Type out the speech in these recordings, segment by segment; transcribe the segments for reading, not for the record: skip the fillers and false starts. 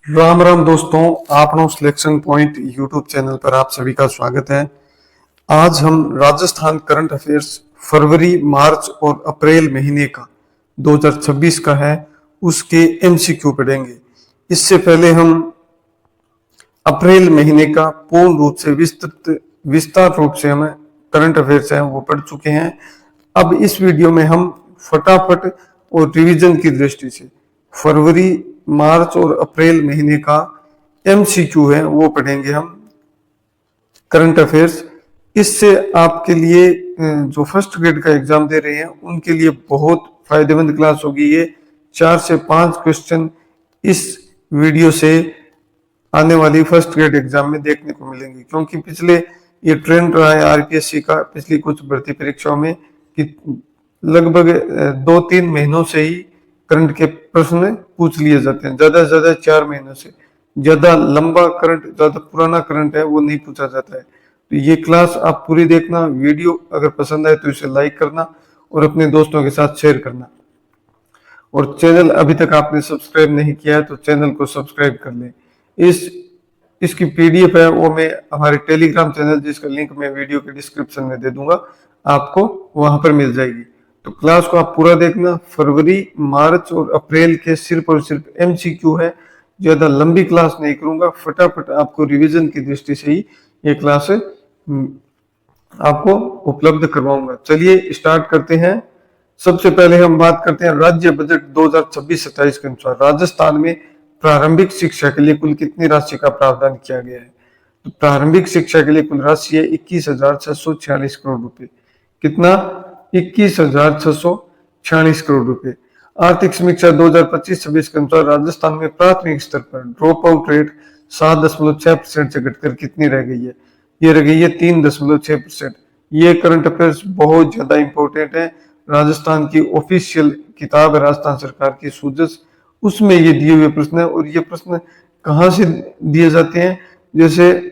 राम राम दोस्तों, आपनो selection point YouTube channel पर आप सभी का स्वागत है। आज हम राजस्थान करंट अफेयर्स फरवरी, मार्च और अप्रैल महीने का 2026 का है, उसके एमसीक्यू पढ़ेंगे। इससे पहले हम अप्रैल महीने का पूर्ण रूप से विस्तार रूप से हमें करंट अफेयर्स है वो पढ़ चुके हैं। अब इस वीडियो में हम फटाफट और रिवीजन की दृष्टि से फरवरी, मार्च और अप्रैल महीने का एमसीक्यू है वो पढ़ेंगे हम करंट अफेयर्स। इससे आपके लिए जो फर्स्ट ग्रेड का एग्जाम दे रहे हैं उनके लिए बहुत फायदेमंद क्लास होगी ये। 4 से 5 क्वेश्चन इस वीडियो से आने वाली फर्स्ट ग्रेड एग्जाम में देखने को मिलेंगे, क्योंकि पिछले ये ट्रेंड रहा है आरपीएससी का पिछली कुछ भर्ती परीक्षाओं में कि लगभग 2-3 महीनों से ही करंट के प्रश्न पूछ लिए जाते हैं, ज्यादा से ज्यादा 4 महीनों से। ज्यादा लंबा करंट, ज्यादा पुराना करंट है वो नहीं पूछा जाता है। तो ये क्लास आप पूरी देखना। वीडियो अगर पसंद आए तो इसे लाइक करना और अपने दोस्तों के साथ शेयर करना। और चैनल अभी तक आपने सब्सक्राइब नहीं किया है तो चैनल को सब्सक्राइब कर लें। इसकी पीडीएफ है वो मैं हमारे टेलीग्राम चैनल, जिसका लिंक मैं वीडियो के डिस्क्रिप्शन में दे दूंगा, आपको वहां पर मिल जाएगी। तो क्लास को आप पूरा देखना। फरवरी, मार्च और अप्रैल के सिर्फ और सिर्फ एमसीक्यू है। ज्यादा लंबी क्लास नहीं करूंगा, फटाफट आपको रिवीजन की दृष्टि से ही ये क्लास आपको उपलब्ध करवाऊंगा। चलिए स्टार्ट करते हैं। सबसे पहले हम बात करते हैं राज्य बजट 2026-27 के अनुसार राजस्थान में प्रारंभिक शिक्षा के लिए कुल कितनी राशि का प्रावधान किया गया है। तो प्रारंभिक शिक्षा के लिए कुल राशि है 21,646 करोड़ रुपए। कितना? 21,646 करोड़ रुपए। आर्थिक समीक्षा 2025-26 के अनुसार राजस्थान में प्राथमिक स्तर पर ड्रॉप आउट रेट 7.6% से घटकर कितनी रह गई है? ये रह गई है 3.6%। ये करंट अफेयर्स बहुत ज्यादा इंपॉर्टेंट है। राजस्थान की ऑफिशियल किताब है राजस्थान सरकार की सूजस, उसमें ये दिए हुए प्रश्न है। और ये प्रश्न कहाँ से दिए जाते हैं? जैसे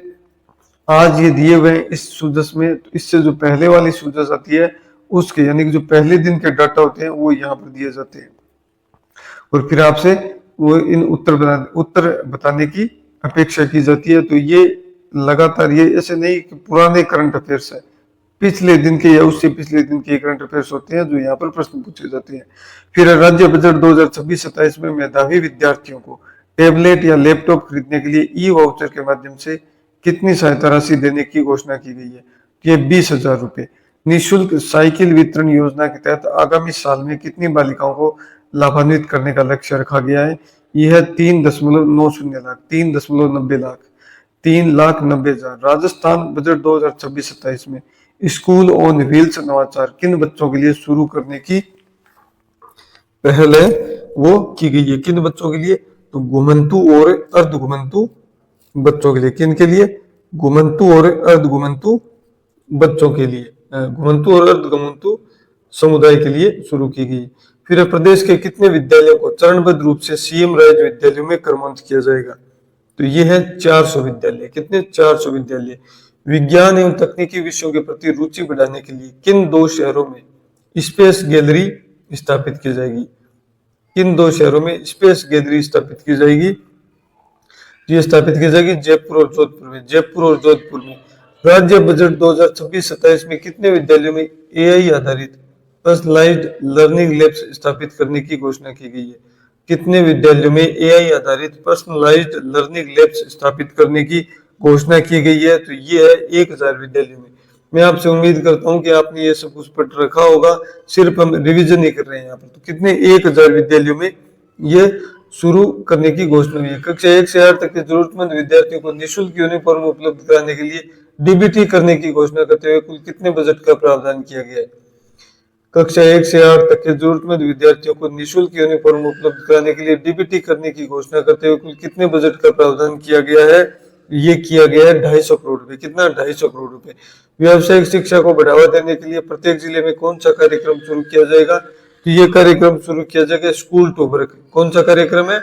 आज ये दिए हुए हैं इस सूजस में, तो इससे जो पहले वाली सूजस आती है उसके, यानी कि जो पहले दिन के डाटा होते हैं वो यहाँ पर दिए जाते हैं। और फिर आपसे वो इन उत्तर बताने की अपेक्षा की जाती है। तो ये लगातार, ये ऐसे नहीं कि पुराने करंट अफेयर्स है, पिछले दिन के या उससे पिछले दिन के करंट अफेयर्स होते हैं जो यहाँ पर प्रश्न पूछे जाते हैं। फिर राज्य बजट 2026-27 में मेधावी विद्यार्थियों को टेबलेट या लैपटॉप खरीदने के लिए ई वाउचर के माध्यम से कितनी सहायता राशि देने की घोषणा की गई है? ये 20,000 रुपए। निःशुल्क साइकिल वितरण योजना के तहत आगामी साल में कितनी बालिकाओं को लाभान्वित करने का लक्ष्य रखा गया है? यह है 3.90 लाख, 3.90 लाख, 3,90,000। राजस्थान बजट 2026-27 में स्कूल ऑन व्हील्स नवाचार किन बच्चों के लिए शुरू करने की पहल है वो की गई है? किन बच्चों के लिए? तो घुमंतु और अर्ध घुमंतु बच्चों के लिए। किन के लिए? घुमंतु और अर्ध घुमंतु बच्चों के लिए, घुमंतु और अर्ध घुमंतु समुदाय के लिए शुरू की गई। फिर प्रदेश के कितने विद्यालयों को चरणबद्ध रूप से सीएम राज्य विद्यालयों में क्रमांकित किया जाएगा? तो ये है 400 विद्यालय। कितने? 400 विद्यालय। विज्ञान एवं तकनीकी विषयों के प्रति रुचि बढ़ाने के लिए किन 2 शहरों में स्पेस गैलरी स्थापित की जाएगी? किन 2 शहरों में स्पेस गैलरी स्थापित की जाएगी? ये स्थापित की जाएगी जयपुर और जोधपुर में। जयपुर और जोधपुर में। राज्य बजट 2026-27 में कितने विद्यालयों में एआई आधारित पर्सनलाइज्ड लर्निंग लैब्स स्थापित करने की घोषणा की गई है? कितने विद्यालयों में एआई आधारित पर्सनलाइज्ड लर्निंग लैब्स स्थापित करने की घोषणा की गई है? तो ये है 1,000 विद्यालयों में। मैं आपसे उम्मीद करता हूं कि आपने ये सब कुछ पढ़ रखा होगा, सिर्फ हम रिवीजन ही कर रहे हैं यहाँ पर। तो कितने? 1,000 विद्यालयों में ये शुरू करने की घोषणा हुई है। कक्षा 1 से 8 तक के जरूरतमंद विद्यार्थियों को निःशुल्क यूनिफॉर्म उपलब्ध कराने के लिए डीबीटी करने की घोषणा करते हुए कुल कितने बजट का प्रावधान किया गया है? कक्षा 1 से 8 तक के जरूरतमंद विद्यार्थियों को निःशुल्क यूनिफॉर्म उपलब्ध कराने के लिए डीबीटी करने की घोषणा करते हुए कुल कितने बजट का प्रावधान किया गया है? ये किया गया है 250 करोड़ रुपए। कितना? 250 करोड़ रुपए। व्यावसायिक शिक्षा को बढ़ावा देने के लिए प्रत्येक जिले में कौन सा कार्यक्रम शुरू किया जाएगा? तो ये कार्यक्रम शुरू किया जाएगा स्कूल टू वर्क। कौन सा कार्यक्रम है?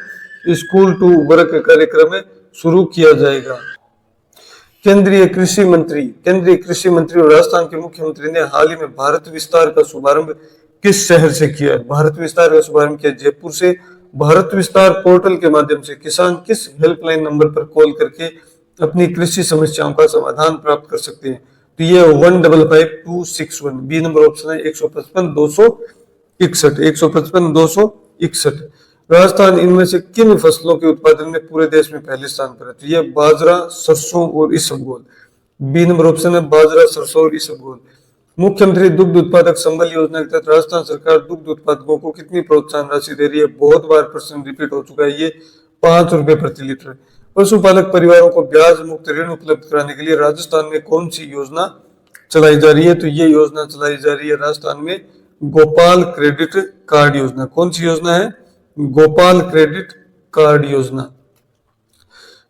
स्कूल टू वर्क कार्यक्रम शुरू किया जाएगा। केंद्रीय कृषि मंत्री और राजस्थान के मुख्यमंत्री ने हाल ही में भारत विस्तार का शुभारंभ किस शहर से किया? भारत विस्तार का शुभारंभ किया जयपुर से। भारत विस्तार पोर्टल के माध्यम से किसान किस हेल्पलाइन नंबर पर कॉल करके अपनी कृषि समस्याओं का समाधान प्राप्त कर सकते हैं? तो ये 155261, बी नंबर ऑप्शन है 155 261, 155 261। राजस्थान इनमें से किन फसलों के उत्पादन में पूरे देश में पहले स्थान पर है? तो ये बाजरा, सरसों और इसबगोल। बी नंबर ऑप्शन है बाजरा, सरसों और इसबगोल। मुख्यमंत्री दुग्ध उत्पादक संबल योजना के तहत राजस्थान सरकार दुग्ध उत्पादकों को कितनी प्रोत्साहन राशि दे रही है? बहुत बार प्रश्न रिपीट हो चुका है ये, 5 रुपए प्रति लीटर। पशुपालक परिवारों को ब्याज मुक्त ऋण उपलब्ध कराने के लिए राजस्थान में कौन सी योजना चलाई जा रही है? तो ये योजना चलाई जा रही है राजस्थान में गोपाल क्रेडिट कार्ड योजना। कौन सी योजना है? गोपाल क्रेडिट कार्ड योजना।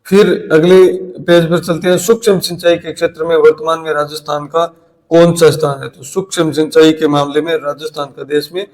फिर अगले पेज पर चलते हैं। सूक्ष्म सिंचाई के क्षेत्र में वर्तमान में राजस्थान का कौन सा स्थान है? तो सूक्ष्म सिंचाई के मामले में राजस्थान का देश में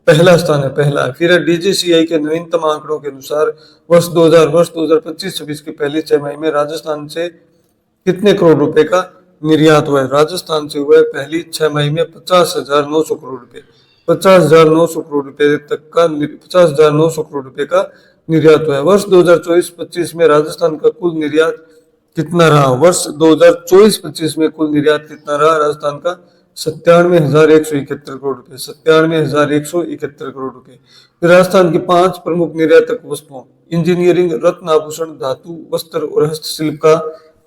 पहला स्थान है, पहला है। फिर डीजीसीआई के नवीनतम आंकड़ों के अनुसार वर्ष 2025-26 की पहली 6 माह में राजस्थान से कितने करोड़ रुपए का निर्यात हुआ है? राजस्थान से हुआ है पहली 6 माह में 50,900 करोड़ रुपए, 50,900 करोड़ रुपए तक का 50,900 करोड़ रुपए का निर्यात हुआ है। वर्ष 2024-25 में राजस्थान का कुल निर्यात कितना रहा? वर्ष 2024-25 में कुल निर्यात कितना रहा राजस्थान का? 97,171 करोड़ रुपए, 97,171 करोड़ रुपए। फिर राजस्थान की 5 प्रमुख निर्यातक वस्तुओं इंजीनियरिंग, रत्न आभूषण, धातु, वस्त्र और हस्तशिल्प का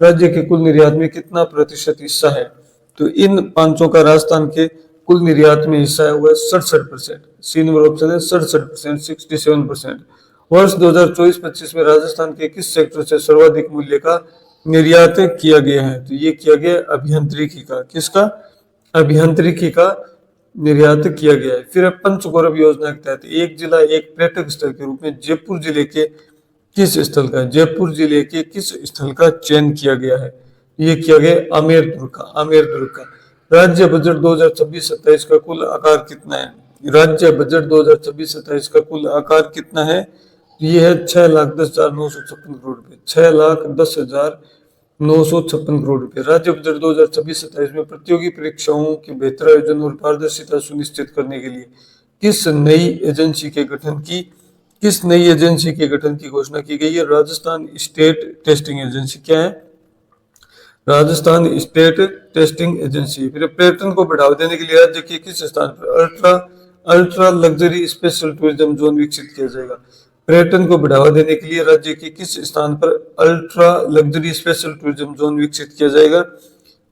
राज्य के कुल निर्यात में कितना प्रतिशत हिस्सा है? तो इन पांचों का राजस्थान के कुल निर्यात में हिस्सा है वह 67%। सी नंबर ऑप्शन है 67%, 67%। वर्ष 2024-25 में राजस्थान के किस सेक्टर से सर्वाधिक मूल्य का निर्यात किया गया है? तो ये किया गया अभियांत्रिकी का। किसका? अभियांत्रिकी का निर्यात किया गया है। फिर पंचगौरव योजना के तहत एक जिला एक पर्यटक स्थल के रूप में जयपुर जिले के किस स्थल का, जयपुर जिले के किस स्थल का चयन किया गया है? ये किया गया आमेर दुर्ग का, आमेर दुर्ग का। राज्य बजट 2026-27 का कुल आकार कितना है? राज्य बजट 2026-27 का कुल आकार कितना है? ये है 6,10,956 करोड़ रुपए, 6,10,956 करोड़ रुपए। राज्य बजट 2026-27 में प्रतियोगी परीक्षाओं के बेहतर आयोजन और पारदर्शिता सुनिश्चित करने के लिए किस नई एजेंसी के गठन की घोषणा की गई है? Rajasthan state testing agency. क्या है? Rajasthan state testing agency. फिर पर्यटन को बढ़ावा देने के लिए राज्य के किस स्थान पर ultra luxury special tourism zone विकसित किया जाएगा? पर्यटन को बढ़ावा देने के लिए राज्य के किस स्थान पर ultra luxury special tourism zone विकसित किया जाएगा?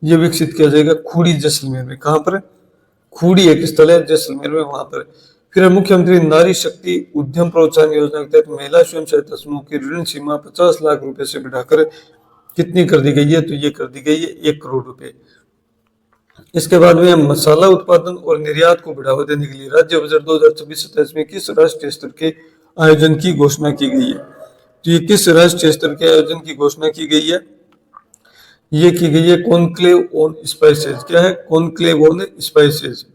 ये विकसित किया जाएगा खूड़ी जैसलमेर में। कहां पर? खूड़ी एक स्थल है जैसलमेर में, वहां पर। फिर मुख्यमंत्री नारी शक्ति उद्यम प्रोत्साहन योजना के तहत महिला स्वयं सहायता समूह की ऋण सीमा 50 लाख रुपए से बढ़ाकर कितनी कर दी गई है? तो ये कर दी गई है 1 करोड़ रुपए। इसके बाद में मसाला उत्पादन और निर्यात को बढ़ावा देने के लिए राज्य बजट 2026-27 में किस राष्ट्रीय स्तर के आयोजन की घोषणा की गई है? तो ये किस राष्ट्रीय स्तर के आयोजन की घोषणा की गई है? ये की गई है कॉन्क्लेव ऑन स्पाइसेज। क्या है? Conclave on spices,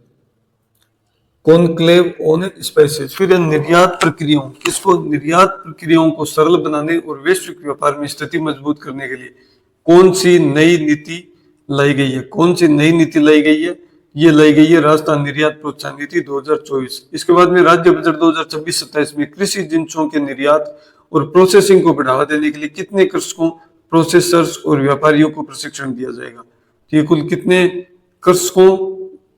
conclave on spices. फिर निर्यात प्रक्रियाओं, किसको? निर्यात प्रक्रियाओं को सरल बनाने और वैश्विक व्यापार में स्थिति मजबूत करने के लिए कौन सी नई नीति लाई गई है? कौन सी नई नीति लाई गई है? ये लाई गई है राजस्थान निर्यात प्रोत्साहन नीति 2024। इसके बाद में राज्य बजट 2026-27 में कृषि जिंसों के निर्यात और प्रोसेसिंग को बढ़ावा देने के लिए कितने कृषकों, प्रोसेसर्स और व्यापारियों को प्रशिक्षण दिया जाएगा? तो ये कुल कितने कृषकों,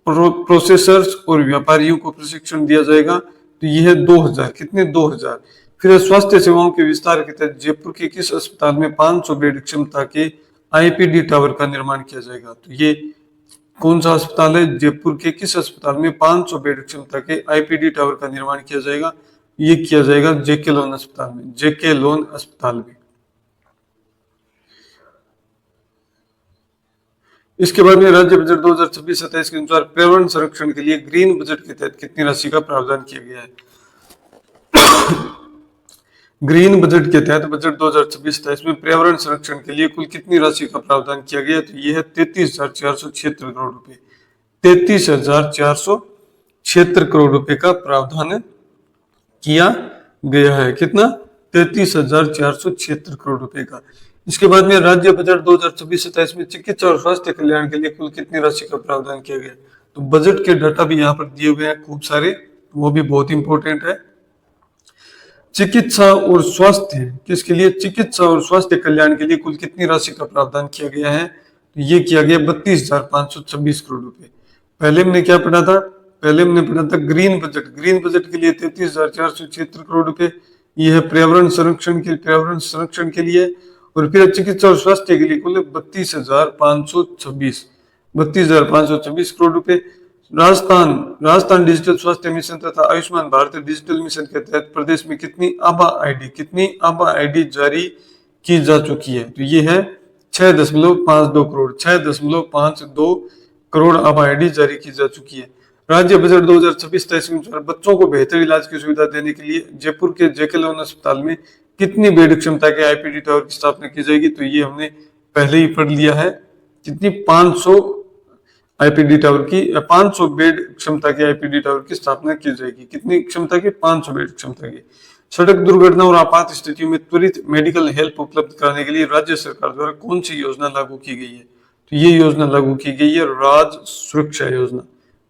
प्रोसेसर्स और व्यापारियों को प्रशिक्षण दिया जाएगा? तो यह है 2000। कितने? 2000। फिर स्वास्थ्य सेवाओं के विस्तार के तहत जयपुर के किस अस्पताल में 500 बेड क्षमता के आईपीडी टावर का निर्माण किया जाएगा? तो ये कौन सा अस्पताल है? जयपुर के किस अस्पताल में 500 बेड क्षमता के आईपीडी टावर का निर्माण किया जाएगा? ये किया जाएगा जेके लोन अस्पताल में, जेके लोन अस्पताल में। इसके बाद में राज्य बजट 2026-27 के अनुसार पर्यावरण संरक्षण के लिए ग्रीन बजट के तहत कितनी राशि का प्रावधान किया गया है? ग्रीन बजट के तहत बजट 2026-27 में पर्यावरण संरक्षण के लिए कुल कितनी राशि का प्रावधान किया गया? तो यह है 33,476 करोड़ रुपए, 33,476 करोड़ रुपए का प्रावधान किया गया है। कितना? 33,476 करोड़ रुपए का। इसके बाद में राज्य बजट 2026-27 में चिकित्सा और स्वास्थ्य कल्याण के लिए कुल कितनी राशि का प्रावधान किया गया? तो बजट के डाटा भी यहाँ पर दिए हुए हैं खूब सारे, वो भी बहुत इंपॉर्टेंट है। चिकित्सा और स्वास्थ्य, किसके लिए? चिकित्सा और स्वास्थ्य कल्याण के लिए कुल कितनी राशि का प्रावधान किया गया है? तो ये किया गया 32,526 करोड़ रुपए। पहले हमने क्या पढ़ा था? पहले हमने पढ़ा था ग्रीन बजट। ग्रीन बजट के लिए 33,476 करोड़ रुपए। ये है पर्यावरण संरक्षण के लिए। और फिर चिकित्सा और स्वास्थ्य के लिए कुल 32,526 करोड़ रुपए। राजस्थान डिजिटल स्वास्थ्य मिशन तथा आयुष्मान भारत डिजिटल मिशन के तहत प्रदेश में कितनी आभा आईडी जारी की जा चुकी है? तो ये है 6.52 करोड़ आभा आईडी जारी की जा चुकी है। राज्य बजट 2026-23 के अनुसार बच्चों को बेहतर इलाज की सुविधा देने के लिए जयपुर के जेके लोन अस्पताल में कितनी बेड क्षमता के आईपीडी टावर की स्थापना की जाएगी? तो ये हमने पहले ही पढ़ लिया है। कितनी? 500 आईपीडी टावर की 500 बेड क्षमता के आईपीडी टावर की स्थापना की जाएगी। कितनी क्षमता की? 500 बेड क्षमता की। सड़क दुर्घटना और आपात स्थितियों में त्वरित मेडिकल हेल्प उपलब्ध कराने के लिए राज्य सरकार द्वारा कौन सी योजना लागू की गई है? तो ये योजना लागू की गई है राज सुरक्षा योजना।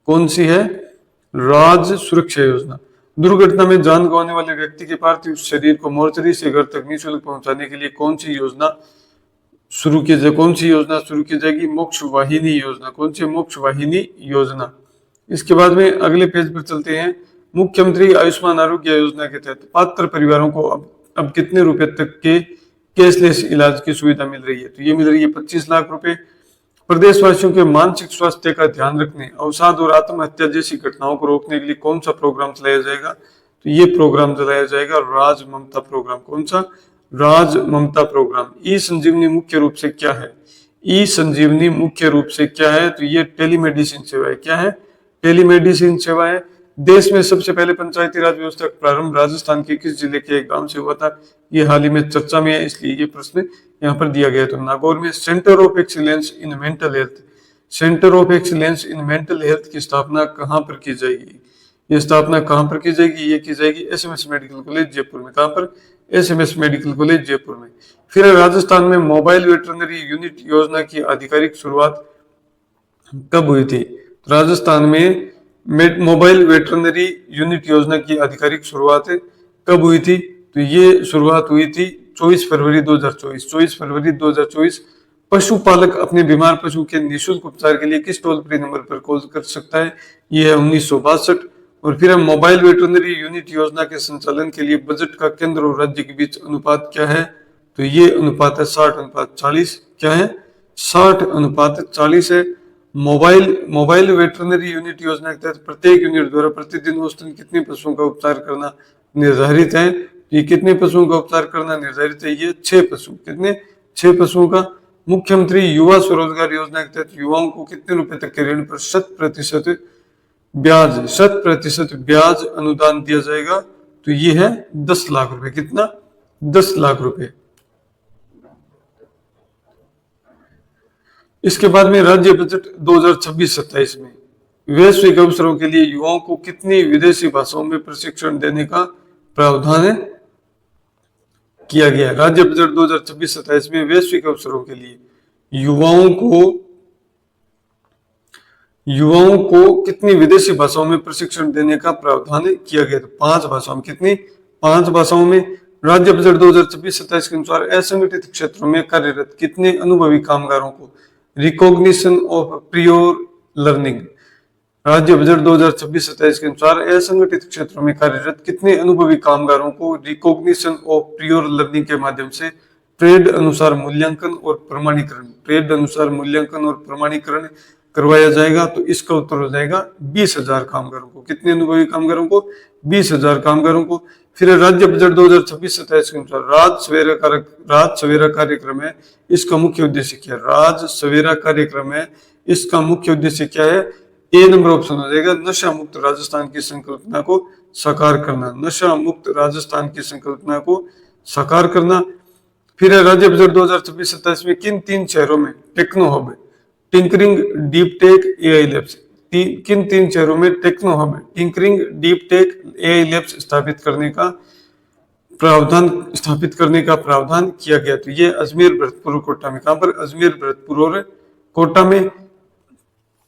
कौन सी है? राज सुरक्षा योजना। दुर्घटना में जान गंवाने वाले व्यक्ति के पार्थिव शरीर को मोर्चरी से घर तक निःशुल्क पहुंचाने के लिए कौन सी योजना शुरू की जाएगी? मोक्ष वाहिनी योजना। कौन सी? मोक्ष वाहिनी योजना। इसके बाद में अगले पेज पर चलते हैं। मुख्यमंत्री आयुष्मान आरोग्य योजना के तहत पात्र परिवारों को अब कितने रुपए तक के कैशलेस इलाज की सुविधा मिल रही है? तो ये मिल रही है 25 लाख रुपए। प्रदेशवासियों के मानसिक स्वास्थ्य का ध्यान रखने, अवसाद और आत्महत्या जैसी घटनाओं को रोकने के लिए कौन सा प्रोग्राम चलाया जाएगा? तो ये प्रोग्राम चलाया जाएगा राज ममता प्रोग्राम। कौन सा? राज ममता प्रोग्राम। ई संजीवनी मुख्य रूप से क्या है? ई संजीवनी मुख्य रूप से क्या है? तो ये टेलीमेडिसिन सेवा है। क्या है? टेलीमेडिसिन सेवा है। देश में सबसे पहले पंचायती राज व्यवस्था का प्रारंभ राजस्थान के किस जिले के एक गांव से हुआ था? ये हाल ही में चर्चा में है, इसलिए ये प्रश्न यहाँ पर दिया गया। तो नागौर में centre of excellence in mental health की स्थापना कहाँ पर की जाएगी? ये स्थापना कहाँ पर की जाएगी? ये की जाएगी एसएमएस मेडिकल कॉलेज जयपुर में। कहाँ पर? एसएमएस मेडिकल कॉलेज जयपुर में। फिर राजस्थान में मोबाइल वेटरनरी यूनिट योजना की आधिकारिक शुरुआत कब हुई थी? राजस्थान में मोबाइल वेटरनरी यूनिट योजना की आधिकारिक शुरुआत कब हुई थी? तो ये शुरुआत हुई थी 24 फरवरी 2024। पशुपालक अपने बीमार पशु के निःशुल्क उपचार के लिए किस टोल फ्री नंबर पर कॉल कर सकता है? ये है 1962। और फिर हम मोबाइल वेटरनरी यूनिट योजना के संचालन के लिए बजट का केंद्र और राज्य के बीच अनुपात क्या है? तो ये अनुपात है 60:40। क्या है? 60:40 है। मोबाइल वेटरनरी यूनिट योजना के तहत प्रत्येक यूनिट द्वारा प्रतिदिन औसतन कितने पशुओं का उपचार करना निर्धारित है? ये कितने पशुओं का उपचार करना निर्धारित है? ये 6 पशु। कितने? 6 पशुओं का। मुख्यमंत्री युवा स्वरोजगार योजना के तहत युवाओं को कितने रुपए तक के ऋण पर 100% ब्याज अनुदान दिया जाएगा? तो ये है 10 लाख रुपए। कितना? 10 लाख रुपए। इसके बाद में राज्य बजट 2026-27 में वैश्विक अवसरों के लिए युवाओं को कितनी विदेशी भाषाओं में प्रशिक्षण देने का प्रावधान किया गया? राज्य बजट 2026-27 में वैश्विक अवसरों के लिए युवाओं को कितनी विदेशी भाषाओं में प्रशिक्षण देने का प्रावधान किया गया? तो 5 भाषाओं में। कितनी? 5 भाषाओं में। राज्य बजट 2026-27 के अनुसार असंगठित क्षेत्रों में कार्यरत कितने अनुभवी कामगारों को रिकॉग्निशन ऑफ प्रियोर लर्निंग? राज्य बजट 2026-27 के अनुसार असंगठित क्षेत्रों में कार्यरत कितने अनुभवी कामगारों को रिकॉग्निशन ऑफ प्रियोर लर्निंग के माध्यम से ट्रेड अनुसार मूल्यांकन और प्रमाणीकरण करवाया जाएगा? तो इसका उत्तर हो जाएगा 20,000 कामगारों को। कितने अनुभवी कामगारों को? 20,000 कामगारों को। फिर राज्य बजट 2026-27 के अनुसार राज सवेरा कार्यक्रम है, इसका मुख्य उद्देश्य क्या है? राज सवेरा कार्यक्रम है, इसका मुख्य उद्देश्य क्या है? ए नंबर ऑप्शन हो जाएगा नशा मुक्त राजस्थान की संकल्पना को साकार करना। नशा मुक्त राजस्थान की संकल्पना को साकार करना। फिर राज्य बजट 2026-27 में किन 3 शहरों में techno hub, tinkering, deep tech, AI labs, किन 3 शहरों में techno hub, tinkering, deep tech, AI labs स्थापित करने का प्रावधान किया गया? तो ये अजमेर, भरतपुर और कोटा में। कहां पर? अजमेर, भरतपुर और कोटा में।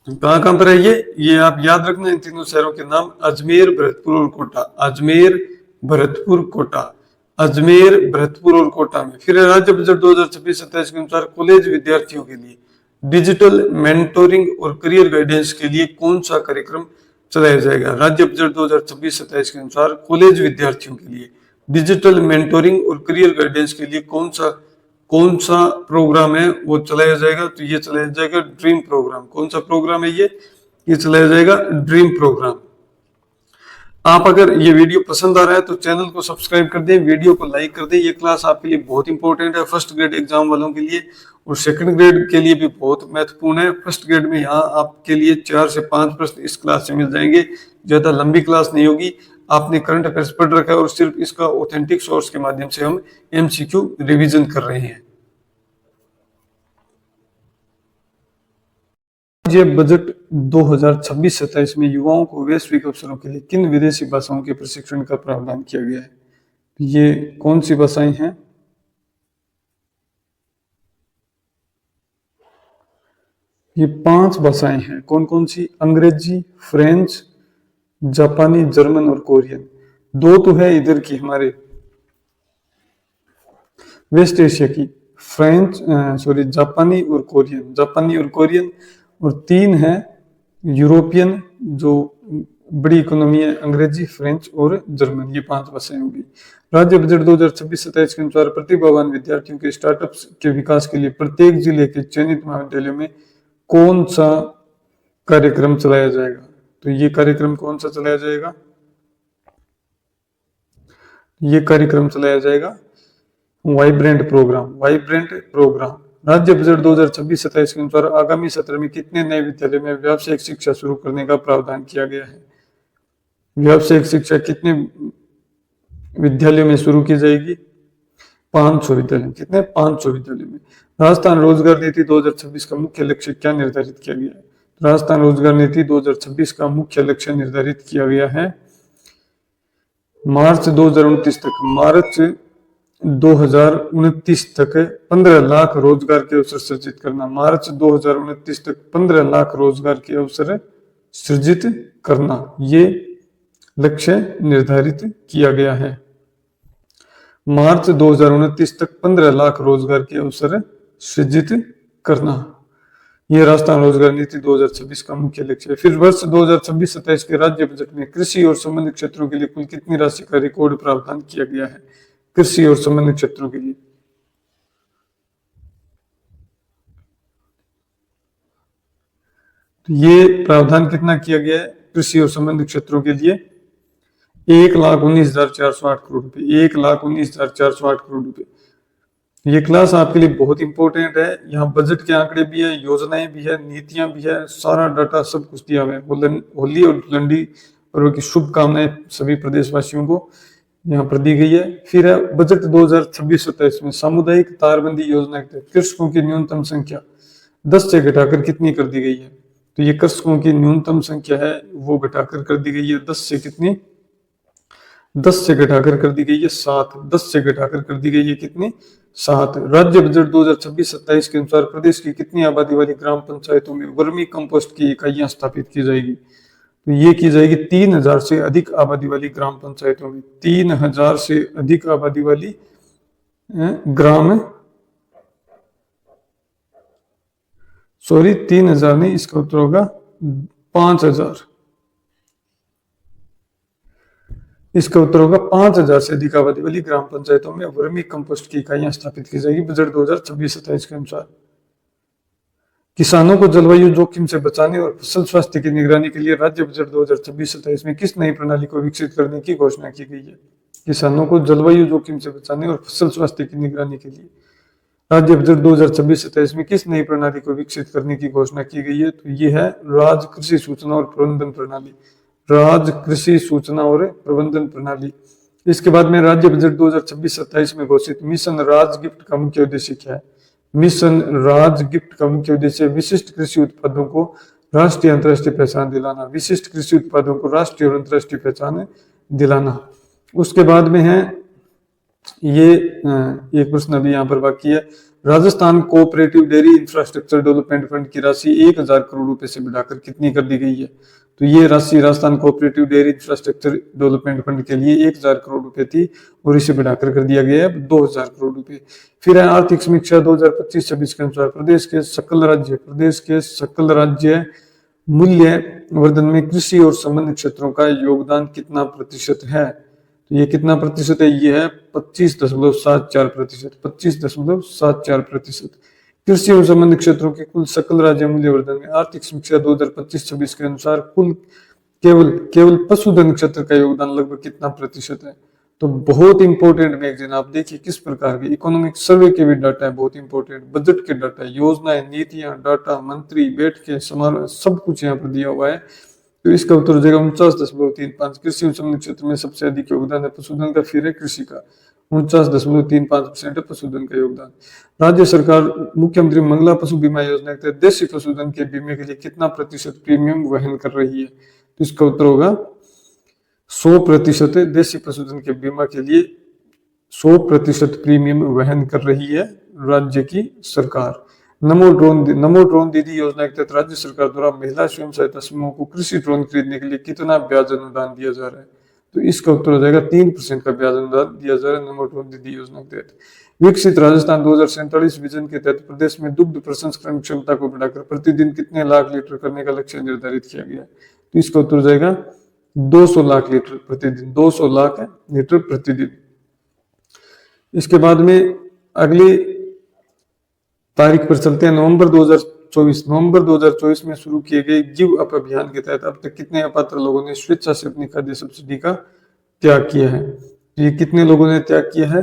कहां पर है ये आप याद रखना इन तीनों शहरों के नाम, अजमेर, भरतपुर और कोटा। अजमेर, भरतपुर, कोटा। अजमेर, भरतपुर और कोटा में। फिर राज्य बजट 2026-27 के अनुसार कॉलेज विद्यार्थियों के लिए डिजिटल मेंटोरिंग और करियर गाइडेंस के लिए कौन सा कार्यक्रम चलाया जाएगा? राज्य बजट 2026-27 के अनुसार कॉलेज विद्यार्थियों के लिए डिजिटल मेंटोरिंग और करियर गाइडेंस के लिए कौन सा प्रोग्राम है वो चलाया जाएगा? तो ये चलाया जाएगा ड्रीम प्रोग्राम। कौन सा प्रोग्राम है ये चलाया जाएगा ड्रीम प्रोग्राम। आप अगर ये वीडियो पसंद आ रहा है तो चैनल को सब्सक्राइब कर दें, वीडियो को लाइक कर दें। ये क्लास आपके लिए बहुत इंपॉर्टेंट है, फर्स्ट ग्रेड एग्जाम वालों के लिए और सेकंड ग्रेड के लिए भी बहुत महत्वपूर्ण है। फर्स्ट ग्रेड में यहाँ आपके लिए 4 से 5 प्रश्न इस क्लास से मिल जाएंगे। ज्यादा लंबी क्लास नहीं होगी। आपने करंट अफेयर्स पढ़ रखा है और सिर्फ इसका ऑथेंटिक सोर्स के माध्यम से हम MCQ रिविजन कर रहे हैं। राज्य बजट 2026-27 में युवाओं को वैश्विक अवसरों के लिए किन विदेशी भाषाओं के प्रशिक्षण का प्रावधान किया गया है? ये कौन सी भाषाएं हैं? ये 5 भाषाएं हैं। कौन कौन सी? अंग्रेजी, फ्रेंच, जापानी, जर्मन और कोरियन। 2 तो है इधर की हमारे वेस्ट एशिया की, जापानी और कोरियन, और 3 है यूरोपियन जो बड़ी इकोनॉमी है, अंग्रेजी, फ्रेंच और जर्मन। ये 5 भाषाएं होगी। राज्य बजट 2026-27 के अनुसार प्रतिभावान विद्यार्थियों के स्टार्टअप्स के विकास के लिए प्रत्येक जिले के चयनित महाविद्यालयों में कौन सा कार्यक्रम चलाया जाएगा? तो ये कार्यक्रम कौन सा चलाया जाएगा? ये कार्यक्रम चलाया जाएगा वाइब्रेंट प्रोग्राम। राज्य बजट 2026-27 के अनुसार आगामी सत्र में कितने नए विद्यालयों में व्यावसायिक शिक्षा शुरू करने का प्रावधान किया गया है? व्यावसायिक शिक्षा कितने विद्यालयों में शुरू की जाएगी? 500 विद्यालय। कितने? 500 विद्यालयों में। राजस्थान रोजगार नीति 2026 का मुख्य लक्ष्य क्या निर्धारित किया गया है? राजस्थान रोजगार नीति 2026 का मुख्य लक्ष्य निर्धारित किया गया है मार्च 2029 तक 15 लाख रोजगार के अवसर सृजित करना। मार्च 2029 तक 15 लाख रोजगार के अवसर सृजित करना, ये लक्ष्य निर्धारित किया गया है। मार्च 2029 तक 15 लाख रोजगार के अवसर सृजित करना, यह राजस्थान रोजगार नीति 2026 का मुख्य लक्ष्य है। फिर वर्ष 2026-27 के राज्य बजट में कृषि और संबंधित क्षेत्रों के लिए कुल कितनी राशि का रिकॉर्ड प्रावधान किया गया है? कृषि और संबंधित क्षेत्रों के लिए तो ये प्रावधान कितना किया गया है? कृषि और संबंधित क्षेत्रों के लिए 1,19,408 करोड़ रुपए। 1,19,408 करोड़ रुपए। ये क्लास आपके लिए बहुत इंपॉर्टेंट है। यहाँ बजट के आंकड़े भी है, योजनाएं भी है, नीतियां भी है, सारा डाटा सब कुछ दिया हुआ है। होली और धुलंडी पर्व की शुभकामनाएं सभी प्रदेशवासियों को यहाँ पर दी गई है। फिर है बजट 2026-27 में सामुदायिक तारबंदी योजना के तहत कृषकों की न्यूनतम संख्या 10 से घटाकर कितनी कर दी गई है? तो ये कृषकों की न्यूनतम संख्या है वो घटाकर कर दी गई है 10 से कितनी? 10 से घटाकर कर दी गई है 7। 10 से घटाकर कर दी गई है कितनी? 7। राज्य बजट 2026-27 के अनुसार प्रदेश की कितनी आबादी वाली ग्राम पंचायतों में वर्मी कंपोस्ट की इकाइयां स्थापित की जाएगी? तो ये की जाएगी 3000 से अधिक आबादी वाली ग्राम पंचायतों में। 3000 से अधिक आबादी वाली ग्राम 3000 नहीं, इसका उत्तर होगा 5000। इसका उत्तर होगा 5000 से अधिक आबादी वाली ग्राम पंचायतों में वर्मी कंपोस्ट की इकाइयां स्थापित की जाएगी बजट 2026-27 के अनुसार। किसानों को जलवायु जोखिम से बचाने और फसल स्वास्थ्य की निगरानी के लिए राज्य बजट 2026-27 में किस नई प्रणाली को विकसित करने की घोषणा की गई है? किसानों को जलवायु जोखिम से बचाने और फसल स्वास्थ्य की निगरानी के लिए राज्य बजट 2026-27 में किस नई प्रणाली को विकसित करने की घोषणा की गई है? तो ये है राज्य कृषि सूचना और प्रबंधन प्रणाली। राज्य कृषि सूचना और प्रबंधन प्रणाली। इसके बाद में राज्य बजट 2026-27 में घोषित मिशन राज गिफ्ट का मुख्य उद्देश्य क्या है? मिशन राज गिफ्ट का मुख्य उद्देश्य विशिष्ट कृषि उत्पादों को राष्ट्रीय अंतर्राष्ट्रीय पहचान दिलाना। विशिष्ट कृषि उत्पादों को राष्ट्रीय और अंतर्राष्ट्रीय पहचान दिलाना। उसके बाद में है ये एक प्रश्न अभी यहाँ पर बाकी है। Rajasthan cooperative dairy infrastructure development fund की राशि 1000 करोड़ रुपए से बढ़ाकर कितनी कर दी गई है? तो ये राशि Rajasthan cooperative dairy infrastructure development fund के लिए 1000 करोड़ रुपए थी और इसे बढ़ाकर कर दिया गया है 2000 करोड़ रुपए। फिर है आर्थिक समीक्षा 2025-26 के अनुसार प्रदेश के सकल राज्य मूल्य वर्धन में कृषि और संबंधित क्षेत्रों का योगदान कितना प्रतिशत है? तो ये कितना प्रतिशत है? ये है 25.74%। 25.74%। कृषि और संबंधित क्षेत्रों के कुल सकल राज्य मूल्यवर्धन में आर्थिक समीक्षा 2025-26 के अनुसार कुल केवल पशुधन क्षेत्र का योगदान लगभग कितना प्रतिशत है? तो बहुत इंपॉर्टेंट मैगजीन, आप देखिए किस प्रकार के इकोनॉमिक सर्वे के भी डाटा है, बहुत इंपॉर्टेंट, बजट के डाटा, योजनाएं, नीतियां, डाटा, मंत्री, बैठकें, समारोह, सब कुछ यहाँ पर दिया हुआ है। तो इसका उत्तर हो जाएगा 49.35। कृषि और संबंधित क्षेत्र में सबसे अधिक योगदान है पशुधन का, फिर है कृषि का, 49.35% है पशुधन का योगदान। राज्य सरकार मुख्यमंत्री मंगला पशु बीमा योजना के तहत देशी पशुधन के बीमे के लिए कितना प्रतिशत प्रीमियम वहन कर रही है? तो इसका उत्तर होगा 100% है। देशी पशुधन के बीमा के लिए 100% प्रीमियम वहन कर रही है राज्य की सरकार। नमो ड्रोन दीदी योजना के तहत राज्य सरकार द्वारा महिला स्वयं सहायता समूहों को कृषि ड्रोन खरीदने के लिए कितना ब्याज अनुदान दिया जा रहा है? तो इसका उत्तर हो जाएगा 3% का ब्याज अनुदान दिया जा रहा है नमो ड्रोन दीदी योजना के तहत। विकसित राजस्थान 2047 विजन के तहत प्रदेश में दुग्ध प्रसंस्करण क्षमता को बढ़ाकर प्रतिदिन कितने लाख लीटर करने का लक्ष्य निर्धारित किया गया है? तो इसका उत्तर हो जाएगा 200 लाख लीटर प्रतिदिन। 200 लाख लीटर प्रतिदिन। इसके बाद में अगली तारीख पर चलते हैं। नवंबर 2024 में शुरू किए गए गिव अप अभियान के तहत अब तक कितने अपात्र लोगों ने स्वेच्छा से अपनी खाद्य सब्सिडी का त्याग किया है? ये कितने लोगों ने त्याग किया है?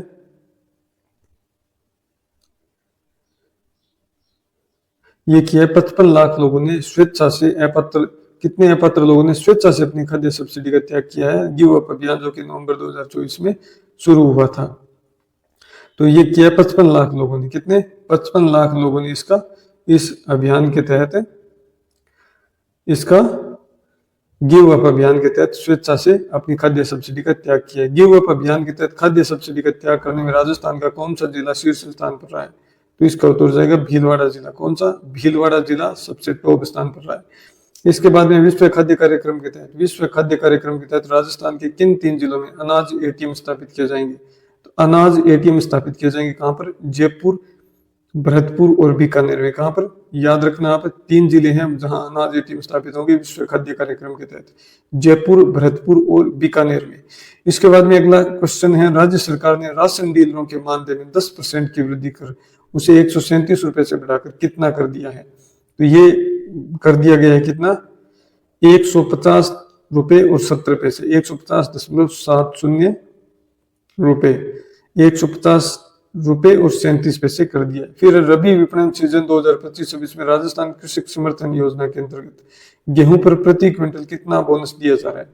ये किया है 55 लाख लोगों ने स्वेच्छा से। कितने अपात्र लोगों ने स्वेच्छा से अपनी खाद्य सब्सिडी का त्याग किया है? गिव अप अभियान जो कि नवंबर 2024 में शुरू हुआ था। तो ये किया 55 लाख लोगों ने। कितने? 55 लाख लोगों ने इस अभियान के तहत इसका गिव अप अभियान के तहत स्वेच्छा से अपनी खाद्य सब्सिडी का त्याग किया है। गिव अप अभियान के तहत खाद्य सब्सिडी का त्याग करने में राजस्थान का कौन सा जिला शीर्ष स्थान पर रहा है? तो इसका उत्तर जाएगा भीलवाड़ा जिला। कौन सा? भीलवाड़ा जिला सबसे टॉप स्थान पर रहा है। इसके बाद में विश्व खाद्य कार्यक्रम के तहत राजस्थान के किन 3 जिलों में अनाज एटीएम स्थापित किए जाएंगे? तो अनाज एटीएम स्थापित किए जाएंगे कहां पर? जयपुर, भरतपुर और बीकानेर में। कहां पर? याद रखना आप, 3 जिले हैं जहां अनाज एटीएम स्थापित होंगे विश्व खाद्य कार्यक्रम के तहत, जयपुर, भरतपुर और बीकानेर में। इसके बाद में अगला क्वेश्चन है, राज्य सरकार ने राशन डीलरों के मानदेय में 10% की वृद्धि कर उसे 137 रुपए से बढ़ाकर कितना कर दिया है? तो ये कर दिया गया है कितना? 150 रुपए और 70 पैसे। 150.70 रुपए, 150 रुपए और 37 पैसे कर दिया। फिर रबी विपणन सीजन 2025-26 में राजस्थान कृषक समर्थन योजना के अंतर्गत गेहूं पर प्रति क्विंटल कितना बोनस दिया जा रहा है?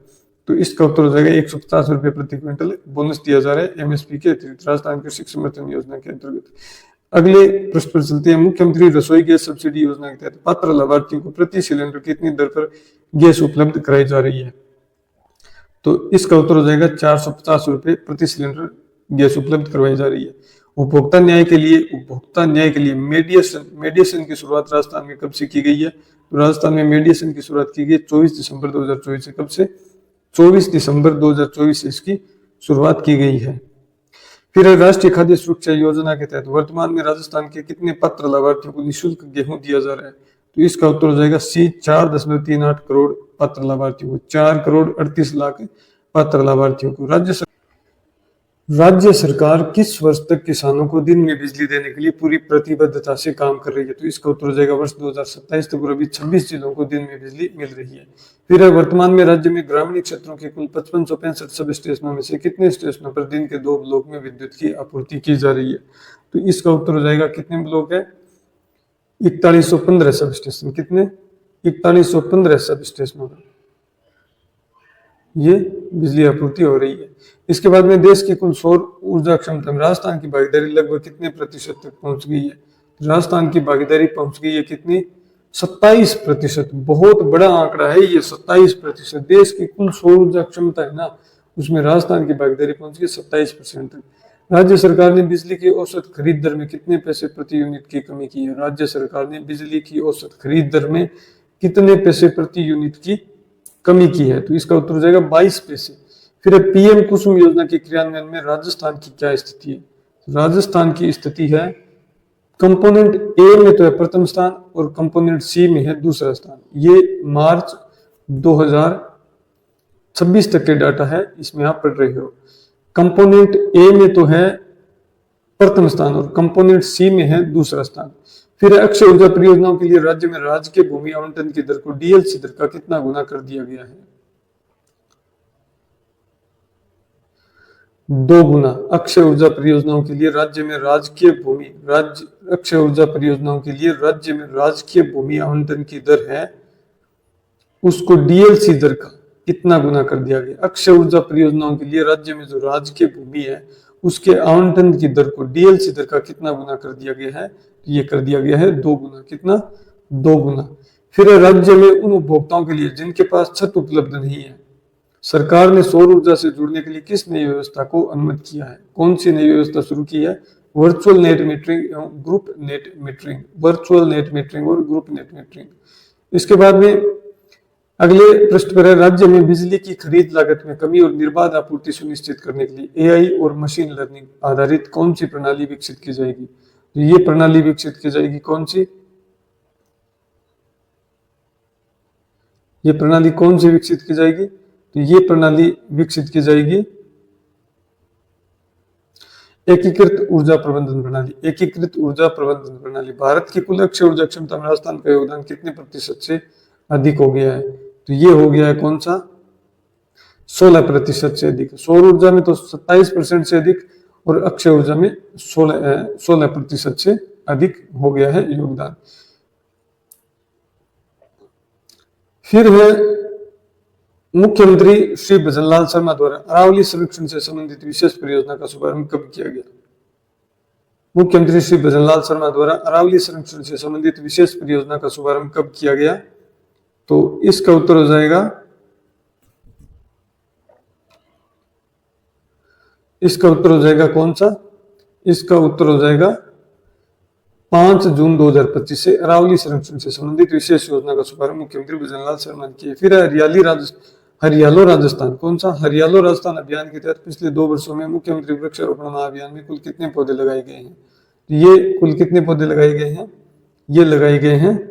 तो इसका उत्तर हो जाएगा 150 रुपए प्रति क्विंटल बोनस दिया जा रहा है एमएसपी के अतिरिक्त राजस्थान कृषक समर्थन योजना के अंतर्गत। अगले प्रश्न पर चलते हैं। मुख्यमंत्री रसोई गैस सब्सिडी योजना के तहत पात्र लाभार्थियों को प्रति सिलेंडर कितनी दर पर गैस उपलब्ध कराई जा रही है? तो इसका उत्तर हो जाएगा 450 रुपए प्रति सिलेंडर गैस उपलब्ध करवाई जा रही है। उपभोक्ता न्याय के लिए मेडिएशन की शुरुआत राजस्थान में कब से की गई है? तो राजस्थान में मेडिएशन की शुरुआत की गई 24 दिसंबर 2024 से। कब से? 24 दिसंबर 2024 से इसकी शुरुआत की गई है। फिर राष्ट्रीय खाद्य सुरक्षा योजना के तहत वर्तमान में राजस्थान के कितने पात्र लाभार्थियों को निःशुल्क गेहूं दिया जा रहा है? तो इसका उत्तर हो जाएगा सी, 4.38 करोड़ पात्र लाभार्थियों को, 4 करोड़ 38 लाख पात्र लाभार्थियों को। राज्य सरकार किस वर्ष तक किसानों को दिन में बिजली देने के लिए पूरी प्रतिबद्धता से काम कर रही है? तो इसका उत्तर हो जाएगा वर्ष 2027 तक और अभी 26 जिलों को दिन में बिजली मिल रही है। फिर वर्तमान में राज्य में ग्रामीण क्षेत्रों के कुल 5565 सब स्टेशनों में से कितने स्टेशनों पर दिन के 2 ब्लॉक में विद्युत की आपूर्ति की जा रही है? तो इसका उत्तर हो जाएगा कितने ब्लॉक है? 4115 सब स्टेशन। कितने? 4115 सब स्टेशनों पर ये बिजली आपूर्ति हो रही है। इसके बाद में देश की कुल सौर ऊर्जा क्षमता में राजस्थान की भागीदारी लगभग कितने प्रतिशत तक पहुंच गई है? राजस्थान की भागीदारी पहुंच गई है कितनी? 27%। बहुत बड़ा आंकड़ा है ये, 27%। देश की कुल सौर ऊर्जा क्षमता है ना, उसमें राजस्थान की भागीदारी पहुंच गई 27% तक। राज्य सरकार ने बिजली की औसत खरीद दर में कितने पैसे प्रति यूनिट की कमी की है? राज्य सरकार ने बिजली की औसत खरीद दर में कितने पैसे प्रति यूनिट की कमी की है? तो इसका उत्तर हो जाएगा 22 पैसे। फिर पीएम कुसुम योजना के क्रियान्वयन में राजस्थान की क्या स्थिति है? राजस्थान की स्थिति है, कंपोनेंट ए में तो है प्रथम स्थान और कंपोनेंट सी में है दूसरा स्थान। ये मार्च 2026 तक के डाटा है, इसमें आप पढ़ रहे हो। कंपोनेंट ए में तो है प्रथम स्थान और कंपोनेंट सी में है दूसरा स्थान। फिर अक्षय ऊर्जा परियोजनाओं के लिए राज्य में राजकीय भूमि आवंटन की दर को डीएलसी दर का कितना गुना कर दिया गया है? 2 गुना। अक्षय ऊर्जा परियोजनाओं के लिए राज्य में राजकीय भूमि अक्षय ऊर्जा परियोजनाओं के लिए राज्य में राजकीय भूमि आवंटन की दर है, उसको डीएलसी दर का कितना गुना कर दिया गया? अक्षय ऊर्जा परियोजनाओं के लिए राज्य में जो राजकीय भूमि है उसके आवंटन की दर को डीएलसी दर का कितना गुना कर दिया गया है? ये कर दिया गया है 2 गुना। कितना? 2 गुना। फिर राज्य में उन उपभोक्ताओं के लिए जिनके पास छत उपलब्ध नहीं है, सरकार ने सौर ऊर्जा से जुड़ने के लिए किस नई व्यवस्था को अनुमति किया है? कौन सी नई व्यवस्था शुरू की है? वर्चुअल नेट मीटरिंग एवं group net metering. Virtual net metering और ग्रुप नेट मीटरिंग। इसके बाद में अगले पृष्ठ पर है, राज्य में बिजली की खरीद लागत में कमी और निर्बाध आपूर्ति सुनिश्चित करने के लिए एआई और मशीन लर्निंग आधारित कौन सी प्रणाली विकसित की जाएगी? तो ये प्रणाली विकसित की जाएगी कौन सी? ये प्रणाली कौन सी विकसित की जाएगी? तो ये प्रणाली विकसित की जाएगी एकीकृत ऊर्जा प्रबंधन प्रणाली। एकीकृत ऊर्जा प्रबंधन प्रणाली। भारत की कुल अक्षय ऊर्जा क्षमता में राजस्थान का योगदान कितने प्रतिशत से अधिक हो गया है? तो ये हो गया है कौन सा? 16% से अधिक। सौर ऊर्जा में तो 27% से अधिक और अक्षय ऊर्जा में 16% से अधिक हो गया है योगदान। फिर है मुख्यमंत्री श्री भजनलाल शर्मा द्वारा अरावली संरक्षण से संबंधित विशेष परियोजना का शुभारंभ कब किया गया? मुख्यमंत्री श्री भजनलाल शर्मा द्वारा अरावली संरक्षण से संबंधित विशेष परियोजना का शुभारंभ कब किया गया? तो इसका उत्तर हो जाएगा, इसका उत्तर हो जाएगा कौन सा? इसका उत्तर हो जाएगा 5 जून 2025 से अरावली संरक्षण से संबंधित विशेष योजना का शुभारंभ मुख्यमंत्री भजनलाल शर्मा ने किया। फिर हरियालो राजस्थान। कौन सा? हरियालो राजस्थान अभियान के तहत पिछले 2 वर्षों में मुख्यमंत्री वृक्षारोपण महाअभियान में कुल कितने पौधे लगाए गए हैं? ये कुल कितने पौधे लगाए गए हैं? ये लगाए गए हैं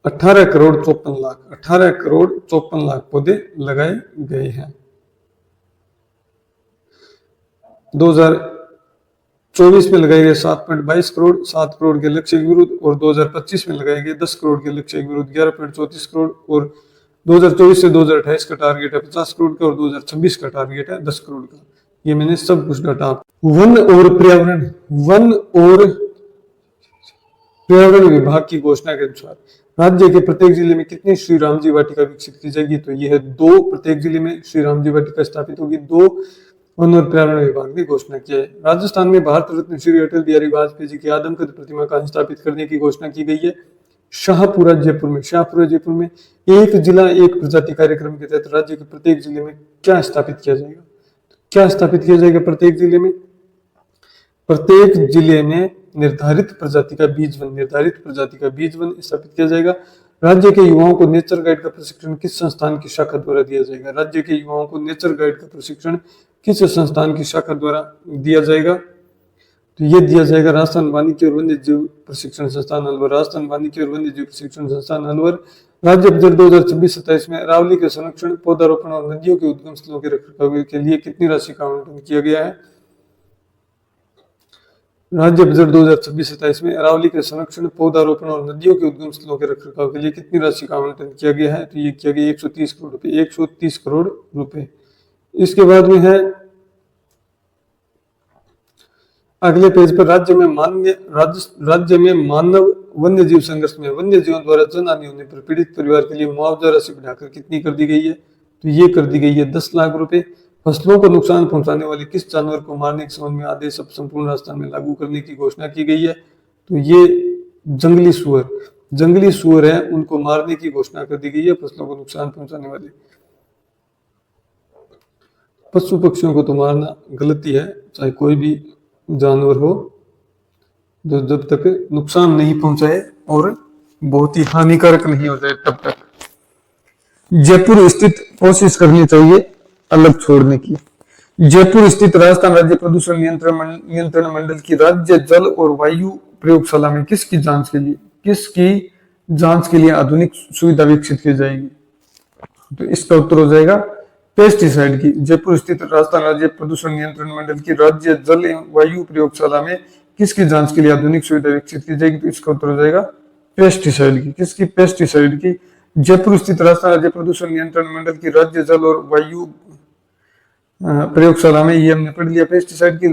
18 करोड़ 54 लाख। 18 करोड़ 54 लाख पौधे लगाए गए हैं। 2024 में लगाए गए 7.22 करोड़ 7 करोड़ के लक्ष्य के विरुद्ध और 2025 में लगाए गए 10 करोड़ के लक्ष्य के विरुद्ध 11.34 करोड़ और 2024 से 2028 का टारगेट है 50 करोड़ का और 2026 का टारगेट है 10 करोड़ का। ये मैंने सब कुछ डाटा। वन और पर्यावरण विभाग की घोषणा के अनुसार राज्य के प्रत्येक जिले में कितनी श्री राम जी वाटिका विकसित की जाएगी? तो यह है 2। प्रत्येक जिले में श्री राम जी वाटिका स्थापित होगी। 2 वन और पर्यावरण विभाग ने घोषणा की है। राजस्थान में भारत रत्न श्री अटल बिहारी वाजपेयी जी की आदमकद प्रतिमा का स्थापित करने की घोषणा की गई है शाहपुरा जयपुर में। शाहपुरा जयपुर में एक जिला एक प्रजाति कार्यक्रम के तहत राज्य के प्रत्येक जिले में क्या स्थापित किया जाएगा? क्या स्थापित किया जाएगा प्रत्येक जिले में? प्रत्येक जिले में निर्धारित प्रजाति का बीज वन स्थापित किया जाएगा। राज्य के युवाओं को नेचर गाइड का प्रशिक्षण किस संस्थान की शाखा द्वारा दिया जाएगा? राज्य के युवाओं को नेचर गाइड का प्रशिक्षण किस संस्थान की शाखा द्वारा दिया जाएगा? तो ये दिया जाएगा राजस्थान वानिकी और वन्य जीव प्रशिक्षण संस्थान अलवर। राजस्थान वानिकी और वन्य जीव प्रशिक्षण संस्थान अलवर राज्य बजट 2026-27 में अरावली के संरक्षण, पौधारोपण और नदियों के उद्गम स्थलों के रखरखाव के लिए कितनी राशि का आवंटन किया गया है? राज्य बजट 2026-27 में अरावली के संरक्षण, पौधारोपण और नदियों के उद्गम स्थलों के रखरखाव के लिए कितनी राशि का आवंटन किया गया है? तो ये किया गया 130 करोड़ रुपए। 130 करोड़ रुपए। इसके बाद में है अगले पेज पर राज्य में मानव वन्य जीव संघर्ष में वन्य जीवों द्वारा जनहानि होने पर पीड़ित परिवार के लिए मुआवजा राशि बढ़ाकर कितनी कर दी गई है? तो ये कर दी गई है 10 लाख रुपए। फसलों को नुकसान पहुंचाने वाले किस जानवर को मारने के संबंध में आदेश अब संपूर्ण राजस्थान में लागू करने की घोषणा की गई है? तो ये जंगली सुअर है, उनको मारने की घोषणा कर दी गई है। फसलों को नुकसान पहुंचाने वाले पशु पक्षियों को तो मारना गलती है, चाहे कोई भी जानवर हो, जो जब तक नुकसान नहीं पहुंचाए और बहुत ही हानिकारक नहीं हो जाए तब तक। जयपुर स्थित कोशिश करनी चाहिए अलग छोड़ने की। जयपुर स्थित राजस्थान राज्य प्रदूषण नियंत्रण मंडल की राज्य जल और वायु प्रयोगशाला में किसकी जांच के लिए आधुनिक सुविधा विकसित की जाएगी? तो इसका उत्तर हो जाएगा पेस्टिसाइड की। जयपुर स्थित राजस्थान राज्य प्रदूषण नियंत्रण मंडल की राज्य जल एवं वायु प्रयोगशाला में किसकी जांच के लिए आधुनिक सुविधा विकसित की जाएगी? तो इसका उत्तर हो जाएगा पेस्टिसाइड की। किसकी? पेस्टिसाइड की। जयपुर स्थित राजस्थान राज्य प्रदूषण नियंत्रण मंडल की राज्य जल और वायु प्रयोगशाला में, ये हमने पढ़ लिया, पेस्टिसाइड की।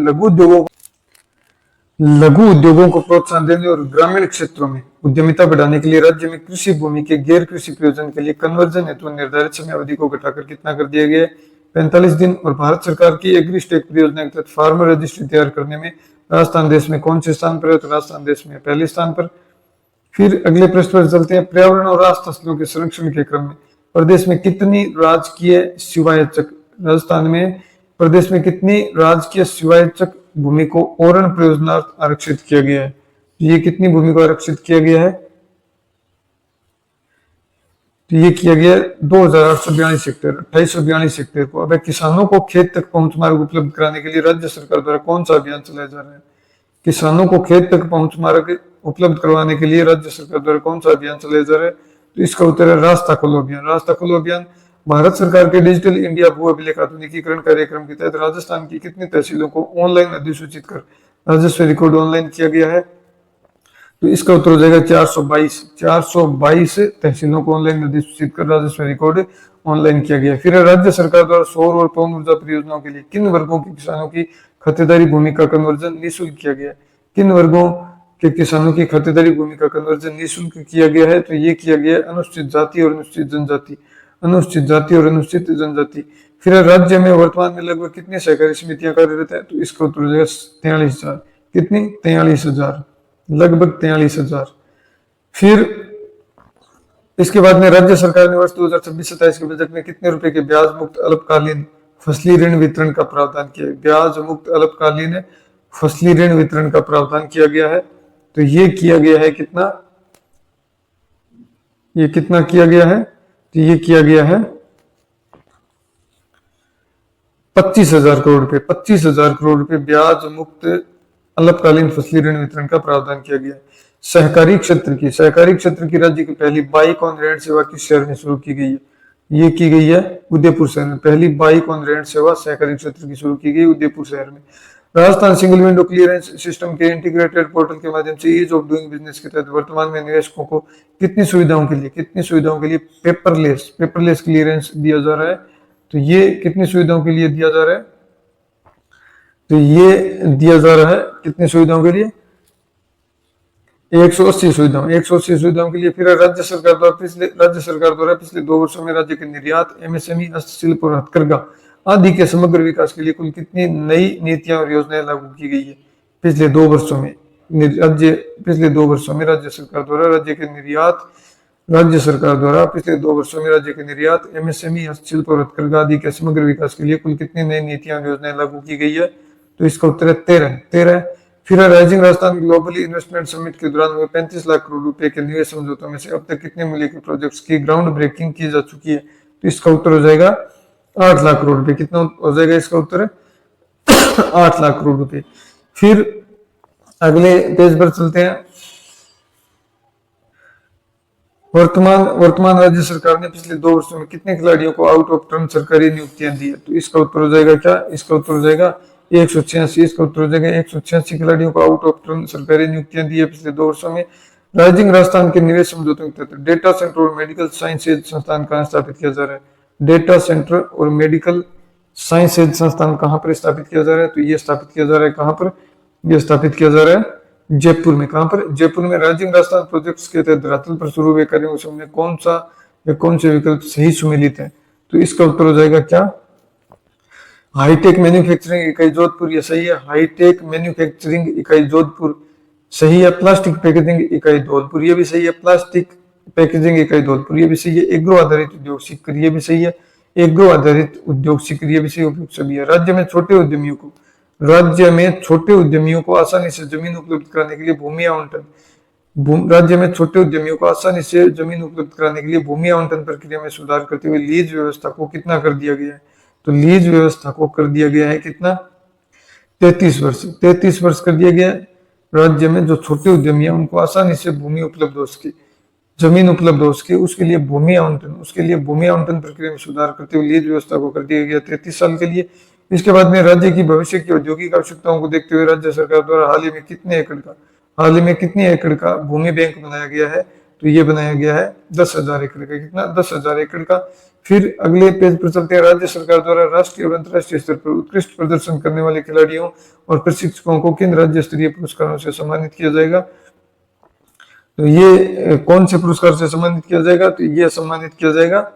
लघु उद्योगों को प्रोत्साहन देने और ग्रामीण क्षेत्रों में उद्यमिता बढ़ाने के लिए राज्य में कृषि भूमि के गैर कृषि प्रयोजन के लिए कन्वर्जन हेतु निर्धारित समय अवधि को घटाकर कितना कर दिया गया है? 45 दिन। और भारत सरकार की एग्रीस्टेक परियोजना के तहत फार्मर रजिस्ट्री तैयार करने में राजस्थान देश में कौन से स्थान पर है? तो राजस्थान देश में पहले स्थान पर। फिर अगले प्रश्न पर चलते हैं। पर्यावरण और राष्ट्र फसलों के संरक्षण के क्रम में प्रदेश में कितनी राजकीय शिवायचक राजस्थान में प्रदेश में कितनी राजकीय शिवायचक भूमि को ओरण प्रयोजनार्थ आरक्षित किया गया है? ये कितनी भूमि को आरक्षित किया गया है? तो ये किया गया 2842 हेक्टेयर, 2842 हेक्टेयर को। अब किसानों को खेत तक पहुंच मार्ग उपलब्ध कराने के लिए राज्य सरकार द्वारा कौन सा अभियान चलाया जा रहा है? किसानों को खेत तक पहुंच मार्ग उपलब्ध करवाने के लिए राज्य सरकार द्वारा कौन सा अभियान चलाया जा रहा है? तो इसका उत्तर है रास्ता खोलो अभियान। रास्ता खोलो अभियान भारत सरकार के डिजिटल इंडिया भू अभिलेख आधुनिकीकरण कार्यक्रम के तहत राजस्थान की कितनी तहसीलों को ऑनलाइन अधिसूचित कर राजस्व रिकॉर्ड ऑनलाइन किया गया है? तो इसका उत्तर हो जाएगा 422। 422 तहसीलों को ऑनलाइन अधिसूचित कर राजस्व रिकॉर्ड ऑनलाइन किया गया। फिर राज्य सरकार द्वारा सौर और पवन ऊर्जा परियोजनाओं के लिए किन वर्गों के किसानों की खातेदारी भूमि का कन्वर्जन निःशुल्क किया गया? किन वर्गों के किसानों की खातेदारी भूमि का कन्वर्जन निःशुल्क किया गया है? तो ये किया गया अनुसूचित जाति और अनुसूचित जनजाति। अनुसूचित जाति और अनुसूचित जनजाति। फिर राज्य में वर्तमान में लगभग कितनी सहकारी समितियां कार्यरत है? तो इसका उत्तर हो जाएगा 43,000। कितनी? 43,000, लगभग 43,000। फिर इसके बाद में राज्य सरकार ने वर्ष 2026-27 के बजट में कितने रुपए के ब्याज मुक्त अल्पकालीन फसली ऋण वितरण का प्रावधान किया? ब्याज मुक्त अल्पकालीन फसली ऋण वितरण का प्रावधान किया गया है। तो ये किया गया है कितना? ये कितना किया गया है? तो ये किया गया है 25,000 करोड़ रुपए। 25,000 करोड़ रुपए ब्याज मुक्त अल्पकालीन फसली ऋण वितरण का प्रावधान किया गया है। सहकारी क्षेत्र की राज्य की पहली बाइक ऑन रेंट सेवा किस शहर में शुरू की गई है? ये की गई है उदयपुर शहर में। पहली बाइक ऑन रेंट सेवा सहकारी क्षेत्र की शुरू की गई उदयपुर शहर में। Rajasthan single window clearance system के इंटीग्रेटेड पोर्टल के माध्यम से ईज ऑफ डूइंग बिजनेस के तहत वर्तमान में निवेशकों को कितनी सुविधाओं के लिए पेपरलेस क्लियरेंस दिया जा रहा है? तो ये कितनी सुविधाओं के लिए दिया जा रहा है? तो ये दिया जा रहा है कितनी सुविधाओं के लिए? 180 सुविधाओं के लिए। फिर राज्य सरकार द्वारा पिछले 2 वर्षों में राज्य के निर्यात, एमएसएमई, हस्तशिल्प और हथकरघा आदि के समग्र विकास के लिए कुल कितनी नई नीतियां और योजनाएं लागू की गई है? पिछले 2 वर्षों में राज्य सरकार द्वारा पिछले 2 वर्षों में राज्य के निर्यात, एमएसएमई, हस्तशिल्प और हथकरघा आदि के समग्र विकास के लिए कुल कितनी नई नीतियां और योजनाएं लागू की गई है? तो इसका उत्तर है 13। फिर rising Rajasthan globally investment summit के दौरान हुए 35 लाख करोड़ रुपए के निवेश समझौतों में से अब तक कितने मूल्य के प्रोजेक्ट्स की ग्राउंड ब्रेकिंग की जा चुकी है? तो इसका उत्तर हो जाएगा 8 लाख करोड़ रुपए। कितना हो जाएगा इसका उत्तर? 8 लाख करोड़ रुपए। फिर अगले पेज पर चलते हैं। वर्तमान राज्य सरकार ने पिछले 2 वर्षों में कितने खिलाड़ियों को आउट ऑफ टर्न सरकारी नियुक्तियां दी है? तो इसका उत्तर हो जाएगा क्या? इसका उत्तर हो जाएगा 186। इसका उत्तर हो जाएगा 186 खिलाड़ियों को आउट ऑफ टर्न सरकारी नियुक्तियां दी है पिछले 2 वर्षों में। राइजिंग राजस्थान के निवेश समझौतों के तहत डेटा सेंटर और मेडिकल साइंसेज संस्थान कहाँ स्थापित किया जा रहा है? डेटा सेंटर और मेडिकल साइंसेज संस्थान कहाँ पर स्थापित किया जा रहा है? तो ये स्थापित किया जा रहा है कहाँ पर? ये स्थापित किया जा रहा है जयपुर में। कहाँ पर? जयपुर में। राइजिंग राजस्थान प्रोजेक्ट्स के तहत धरातल पर शुरू हुए कार्यों में कौन से विकल्प सही सुमेलित है? तो इसका उत्तर हो जाएगा क्या? हाईटेक मैन्युफैक्चरिंग इकाई जोधपुर, ये सही है। हाईटेक मैन्युफैक्चरिंग इकाई जोधपुर सही है। प्लास्टिक पैकेजिंग इकाई धौलपुर, ये भी सही है। प्लास्टिक पैकेजिंग इकाई धौलपुर, ये भी सही है। एग्रो आधारित उद्योग शिखर, ये भी सही है। एग्रो आधारित उद्योग शिखर, ये भी सही उपयुक्त सभी है। राज्य में छोटे उद्यमियों को आसानी से जमीन उपलब्ध कराने के लिए भूमि आवंटन राज्य में छोटे उद्यमियों को आसानी से जमीन उपलब्ध कराने के लिए भूमि आवंटन प्रक्रिया में सुधार करते हुए लीज व्यवस्था को कितना कर दिया गया है? तो लीज व्यवस्था को कर दिया गया है कितना? 33 वर्ष। 33 वर्ष कर दिया गया है। राज्य में जो छोटे उद्यमी है उनको आसानी से भूमि उपलब्ध हो सके, जमीन उपलब्ध हो सके, उसके लिए भूमि आवंटन प्रक्रिया में सुधार करते हुए लीज व्यवस्था को कर दिया गया 33 साल के लिए। इसके बाद में राज्य की भविष्य की औद्योगिक आवश्यकताओं को देखते हुए राज्य सरकार द्वारा हाल ही में कितने एकड़ का भूमि बैंक बनाया गया है? तो ये बनाया गया है 10,000 एकड़ का। कितना? 10,000 एकड़ का। फिर अगले पेज पर चलते हैं। राज्य सरकार द्वारा राष्ट्रीय और अंतर्राष्ट्रीय स्तर पर उत्कृष्ट प्रदर्शन करने वाले खिलाड़ियों और प्रशिक्षकों को किन राज्य स्तरीय पुरस्कारों से सम्मानित किया जाएगा? तो ये कौन से पुरस्कार से सम्मानित किया जाएगा? तो ये सम्मानित किया जाएगा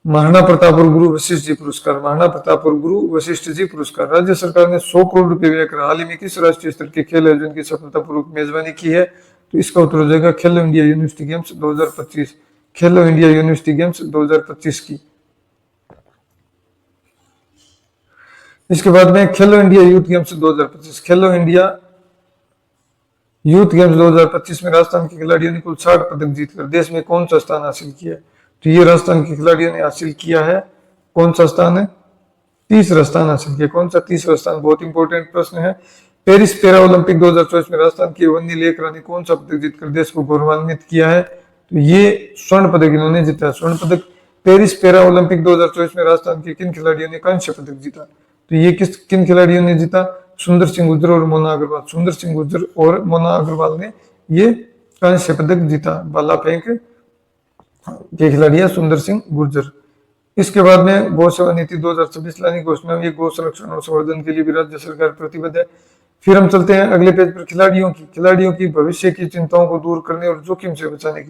महाराणा प्रताप और गुरु वशिष्ठ जी पुरस्कार। महाराणा प्रताप और गुरु वशिष्ठ जी पुरस्कार। राज्य सरकार ने 100 करोड़ रुपए व्यय कर हाल ही में किस राष्ट्रीय स्तर के खेल आयोजन की सफलतापूर्वक मेजबानी की है? तो इसका उत्तर हो जाएगा खेलो इंडिया यूनिवर्सिटी गेम्स 2025। खेलो इंडिया यूनिवर्सिटी गेम्स 2025 की। इसके बाद में खेलो इंडिया यूथ गेम्स 2025। खेलो इंडिया यूथ गेम्स 2025 में राजस्थान के खिलाड़ियों ने कुल 60 पदक जीतकर देश में कौन सा स्थान हासिल किया? तो ये राजस्थान के खिलाड़ियों ने हासिल किया है, कौन सा स्थान है? तीसरा स्थान हासिल किया। कौन सा तीसरा स्थान? बहुत इंपॉर्टेंट प्रश्न है। पेरिस पैरा ओलंपिक 2024 में राजस्थान की वन्नी लेखरा ने कौन सा पदक जीतकर देश को गौरवान्वित किया है? तो ये स्वर्ण पदक इन्होंने जीता। स्वर्ण पदक। पेरिस पैरा ओलंपिक 2024 में राजस्थान के किन खिलाड़ियों ने कांस्य पदक जीता? तो ये किन खिलाड़ियों ने जीता? सुंदर सिंह गुर्जर और मोना अग्रवाल। सुंदर सिंह गुर्जर और मोना अग्रवाल ने ये कांस्य पदक जीता। भाला फेंक के खिलाड़ी है सुंदर सिंह गुर्जर। इसके बाद में गौ सेवा नीति 2026 लाने की घोषणा हुई। गौ संरक्षण और संवर्धन के लिए भी राज्य सरकार प्रतिबद्ध है। फिर हम चलते हैं अगले पेज पर। खिलाड़ियों की भविष्य की चिंताओं को दूर करने और जोखिम से बचाने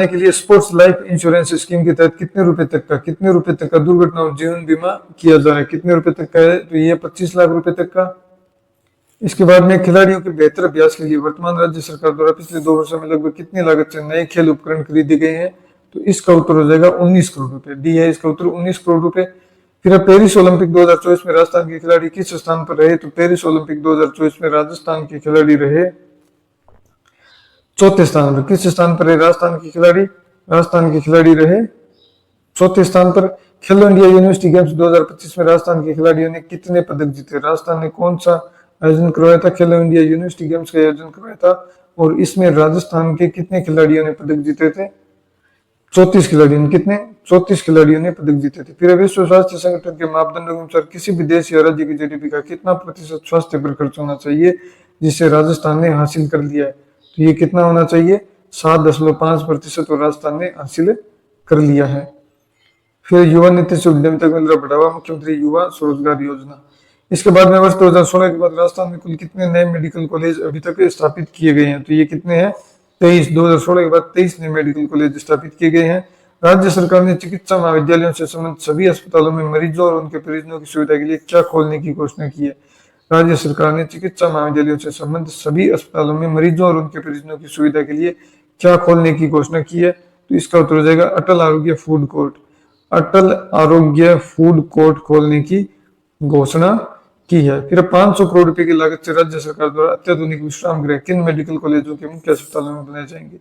के लिए स्पोर्ट्स लाइफ इंश्योरेंस स्कीम के तहत कितने रुपए तक का दुर्घटना और जीवन बीमा किया जा रहा है? कितने रुपए तक का है? तो ये 25 लाख रुपए तक का। इसके बाद में खिलाड़ियों के बेहतर अभ्यास के लिए वर्तमान राज्य सरकार द्वारा पिछले 2 वर्षों में लगभग कितनी लागत से नए खेल उपकरण खरीदे गए हैं? तो इसका उत्तर हो जाएगा 19 करोड़ रुपए। डी है इसका उत्तर 19 करोड़ रुपए। फिर पेरिस ओलंपिक 2024 में राजस्थान के खिलाड़ी किस स्थान पर रहे? तो पेरिस ओलंपिक 2024 में राजस्थान के खिलाड़ी रहे चौथे स्थान पर। किस स्थान पर राजस्थान के खिलाड़ी रहे चौथे स्थान पर। खेलो इंडिया यूनिवर्सिटी गेम्स 2025 में राजस्थान के खिलाड़ियों ने कितने पदक जीते? राजस्थान ने कौन सा आयोजन करवाया था? खेलो इंडिया यूनिवर्सिटी गेम्स का आयोजन करवाया था और इसमें राजस्थान के कितने खिलाड़ियों ने पदक जीते थे? 34 खिलाड़ियों ने पदक जीते थे। फिर विश्व स्वास्थ्य संगठन के मापदंडों के अनुसार किसी भी देश या राज्य की जीडीपी का कितना प्रतिशत स्वास्थ्य पर खर्च होना चाहिए, जिसे राजस्थान ने हासिल कर लिया है? तो ये कितना होना चाहिए? 7.5% और राजस्थान ने हासिल कर लिया है। फिर युवा नीति से उद्यमिता को मिल रहा बढ़ावा, मुख्यमंत्री युवा स्वरोजगार योजना। इसके बाद में वर्ष 2016 के बाद राजस्थान में कुल कितने नए मेडिकल कॉलेज अभी तक स्थापित किए गए हैं? तो ये कितने हैं? 23। 2016 के बाद 23 नए मेडिकल कॉलेज स्थापित किए गए हैं। राज्य सरकार ने चिकित्सा महाविद्यालयों से संबंधित सभी अस्पतालों में मरीजों और उनके परिजनों की सुविधा के लिए क्या खोलने की घोषणा की है? राज्य सरकार ने चिकित्सा महाविद्यालयों से संबंधित सभी अस्पतालों में मरीजों और उनके परिजनों की सुविधा के लिए क्या खोलने की घोषणा की है? तो इसका उत्तर हो जाएगा अटल आरोग्य फूड कोर्ट। अटल आरोग्य फूड कोर्ट खोलने की घोषणा की है। फिर 500 करोड़ रुपए की लागत से राज्य सरकार द्वारा अत्याधुनिक विश्राम गृह किन मेडिकल कॉलेजों के मुख्य अस्पतालों में बनाए जाएंगे?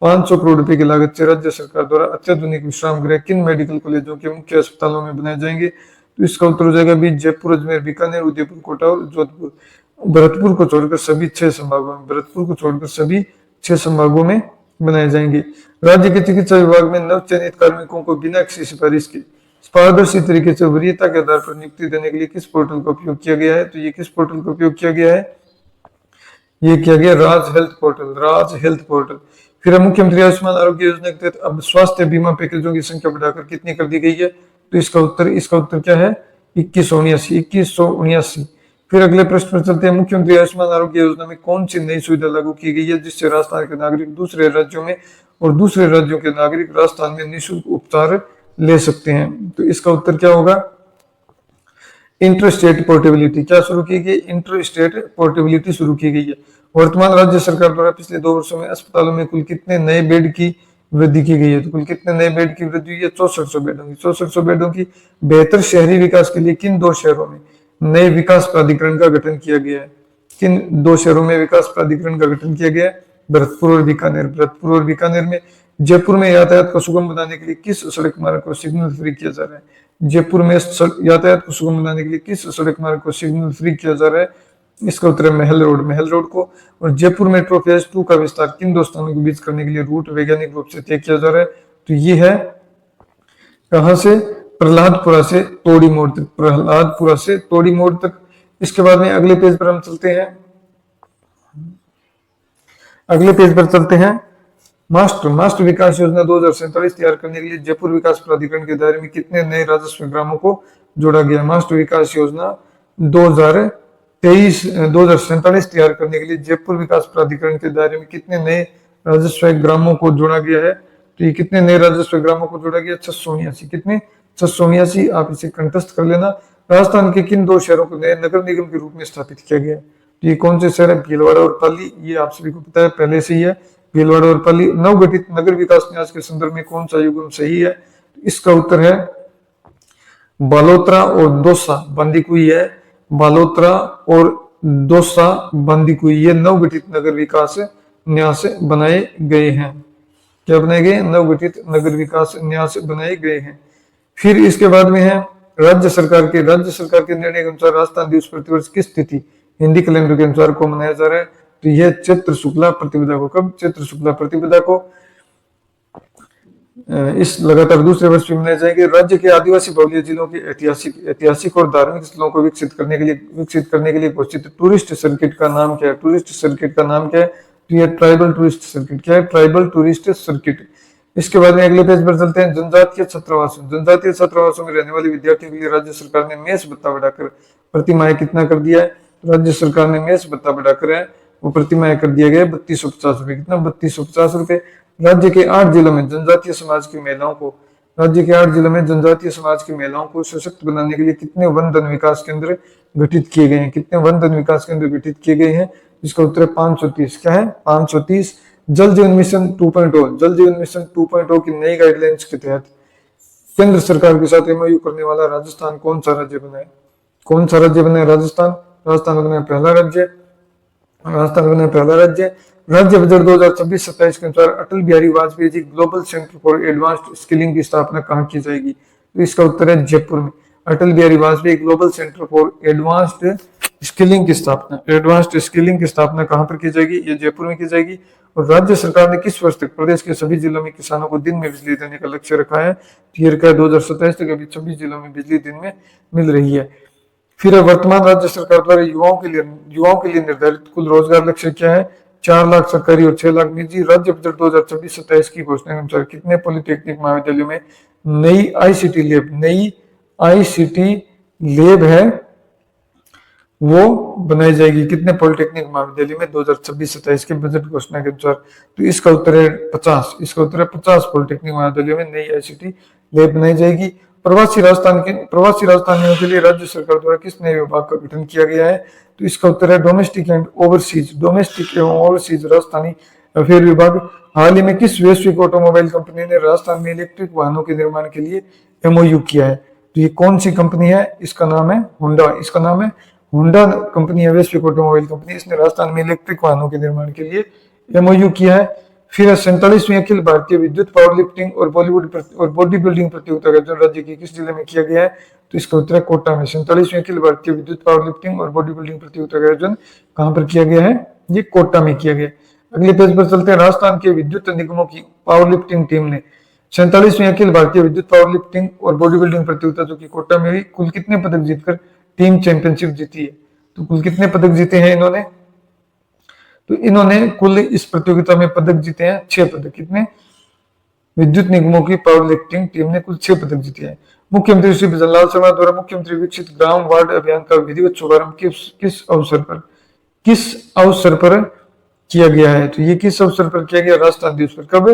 500 करोड़ रुपए की लागत से राज्य सरकार द्वारा अत्याधुनिक विश्राम गृह किन मेडिकल कॉलेजों के मुख्य अस्पतालों में बनाए जाएंगे? तो इसका उत्तर हो जाएगा भी जयपुर, अजमेर, बीकानेर, उदयपुर, कोटा और जोधपुर। भरतपुर को छोड़कर सभी 6 संभागों में बनाए जाएंगे। राज्य के चिकित्सा विभाग में नव चयनित कार्मिकों को बिना किसी सिफारिश के पारदर्शी तरीके से वरीयता के आधार पर नियुक्ति देने के लिए किस पोर्टल का उपयोग किया गया है? तो ये किस पोर्टल का उपयोग किया गया है? ये किया गया राज हेल्थ पोर्टल। फिर मुख्यमंत्री आयुष्मान आरोग्य योजना के तहत अब स्वास्थ्य बीमा पैकेजों की संख्या बढ़ाकर कितनी कर दी गई है? तो इसका उत्तर क्या है? 2179। फिर अगले प्रश्न पर चलते हैं। मुख्यमंत्री आयुष्मान आरोग्य योजना में कौन सी नई सुविधा लागू की गई है जिससे राजस्थान के नागरिक दूसरे राज्यों में और दूसरे राज्यों के नागरिक राजस्थान में निःशुल्क उपचार ले सकते हैं? तो इसका उत्तर क्या होगा? Interstate portability. क्या शुरू की गई? इंटरस्टेट पोर्टेबिलिटी शुरू की गई है। वर्तमान राज्य सरकार द्वारा पिछले 2 वर्षों में अस्पतालों में कुल कितने नए बेड की वृद्धि की गई है। तो कुल कितने नए बेड की वृद्धि हुई है? 6400 बेडों की। 6400 बेडों की। बेहतर शहरी विकास के लिए किन दो शहरों में नए विकास प्राधिकरण का गठन किया गया है? किन दो शहरों में विकास प्राधिकरण का गठन किया गया है? भरतपुर और बीकानेर। भरतपुर और बीकानेर में। जयपुर में यातायात को सुगम बनाने के लिए किस सड़क मार्ग को सिग्नल फ्री किया जा रहा है? जयपुर में यातायात को सुगम बनाने के लिए किस सड़क मार्ग को सिग्नल फ्री किया जा रहा है? इसका उत्तर है महल रोड। महल रोड को। और जयपुर मेट्रो फेज 2 का विस्तार किन दो स्थानों के बीच करने के लिए रूट वैज्ञानिक रूप से तय किया जा रहा है? तो ये है कहां से? प्रहलादपुरा से तोड़ी मोड़ तक। प्रहलादपुरा से तोड़ी मोड़ तक। इसके बाद में अगले पेज पर हम चलते हैं। अगले पेज पर चलते हैं। मास्टर विकास योजना 2047 तैयार करने के लिए जयपुर विकास प्राधिकरण के दायरे में कितने नए राजस्व ग्रामों को जोड़ा गया? मास्टर विकास योजना 2047 तैयार करने के लिए जयपुर विकास प्राधिकरण के दायरे में कितने नए राजस्व ग्रामों को जोड़ा गया है? तो ये कितने नए राजस्व ग्रामों को जोड़ा गया? 679। कितने? 679। आप इसे कंठस्थ कर लेना। राजस्थान के किन दो शहरों को नए नगर निगम के रूप में स्थापित किया गया? तो ये कौन से शहर है? भीलवाड़ा और पाली। ये आप सभी को पता है पहले से ही है। भीलवाड़ा और पाली। नवगठित नगर विकास न्यास के संदर्भ में कौन सा युग्म सही है? इसका उत्तर है बालोतरा और दौसा बांदीकुई है। बालोतरा और दौसा बांदीकुई ये नवगठित नगर विकास न्यास बनाए गए हैं। क्या बनाए गए? नवगठित नगर विकास न्यास बनाए गए हैं। फिर इसके बाद में है राज्य सरकार के निर्णय के अनुसार राजस्थान दिवस प्रतिवर्ष किस तिथि हिंदी कैलेंडर के अनुसार को मनाया जा रहा है? तो यह चैत्र शुक्ला प्रतिपदा को। कब? चैत्र शुक्ला प्रतिपदा को। इस लगातार दूसरे वर्ष में मनाए जाएंगे। राज्य के आदिवासी बहुल्य जिलों के ऐतिहासिक और धार्मिक स्थलों को विकसित करने के लिए घोषित टूरिस्ट सर्किट का नाम क्या है? टूरिस्ट सर्किट का नाम क्या है? तो यह ट्राइबल टूरिस्ट सर्किट। क्या है? Tribal tourist circuit. इसके बाद में अगले पेज पर चलते हैं। जनजातीय छात्रावासों में रहने वाले विद्यार्थियों के लिए राज्य सरकार ने मेस भत्ता बढ़ाकर प्रतिमाह कितना कर दिया है? राज्य सरकार ने मेस भत्ता बढ़ाकर है वो प्रतिमाह कर दिया गया 3250 रुपए। कितना? 3250 रुपए। राज्य के 8 जिलों में जनजातीय समाज की महिलाओं को सशक्त बनाने के लिए कितने वन धन विकास केंद्र गठित किए गए हैं? कितने वन धन विकास केंद्र गठित किए गए हैं? इसका उत्तर है 530। क्या है? 530। जल जीवन मिशन 2.0 की नई गाइडलाइंस के तहत केंद्र सरकार के साथ एमओयू करने वाला राजस्थान कौन सा राज्य बना है? कौन सा राज्य बना है? राजस्थान बना है पहला राज्य। राज्य बजट 2026-27 के अनुसार Atal Bihari Vajpayee ji global centre for advanced skilling की स्थापना कहाँ की जाएगी? तो इसका उत्तर है जयपुर में। Atal Bihari Vajpayee global centre for advanced skilling की स्थापना कहाँ पर की जाएगी? ये जयपुर में की जाएगी। और राज्य सरकार ने किस वर्ष तक प्रदेश के सभी जिलों में किसानों को दिन में बिजली देने का लक्ष्य रखा है? तो ये रखा है 2027 तक। अभी 26 जिलों में बिजली दिन में मिल रही है। फिर वर्तमान राज्य सरकार द्वारा युवाओं के लिए निर्धारित कुल रोजगार लक्ष्य क्या है? 4 लाख सरकारी और 6 लाख निजी। राज्य बजट 2026-27 की घोषणा के अनुसार कितने पॉलिटेक्निक महाविद्यालयों में नई आईसीटी लैब है वो बनाई जाएगी? कितने पॉलिटेक्निक महाविद्यालय में 2026-27 के बजट घोषणा के अनुसार? तो इसका उत्तर है 50। इसका उत्तर है 50 पॉलिटेक्निक महाविद्यालयों में नई आईसीटी लैब बनाई जाएगी। प्रवासी राजस्थानियों के लिए राज्य सरकार द्वारा किस नए विभाग का गठन किया गया है? तो इसका उत्तर है डोमेस्टिक एवं ओवरसीज राजस्थानी अफेयर विभाग। हाल ही में किस वैश्विक ऑटोमोबाइल कंपनी ने राजस्थान में इलेक्ट्रिक वाहनों के निर्माण के लिए एमओयू किया है? तो ये कौन सी कंपनी है? इसका नाम है होंडा कंपनी है, वैश्विक ऑटोमोबाइल कंपनी। इसने राजस्थान में इलेक्ट्रिक वाहनों के निर्माण के लिए एमओयू किया है। फिर 47वीं अखिल भारतीय विद्युत पावर लिफ्टिंग और बॉडी बिल्डिंग प्रतियोगिता का आयोजन राज्य के किस जिले में किया गया है? तो इसका उत्तर है कोटा में। 47वीं अखिल भारतीय विद्युत पावर लिफ्टिंग और बॉडी बिल्डिंग प्रतियोगिता का आयोजन कहां पर किया गया है? ये कोटा में किया गया। अगले पेज पर चलते हैं। राजस्थान के विद्युत निगमों की पावर लिफ्टिंग टीम ने 47वीं अखिल भारतीय विद्युत पावर लिफ्टिंग और बॉडी बिल्डिंग प्रतियोगिता जो कि कोटा में हुई कुल कितने पदक जीतकर टीम चैंपियनशिप जीती है? तो कुल कितने पदक जीते हैं इन्होंने? तो इन्होंने कुल इस प्रतियोगिता में पदक जीते हैं 6 पदक। कितने? विद्युत निगमों की पावर लिफ्टिंग टीम ने कुल 6 पदक जीते हैं। मुख्यमंत्री श्री भजनलाल शर्मा द्वारा मुख्यमंत्री विकसित ग्राम वार्ड अभियान का विधिवत शुभारंभ किस अवसर पर किया गया है? तो ये किस अवसर पर किया गया? राजस्थान दिवस पर। कब?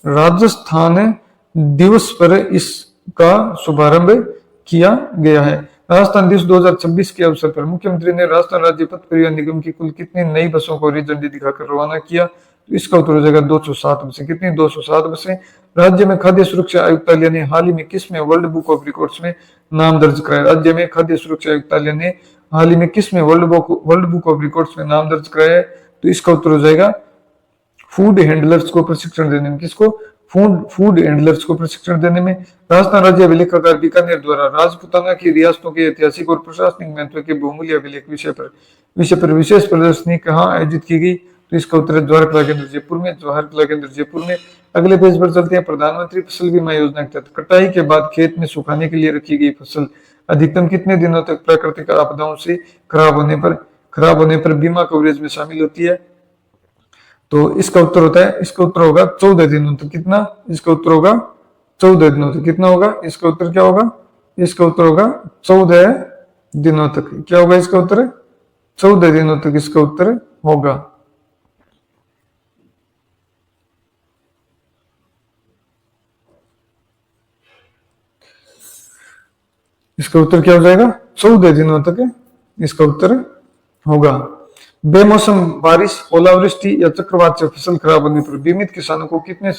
राजस्थान दिवस पर इसका शुभारंभ किया गया है। राजस्थान दिवस 2026 के अवसर पर मुख्यमंत्री ने राजस्थान राज्य पथ परिवहन निगम की कुल कितनी नई बसों को हरी झंडी दिखाकर रवाना किया? तो इसका उत्तर हो जाएगा 207 बसें। कितनी? 207 बसें। राज्य में खाद्य सुरक्षा आयुक्तालय ने हाल ही में किसमें वर्ल्ड बुक ऑफ रिकॉर्ड्स में नाम दर्ज कराया? राज्य में खाद्य सुरक्षा आयुक्तालय ने हाल ही में किसमें वर्ल्ड बुक ऑफ रिकॉर्ड्स में नाम दर्ज कराया है? तो इसका उत्तर हो जाएगा फूड हैंडलर्स को प्रशिक्षण देने में। किसको? फूड हैंडलर्स को प्रशिक्षण देने में। राजस्थान राज्य अभिलेखागार बीकानेर द्वारा राजपूताना की रियासतों के ऐतिहासिक और प्रशासनिक महत्व के बहुमूल्य अभिलेख विषय पर विशेष प्रदर्शनी कहाँ आयोजित की गई? तो इसका उत्तर है द्वार कला केंद्र जयपुर में। जवाहर कला केंद्र जयपुर में। अगले पेज पर चलते हैं। प्रधानमंत्री फसल बीमा योजना के तहत कटाई के बाद खेत में सुखाने के लिए रखी गई फसल अधिकतम कितने दिनों तक प्राकृतिक आपदाओं से खराब होने पर बीमा कवरेज में शामिल होती है? तो इसका उत्तर होता है, इसका उत्तर होगा 14 दिनों तक। कितना? इसका उत्तर होगा 14 दिनों तक। कितना होगा? इसका उत्तर क्या होगा? इसका उत्तर होगा 14 दिनों तक। क्या होगा इसका उत्तर? 14 दिनों तक इसका उत्तर होगा। इसका उत्तर क्या हो जाएगा? 14 दिनों तक इसका उत्तर होगा। बेमौसम बारिश, ओलावृष्टि या चक्रवात से फसल खराब होने पर बीमित किसानों को कितने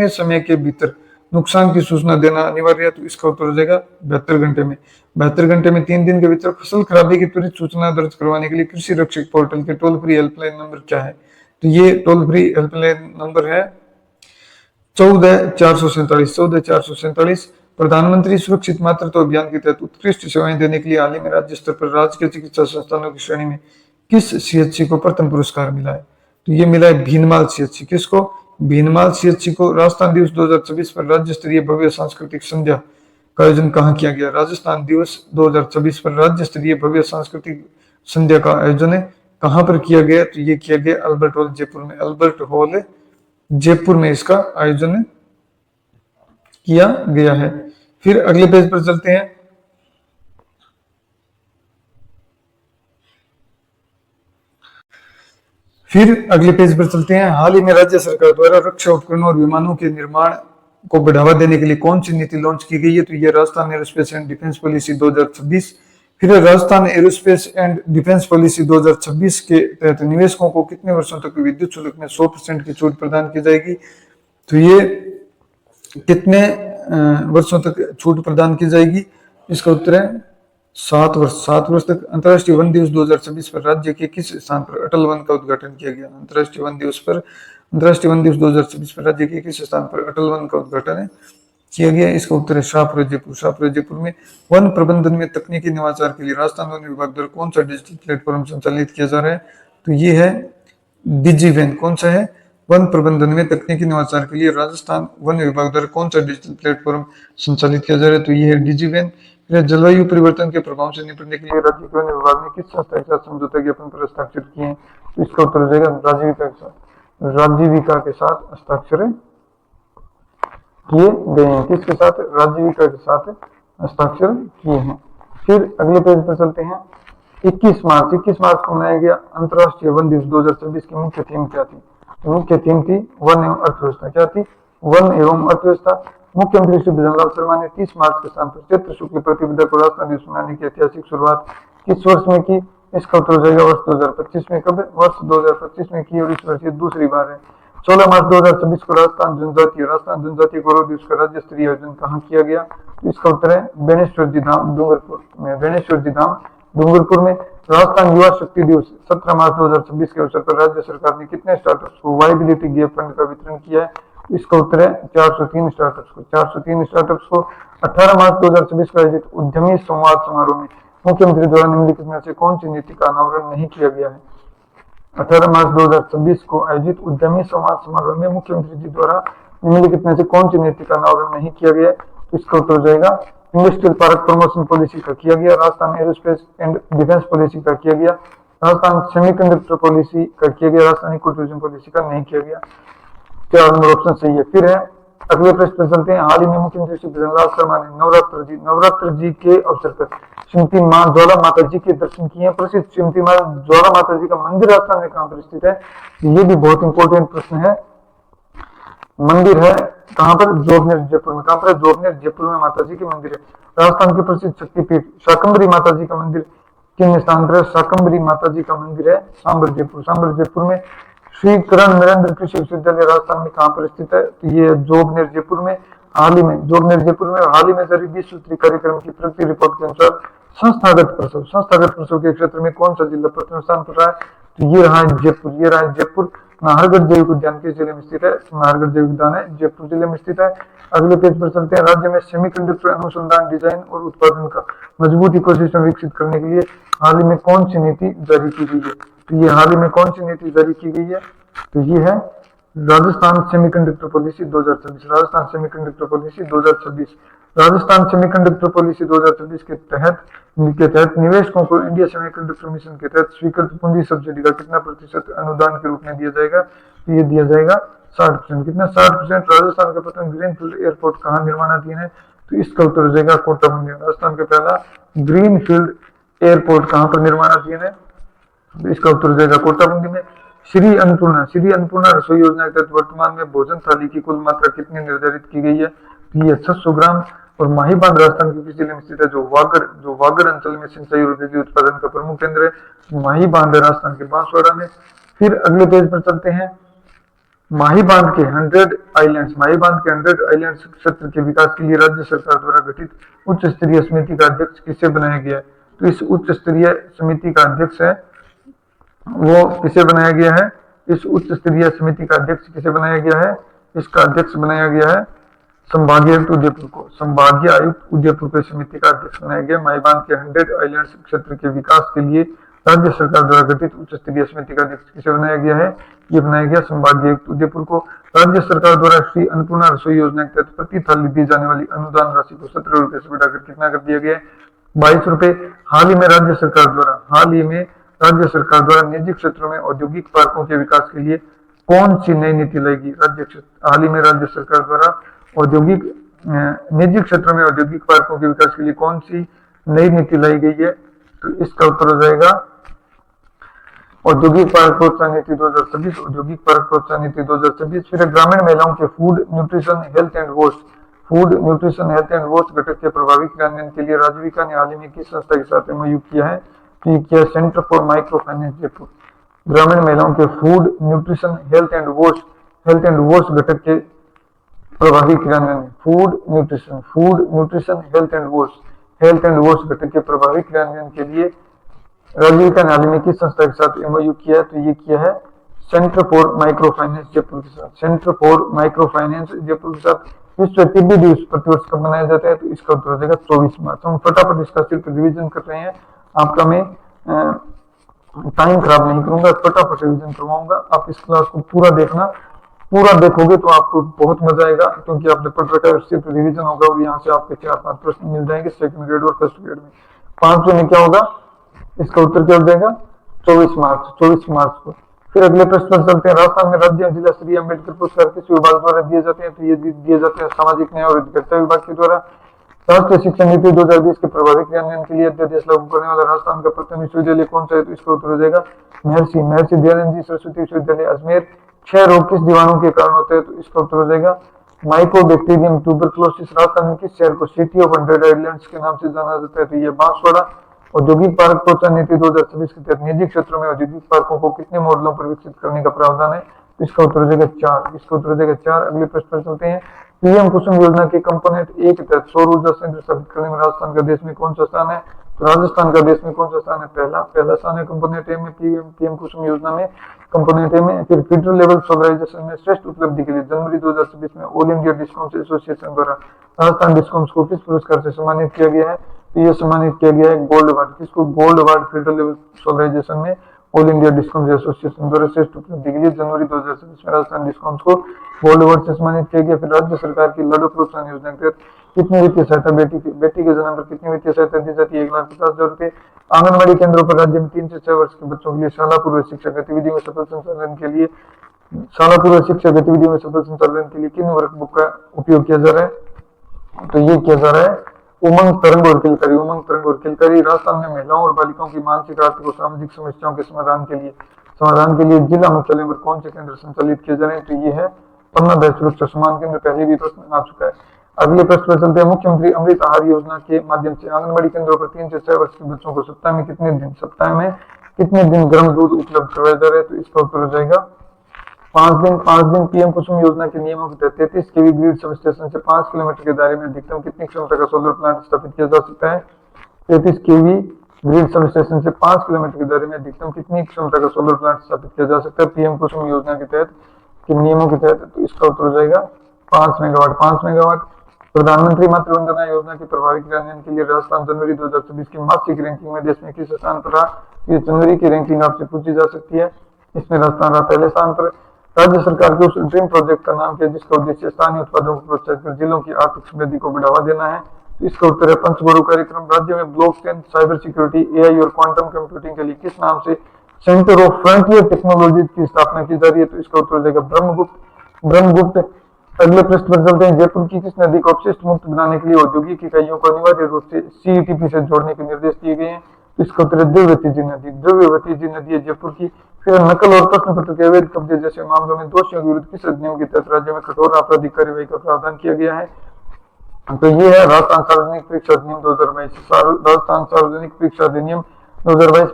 समय के भीतर नुकसान की सूचना देना अनिवार्य है? तो इसका उत्तर हो जाएगा 72 घंटे में। 72 घंटे में 3 दिन के भीतर फसल खराबी की त्वरित सूचना दर्ज करवाने के लिए कृषि रक्षक पोर्टल के टोल फ्री हेल्पलाइन नंबर क्या है? तो ये टोल फ्री हेल्पलाइन नंबर है 14 447। प्रधानमंत्री सुरक्षित मातृत्व अभियान के तहत उत्कृष्ट सेवाएं देने के लिए हाल ही में राज्य स्तर पर राजकीय चिकित्सा संस्थानों की श्रेणी में किस सीएचसी को प्रथम पुरस्कार मिला है? तो ये मिला है भीनमाल सीएचसी। किसको? भीनमाल सीएचसी को। राजस्थान दिवस 2024 पर राज्य स्तरीय भव्य सांस्कृतिक संध्या का आयोजन कहाँ किया गया? राजस्थान दिवस 2024 पर राज्य स्तरीय भव्य सांस्कृतिक संध्या का आयोजन कहाँ पर किया गया? तो ये किया गया अल्बर्ट हॉल जयपुर में। अल्बर्ट हॉल जयपुर में इसका आयोजन किया गया है। फिर अगले पेज पर चलते हैं। हाल ही में राज्य सरकार द्वारा रक्षा उपकरणों और विमानों के निर्माण को बढ़ावा देने के लिए कौन सी नीति लॉन्च की गई है? तो ये Rajasthan aerospace and defence policy 2026। फिर Rajasthan aerospace and defence policy 2026 के तहत निवेशकों को कितने वर्षों तक विद्युत शुल्क में 100% की छूट प्रदान की जाएगी? तो ये कितने वर्षों तक छूट प्रदान की जाएगी? इसका उत्तर है 7 वर्ष। 7 वर्ष तक। अंतर्राष्ट्रीय वन दिवस 2026 पर राज्य के किस स्थान पर अटल वन का उद्घाटन किया गया? अंतर्राष्ट्रीय वन दिवस 2026 पर राज्य के किस स्थान पर अटल वन का उद्घाटन किया गया? इसका उत्तर है शाहपुरा जयपुर। शाहपुरा जयपुर में। वन प्रबंधन में तकनीकी नवाचार के लिए राजस्थान वन विभाग द्वारा कौन सा डिजिटल प्लेटफॉर्म संचालित किया जा रहा है? तो ये है डिजीवेन। कौन सा है? वन प्रबंधन में तकनीकी नवाचार के लिए राजस्थान वन विभाग द्वारा कौन सा डिजिटल प्लेटफॉर्म संचालित किया जा रहा है? तो ये है डिजीवेन। जलवायु परिवर्तन के प्रभाव से निपटने के लिए राज्य के वन विभाग ने किस संस्था के साथ समझौता ज्ञापन पर हस्ताक्षर किए हैं? तो इसका उत्तर हो जाएगा राजीविका के साथ हस्ताक्षर किए गए हैं। किसके साथ? राजीविका के साथ हस्ताक्षर किए हैं। फिर अगले पेज पर चलते हैं। 21 मार्च को मनाया गया अंतर्राष्ट्रीय वन दिवस 2024 की मुख्य थीम क्या थी? मुख्य थीम थी वन एवं अर्थव्यवस्था। क्या थी? वन एवं अर्थव्यवस्था। मुख्यमंत्री श्री भजनलाल शर्मा ने 30 मार्च के स्थान पर चैत्र शुक्ल प्रतिपदा को राजस्थान दिवस मनाने की ऐतिहासिक शुरुआत किस वर्ष में की? इसका उत्तर हो जाएगा वर्ष 2025 में। कब? वर्ष 2025 में की और इस वर्ष ये दूसरी बार है। 16 मार्च 2026 को राजस्थान जनजातीय गौरव दिवस का राज्य स्तरीय आयोजन कहाँ किया गया? इसका उत्तर है बेनेश्वर जी धाम डूंगरपुर में। राजस्थान युवा शक्ति दिवस 17 मार्च 2026 के अवसर पर राज्य सरकार ने कितने स्टार्टअप्स को वायबिलिटी गैप फंड का वितरण किया है? इसका उत्तर है 403 स्टार्टअप्स को। 18 मार्च 2026 को आयोजित उद्यमी संवाद समारोह में मुख्यमंत्री द्वारा निम्नलिखित में से कौन सी नीति का अनावरण नहीं किया गया है? 18 मार्च 2026 को आयोजित उद्यमी संवाद समारोह में मुख्यमंत्री जी द्वारा निम्नलिखित में से कौन सी नीति का अनावरण नहीं किया गया? इसका उत्तर हो जाएगा इंडस्ट्रियल पार्क प्रमोशन पॉलिसी का किया गया, Rajasthan aerospace and defence policy का किया गया, राजस्थान सेमीकंडक्टर पॉलिसी का किया गया, राजस्थान इको टूरिज्म पॉलिसी का नहीं किया गया। क्या नंबर ऑप्शन सही है? फिर है अगले प्रश्न पर चलते हैं। हाल ही में मुख्यमंत्री श्री भजनलाल शर्मा ने नवरात्र जी के अवसर पर श्रीमती मां ज्वाला माता जी के दर्शन किए हैं। प्रसिद्ध श्रीमती मां ज्वाला माता जी का मंदिर राजस्थान में कहां पर स्थित है? ये भी बहुत इंपॉर्टेंट प्रश्न है। मंदिर है कहां पर? जोबनेर जयपुर में। कहां पर? जोबनेर जयपुर में माता जी के मंदिर है। राजस्थान के प्रसिद्ध शक्तिपीठ शाकंभरी माता जी का मंदिर किन स्थान पर है? शाकंभरी माता जी का मंदिर है सांबर जयपुर में। श्री करण नरेंद्र कृषि विश्वविद्यालय राजस्थान में कहाँ पर स्थित है? तो ये जोबनेर जयपुर में। हाल ही में जोबनेर जयपुर में हाल ही में जारी 20 सूत्री कार्यक्रम की प्रगति रिपोर्ट के अनुसार संस्थागत प्रसव के क्षेत्र में कौन सा जिला प्रथम स्थान पर रहा है? तो ये रहा है जयपुर। ये रहा है जयपुर। नाहरगढ़ जैविक उद्यान किस जिले में स्थित है? नाहरगढ़ जैविक उद्यान है जयपुर जिले में स्थित है। अगले पेज पर चलते हैं। राज्य में सेमीकंडक्टर अनुसंधान, डिजाइन और उत्पादन का मजबूत इकोसिस्टम विकसित करने के लिए हाल ही में कौन सी नीति जारी की गई है? तो ये हाल ही में कौन सी नीति जारी की गई है? तो ये है Rajasthan semiconductor policy 2026। Rajasthan semiconductor policy 2026। Rajasthan semiconductor policy 2026 के तहत निवेशकों को इंडिया सेमीकंडक्टर मिशन के तहत स्वीकृत पूंजी सब्सिडी का कितना प्रतिशत अनुदान के रूप में दिया जाएगा? तो ये दिया जाएगा 60%। कितना? 60%। राजस्थान का प्रथम ग्रीनफील्ड एयरपोर्ट कहाँ निर्माणाधीन है? तो इसका उत्तर हो जाएगा कोटाबंदी। राजस्थान का पहला ग्रीनफील्ड एयरपोर्ट कहाँ पर निर्माणाधीन है? तो इसका उत्तर हो जाएगा कोटाबंदी में। श्री अन्नपूर्णा रसोई योजना के तहत वर्तमान में भोजन थाली की कुल मात्रा कितनी निर्धारित की गई है? तो ये 600 ग्राम। और माही बांध राजस्थान के किस जिले में स्थित है? जो वागड़ अंचल में सिंचाई और बिजली उत्पादन का प्रमुख केंद्र है। माही बांध राजस्थान के बांसवाड़ा में। फिर अगले पेज पर चलते हैं। माही बांध के 100 आइलैंड्स क्षेत्र के विकास के लिए राज्य सरकार द्वारा गठित उच्च स्तरीय समिति का अध्यक्ष किसे बनाया गया है? तो इस उच्च स्तरीय समिति का अध्यक्ष है वो किसे बनाया गया है? इस उच्च स्तरीय समिति का अध्यक्ष किसे बनाया गया है? इसका अध्यक्ष बनाया गया है संभागीय आयुक्त उदयपुर को। संभागीय आयुक्त उदयपुर को समिति का अध्यक्ष बनाया गया। माही बांध के 100 आइलैंड्स क्षेत्र के विकास के लिए राज्य सरकार द्वारा गठित उच्च स्तरीय समिति का अध्यक्ष किसे बनाया गया है? ये बनाया गया संभागीय आयुक्त उदयपुर को। राज्य सरकार द्वारा श्री अन्नपूर्णा रसोई योजना के तहत प्रति थाली दी जाने वाली अनुदान राशि को 17 रुपए से बढ़ाकर कितना कर दिया गया है? 22 रुपए। हाल ही में राज्य सरकार द्वारा निजी क्षेत्रों में औद्योगिक पार्कों के विकास के लिए कौन सी नई नीति लाएगी? हाल ही में राज्य सरकार द्वारा निजी क्षेत्रों में औद्योगिक पार्कों के विकास के लिए कौन सी नई नीति लाई गई है? तो इसका उत्तर हो जाएगा औद्योगिक पार्क प्रोत्साहन नीति 2026। औद्योगिक पार्क प्रोत्साहन नीति 2026। फिर ग्रामीण महिलाओं के food nutrition health and wash घटक के प्रभावी क्रियान्वयन के लिए राजविका ने हाल ही में किस संस्था के साथ एमओयू किया है? तो किया centre for micro finance Jaipur. ग्रामीण महिलाओं के food nutrition health and wash घटक के प्रभावी क्रियान्वयन food nutrition health and wash घटक के प्रभावी क्रियान्वयन के लिए राजविका ने हाल ही में किस संस्था के साथ एमओयू किया है? तो ये किया है centre for micro finance Jaipur के साथ। Centre for micro finance Jaipur के साथ। विश्व टीबी दिवस प्रतिवर्ष कब मनाया जाता है? तो इसका उत्तर हो जाएगा 24 मार्च। हम फटाफट इसका सिर्फ रिवीजन कर रहे हैं। आपका मैं टाइम खराब नहीं करूंगा, फटाफट रिवीजन करवाऊंगा। आप इस क्लास को पूरा देखना। पूरा देखोगे तो आपको बहुत मजा आएगा, क्योंकि आपने पढ़ रखा है, सिर्फ रिवीजन होगा और यहाँ से आपके 4-5 प्रश्न मिल जाएंगे सेकंड ग्रेड और फर्स्ट ग्रेड में। 500 में क्या होगा? इसका उत्तर क्या हो जाएगा? 24 मार्च को। फिर अगले प्रश्न पर चलते हैं। राजस्थान में राज्य जिला स्तरीय अम्बेडकर पुरस्कार किस विभाग द्वारा दिए जाते हैं? तो ये दिए जाते हैं सामाजिक न्याय और अधिकारिता विभाग के द्वारा। राष्ट्रीय शिक्षा नीति 2020 के प्रभावी क्रियान्वयन के लिए अध्यादेश लागू करने वाला राजस्थान का प्रथम विश्वविद्यालय कौन सा है? तो इसका उत्तर हो जाएगा महर्षि दयानंद जी सरस्वती विश्वविद्यालय अजमेर। क्षय रोग किस जीवाणु के कारण होता है? तो इसका उत्तर हो जाएगा माइकोबैक्टीरियम ट्यूबरक्लोसिस। राजस्थान में किस शहर को सिटी ऑफ 100 आइलैंड्स के नाम से जाना जाता है? तो ये बांसवाड़ा। औद्योगिक पार्क प्रोत्साहन नीति 2026 के तहत निजी क्षेत्रों में औद्योगिक पार्कों को कितने मॉडलों पर विकसित करने का प्रावधान है? तो इसका उत्तर हो जाएगा 4। अगले प्रश्न पर चलते हैं। पीएम कुसुम योजना के कंपोनेंट ए के तहत सौर ऊर्जा संयंत्र स्थापित करने में राजस्थान का देश में कौन सा स्थान है? तो राजस्थान का देश में कौन सा स्थान है? पहला स्थान है कंपोनेंट ए में, पीएम कुसुम योजना में कंपोनेंट ए में। फिर फेडरल लेवल सोलराइजेशन में श्रेष्ठ उपलब्धि के लिए जनवरी 2026 में ऑल इंडिया डिस्कॉम्स एसोसिएशन द्वारा राजस्थान डिस्कॉम्स को किस पुरस्कार से सम्मानित किया गया है? तो ये सम्मानित किया गया है गोल्ड अवार्ड। किसको? Gold award federal level solarisation में ऑल इंडिया डिस्कॉम्स एसोसिएशन द्वारा श्रेष्ठ उपलब्धि के लिए जनवरी 2026 में राजस्थान डिस्कॉम्स को गोल्ड अवार्ड से सम्मानित किया गया। फिर राज्य सरकार की लाडो प्रोत्साहन योजना के तहत कितनी वित्तीय सहायता बेटी के जन्म पर कितनी वित्तीय सहायता दी जाती है? 1,50,000 रुपए। आंगनबाड़ी केंद्रों पर राज्य में 3 से 6 वर्ष के बच्चों के लिए शाला पूर्व शिक्षा गतिविधियों में सफल संचालन के लिए किन वर्कबुक का उपयोग किया जा रहा है? तो ये किया जा रहा है उमंग तरंग और किलकारी। राजस्थान में महिलाओं और बालिकाओं की मानसिक, आर्थिक और सामाजिक समस्याओं के समाधान के लिए जिला मुख्यालय पर कौन से केंद्र संचालित किए जा रहे हैं? तो ये है पन्ना दहेज सुरक्षा सम्मान केंद्र। पहले भी प्रश्न आ चुका है। अगले प्रश्न पर चलते हैं। मुख्यमंत्री अमृत आहार योजना के माध्यम से आंगनबाड़ी केंद्रों पर 3 से 6 वर्ष के बच्चों को सप्ताह में कितने दिन गर्म दूध उपलब्ध करवाया जा रहा है? तो इसका उत्तर हो जाएगा पाँच दिन पीएम कुसुम योजना के नियमों के तहत 33 केवी ग्रिड सब स्टेशन से 5 किलोमीटर के दायरे में अधिकतम कितनी क्षमता का सोलर प्लांट स्थापित किया जा सकता है? 33 केवी ग्रिड सब स्टेशन से 5 किलोमीटर के दायरे में अधिकतम कितनी क्षमता का सोलर प्लांट स्थापित किया जा सकता है पीएम कुसुम योजना के तहत के नियमों के तहत? तो इसका उत्तर हो जाएगा 5 मेगावाट। 5 मेगावाट। प्रधानमंत्री मातृ वंदना योजना के प्रभावी क्रियान्वयन के लिए राजस्थान जनवरी 2024 की मासिक रैंकिंग में देश में किस स्थान पर रहा? ये जनवरी की रैंकिंग आपसे पूछी जा सकती है। इसमें राजस्थान रहा पहले स्थान पर। राज्य सरकार के उस ड्रीम प्रोजेक्ट का नाम क्या है जिसका उद्देश्य स्थानीय उत्पादों को प्रोत्साहित कर जिलों की आर्थिक समृद्धि को बढ़ावा देना है? तो इसका उत्तर है पंचगुरु कार्यक्रम। राज्य में ब्लॉकचेन, साइबर सिक्योरिटी, एआई और क्वांटम कंप्यूटिंग के लिए किस नाम से सेंटर ऑफ फ्रंटियर टेक्नोलॉजी की स्थापना की जा रही है? तो इसका उत्तर हो जाएगा ब्रह्मगुप्त। अगले प्रश्न पर चलते हैं। जयपुर की किस नदी को अपशिष्ट मुक्त बनाने के लिए औद्योगिक इकाइयों को अनिवार्य रूप से सीईटीपी से जोड़ने के निर्देश दिए गए हैं? तो इसका उत्तर है द्रव्यवती नदी। द्रव्यवती नदी है जयपुर की। फिर नकल और प्रश्न पत्र के अवैध कब्जे जैसे मामलों में दोषियों के विरुद्ध किस अधिनियम के तहत राज्य में कठोर आपराधिक कार्रवाई का प्रावधान किया गया है? तो ये है राजस्थान सार्वजनिक परीक्षा अधिनियम 2022। राजस्थान सार्वजनिक परीक्षा अधिनियम 2022।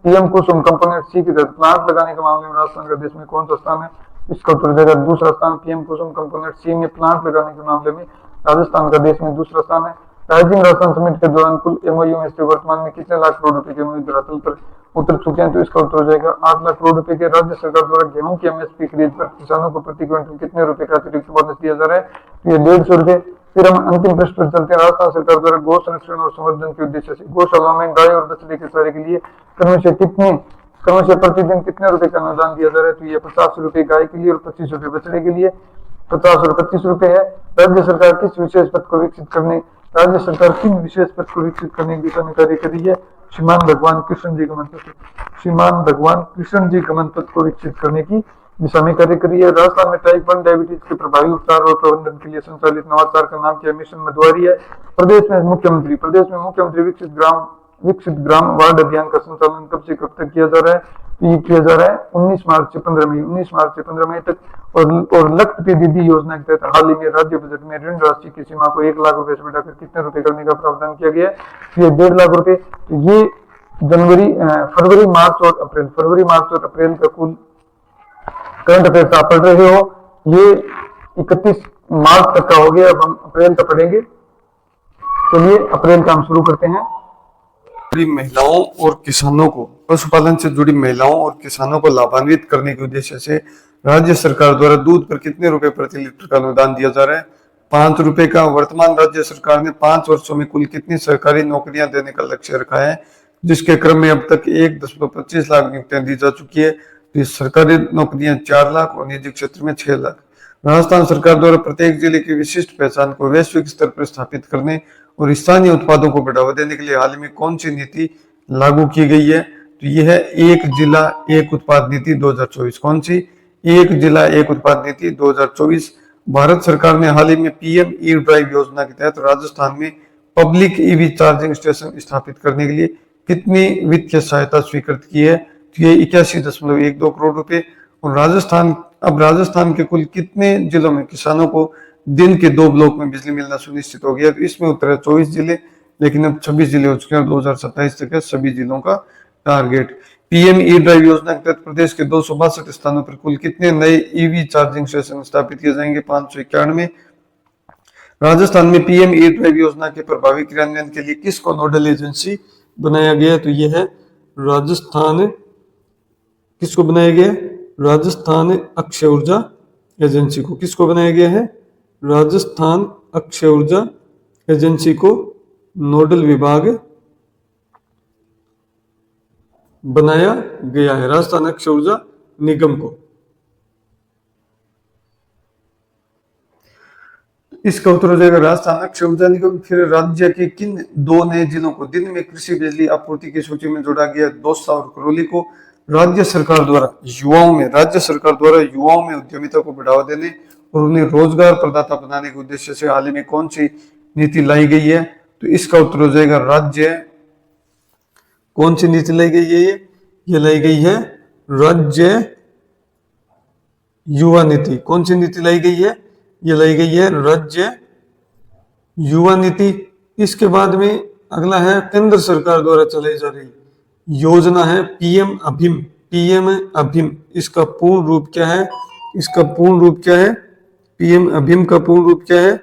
पीएम कुसुम कंपोनेंट सी के तहत प्लांट लगाने के मामले में राजस्थान का देश में कौन सा स्थान है? इसका उत्तर देगा दूसरा स्थान। पीएम कुसुम कंपोनेंट सी में प्लांट लगाने के मामले में राजस्थान का देश में दूसरा स्थान है। राइजिंग राजस्थान समिट के दौरान कुल एमओयू में से वर्तमान में कितने लाख करोड़ रुपए के एमओयू धरातल पर उतर चुके हैं? तो इसका उत्तर हो जाएगा 8 लाख करोड़ रुपए के। राज्य सरकार द्वारा गेहूं की एमएसपी खरीद पर किसानों को प्रति क्विंटल कितने रुपए का अतिरिक्त बोनस दिया जा रहा है? तो ये 150 रुपए। फिर हम अंतिम प्रश्न पर चलते हैं। राजस्थान सरकार द्वारा गौ संरक्षण और संवर्धन के उद्देश्य से गौशालाओं में गाय और बछड़े के चारे के लिए क्रमशः प्रतिदिन कितने रुपए का अनुदान दिया जा रहा है? तो ये 50 रुपए गाय के लिए और 25 रुपए बछड़े के लिए। 50 और 25 रुपए है। राज्य सरकार किन विशेष पद को विकसित करने की दिशा में कार्य कर रही है? श्रीमान भगवान कृष्ण जी गमन पद को विकसित करने की दिशा में कार्य कर रही है। राजस्थान में टाइप 1 डायबिटीज के प्रभावी उपचार और प्रबंधन के लिए संचालित नवाचार का नाम क्या? मिशन मधुआरी है। प्रदेश में मुख्यमंत्री विकसित ग्राम वार्ड अभियान का संचालन कब से कब तक किया जा रहा है? तो ये किया जा रहा है 19 मार्च से 15 मई तक। और लखपति दीदी योजना के तहत हाल ही में राज्य बजट में ऋण राशि की सीमा को 1 लाख रुपए से बढ़ाकर कितने रुपए करने का प्रावधान किया गया है? तो ये 1.5 लाख रुपए। तो ये फरवरी मार्च और अप्रैल का कुल करंट अफेयर्स आप पढ़ रहे हो। ये 31 मार्च तक का हो गया। अब हम अप्रैल का पढ़ेंगे। चलिए अप्रैल का हम शुरू करते हैं। महिलाओं और किसानों को पशुपालन से जुड़ी महिलाओं और किसानों को लाभान्वित करने के उद्देश्य से राज्य सरकार द्वारा दूध पर कितने रुपए प्रति लीटर का अनुदान दिया जा रहा है? 5 रुपए का। वर्तमान राज्य सरकार ने 5 वर्षों में कुल कितनी सरकारी नौकरियां देने का लक्ष्य रखा है, जिसके क्रम में अब तक 1.25 लाख नियुक्तियां दी जा चुकी है? तो सरकारी नौकरियां 4 लाख और निजी क्षेत्र में 6 लाख। राजस्थान सरकार द्वारा प्रत्येक जिले की विशिष्ट पहचान को वैश्विक स्तर पर स्थापित करने और स्थानीय उत्पादों को बढ़ावा देने के लिए हाल ही में कौन सी नीति लागू की गई है? तो यह है एक जिला एक उत्पाद नीति 2024। कौन सी? एक जिला एक उत्पाद नीति 2024। भारत सरकार ने हाल ही में पीएम ई ड्राइव योजना के तहत राजस्थान में पब्लिक ईवी चार्जिंग स्टेशन स्थापित करने के लिए कितनी वित्तीय सहायता स्वीकृत की है? तो ये 81.12 करोड़ रुपए। और राजस्थान के कुल कितने जिलों में किसानों को दिन के 2 ब्लॉक में बिजली मिलना सुनिश्चित हो गया? तो इसमें उत्तर है 24 जिले, लेकिन अब 26 जिले हो चुके हैं। 2027 तक है सभी जिलों का टारगेट। पीएम ई ड्राइव योजना के तहत प्रदेश के 262 स्थानों पर कुल कितने नए ईवी चार्जिंग स्टेशन स्थापित किए जाएंगे? 591। राजस्थान में पीएम ई ड्राइव योजना के प्रभावी क्रियान्वयन के लिए किसको नोडल एजेंसी बनाया गया? तो यह है राजस्थान। किसको बनाया गया? राजस्थान अक्षय ऊर्जा एजेंसी को। किसको बनाया गया है? राजस्थान अक्षय ऊर्जा एजेंसी को नोडल विभाग बनाया गया है, राजस्थान अक्षय ऊर्जा निगम को। इसका उत्तर हो जाएगा राजस्थान अक्षय ऊर्जा निगम। फिर राज्य के किन 2 नए जिलों को दिन में कृषि बिजली आपूर्ति की सूची में जोड़ा गया? दौसा और करौली को। राज्य सरकार द्वारा युवाओं में उद्यमिता को बढ़ावा देने और उन्हें रोजगार प्रदाता बनाने के उद्देश्य से हाल ही में कौन सी नीति लाई गई है? तो इसका उत्तर हो जाएगा कौन सी नीति लाई गई है? ये लाई गई है राज्य युवा नीति। कौन सी नीति लाई गई है? ये लाई गई है राज्य युवा नीति। इसके बाद में अगला है केंद्र सरकार द्वारा चलाई जा रही योजना है पीएम अभिम। इसका पूर्ण रूप क्या है? इसका पूर्ण रूप क्या है? पीएम अभियान का पूर्ण रूप क्या है?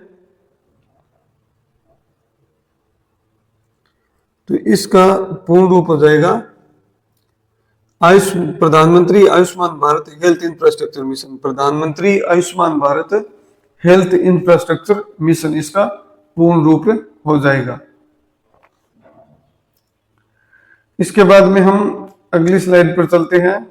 तो इसका पूर्ण रूप हो जाएगा प्रधानमंत्री Ayushman Bharat health infrastructure mission. प्रधानमंत्री Ayushman Bharat health infrastructure mission इसका पूर्ण रूप हो जाएगा। इसके बाद में हम अगली स्लाइड पर चलते हैं।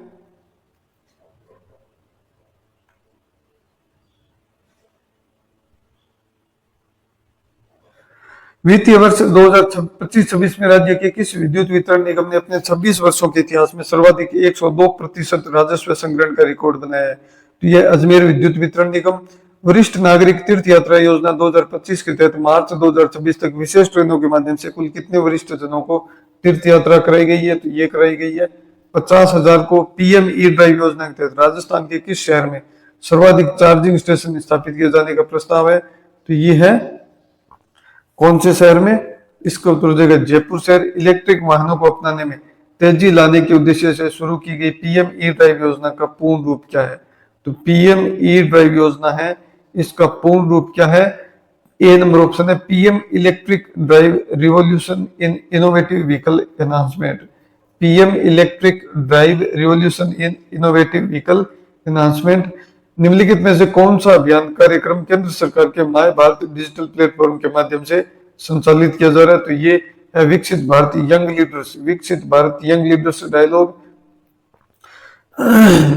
वित्तीय वर्ष 2025-26 में राज्य के किस विद्युत वितरण निगम ने अपने 26 वर्षों के इतिहास में सर्वाधिक 102% राजस्व संग्रहण का रिकॉर्ड बनाया है? तो यह अजमेर विद्युत वितरण निगम। वरिष्ठ नागरिक तीर्थ यात्रा योजना 2025 के तहत मार्च 2026 तक विशेष ट्रेनों के माध्यम से कुल कितने वरिष्ठ जनों को तीर्थ यात्रा कराई गई है? तो ये कराई गई है 50,000 को। पीएम ई ड्राइव योजना के तहत राजस्थान के किस शहर में सर्वाधिक चार्जिंग स्टेशन स्थापित किए जाने का प्रस्ताव है? तो ये है कौन से शहर में? इसका उत्तर हो जाएगा जयपुर शहर। इलेक्ट्रिक वाहनों को अपनाने में तेजी लाने के उद्देश्य से शुरू की गई पीएम ई ड्राइव योजना का पूर्ण रूप क्या है? तो पीएम ई ड्राइव योजना है, इसका पूर्ण रूप क्या है? ए नंबर ऑप्शन है PM electric drive revolution in innovative vehicle enhancement. PM electric drive revolution in innovative vehicle enhancement. निम्नलिखित में से कौन सा अभियान कार्यक्रम केंद्र सरकार के माय भारत डिजिटल प्लेटफॉर्म के माध्यम से संचालित किया जा रहा है? तो ये है विकसित भारत यंग लीडर्स। विकसित भारत यंग लीडर्स डायलॉग,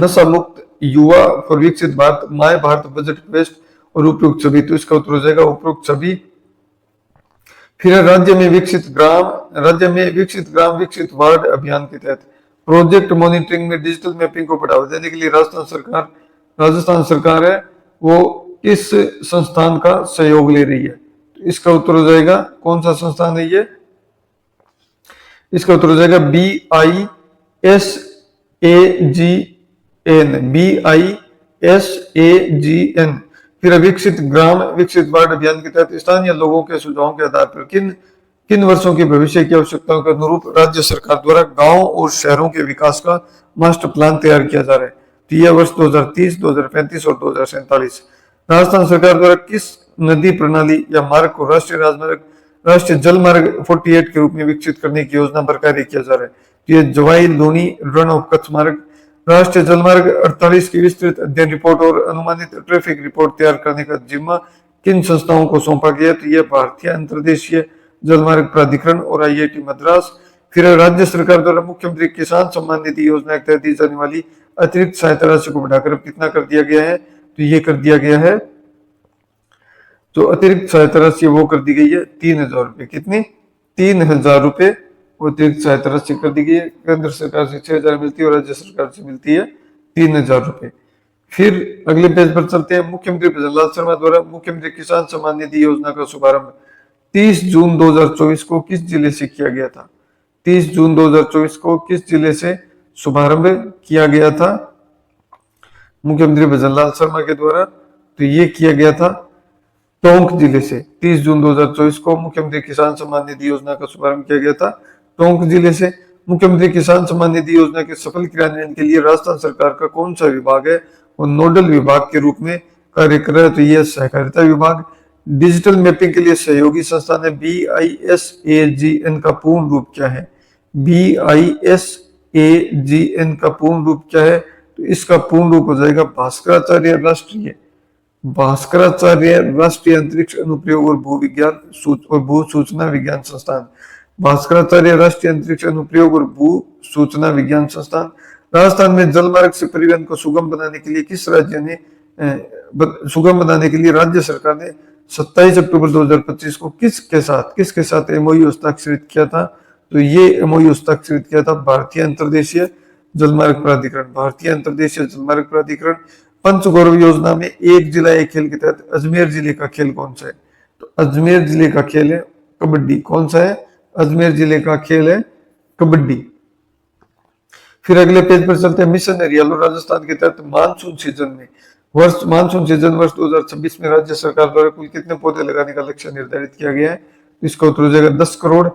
नशा मुक्त युवा फॉर विकसित Bharat, my Bharat budget quest और उपरोक्त सभी। तो इसका उत्तर हो जाएगा उपरोक्त सभी। फिर राज्य में विकसित ग्राम विकसित वार्ड अभियान के तहत प्रोजेक्ट मॉनिटरिंग में डिजिटल मैपिंग को बढ़ावा देने के लिए राजस्थान सरकार है वो किस संस्थान का सहयोग ले रही है? तो इसका उत्तर हो जाएगा कौन सा संस्थान है ये? इसका उत्तर हो जाएगा BISAGN। फिर विकसित ग्राम विकसित वार्ड अभियान के तहत स्थानीय लोगों के सुझावों के आधार पर किन वर्षों की भविष्य की आवश्यकताओं के अनुरूप राज्य सरकार द्वारा गांवों और शहरों के विकास का मास्टर प्लान तैयार किया जा रहा है? तो यह वर्ष 2030, 2035 और 2047। राजस्थान सरकार द्वारा किस नदी प्रणाली या मार्ग को राष्ट्रीय जल मार्ग 48 के रूप में विकसित करने की योजना पर कार्य किया जा रहा है? तो यह जवाई लूनी रन ऑफ कच्छ मार्ग। राष्ट्रीय जल मार्ग 48 की विस्तृत अध्ययन रिपोर्ट और अनुमानित ट्रैफिक रिपोर्ट तैयार करने का जिम्मा किन संस्थाओं को सौंपा गया? तो यह भारतीय अंतर्देशीय जलमार्ग प्राधिकरण और IIT मद्रास। फिर राज्य सरकार द्वारा मुख्यमंत्री किसान सम्मान निधि योजना के तहत दी जाने वाली अतिरिक्त सहायता राशि को बढ़ाकर कितना कर दिया गया है? तो ये कर दिया गया है, जो अतिरिक्त सहायता राशि वो कर दी गई है 3,000 रुपए। कितनी? 3,000 रुपए वो अतिरिक्त सहायता राशि कर दी गई है। केंद्र सरकार से 6,000 मिलती है और राज्य सरकार से मिलती है 3,000 रुपए। फिर अगले पेज पर चलते हैं। मुख्यमंत्री भजनलाल शर्मा द्वारा मुख्यमंत्री किसान सम्मान निधि योजना का शुभारंभ 30 जून 2024 को किस जिले से किया गया था? 30 जून 2024 को किस जिले से शुभारंभ किया गया था मुख्यमंत्री भजनलाल शर्मा के द्वारा? तो ये किया गया था टोंक जिले से। 30 जून 2024 को मुख्यमंत्री किसान सम्मान निधि योजना का शुभारंभ किया गया था टोंक जिले से। मुख्यमंत्री किसान सम्मान निधि योजना के सफल क्रियान्वयन के लिए राजस्थान सरकार का कौन सा विभाग है वो नोडल विभाग के रूप में कार्य कर रहा है? तो यह सहकारिता विभाग। डिजिटल मैपिंग के लिए सहयोगी संस्थान है BISAGN का पूर्ण रूप क्या है? BISAGN का पूर्ण रूप क्या है? तो इसका पूर्ण रूप हो जाएगा भास्कराचार्य राष्ट्रीय अंतरिक्ष अनुप्रयोग और भू सूचना विज्ञान संस्थान। भास्कराचार्य राष्ट्रीय अंतरिक्ष अनुप्रयोग और भू सूचना विज्ञान संस्थान। राजस्थान में जलमार्ग से परिवहन को सुगम बनाने के लिए राज्य सरकार ने 27 अक्टूबर 2025 को किसके साथ MOU हस्ताक्षरित किया था? तो ये MOU हस्ताक्षरित किया था भारतीय अंतर्देशीय जलमार्ग प्राधिकरण। पंचगौरव योजना में एक जिला एक खेल के तहत अजमेर जिले का खेल कौन सा है? तो अजमेर जिले का खेल है कबड्डी। कौन सा है? अजमेर जिले का खेल है कबड्डी। फिर अगले पेज पर चलते हैं। मिशन हरियालो राजस्थान के तहत मानसून सीजन वर्ष 2026 में राज्य सरकार द्वारा कुल कितने पौधे लगाने का लक्ष्य निर्धारित किया गया है? इसका उत्तर हो जाएगा 10 करोड़।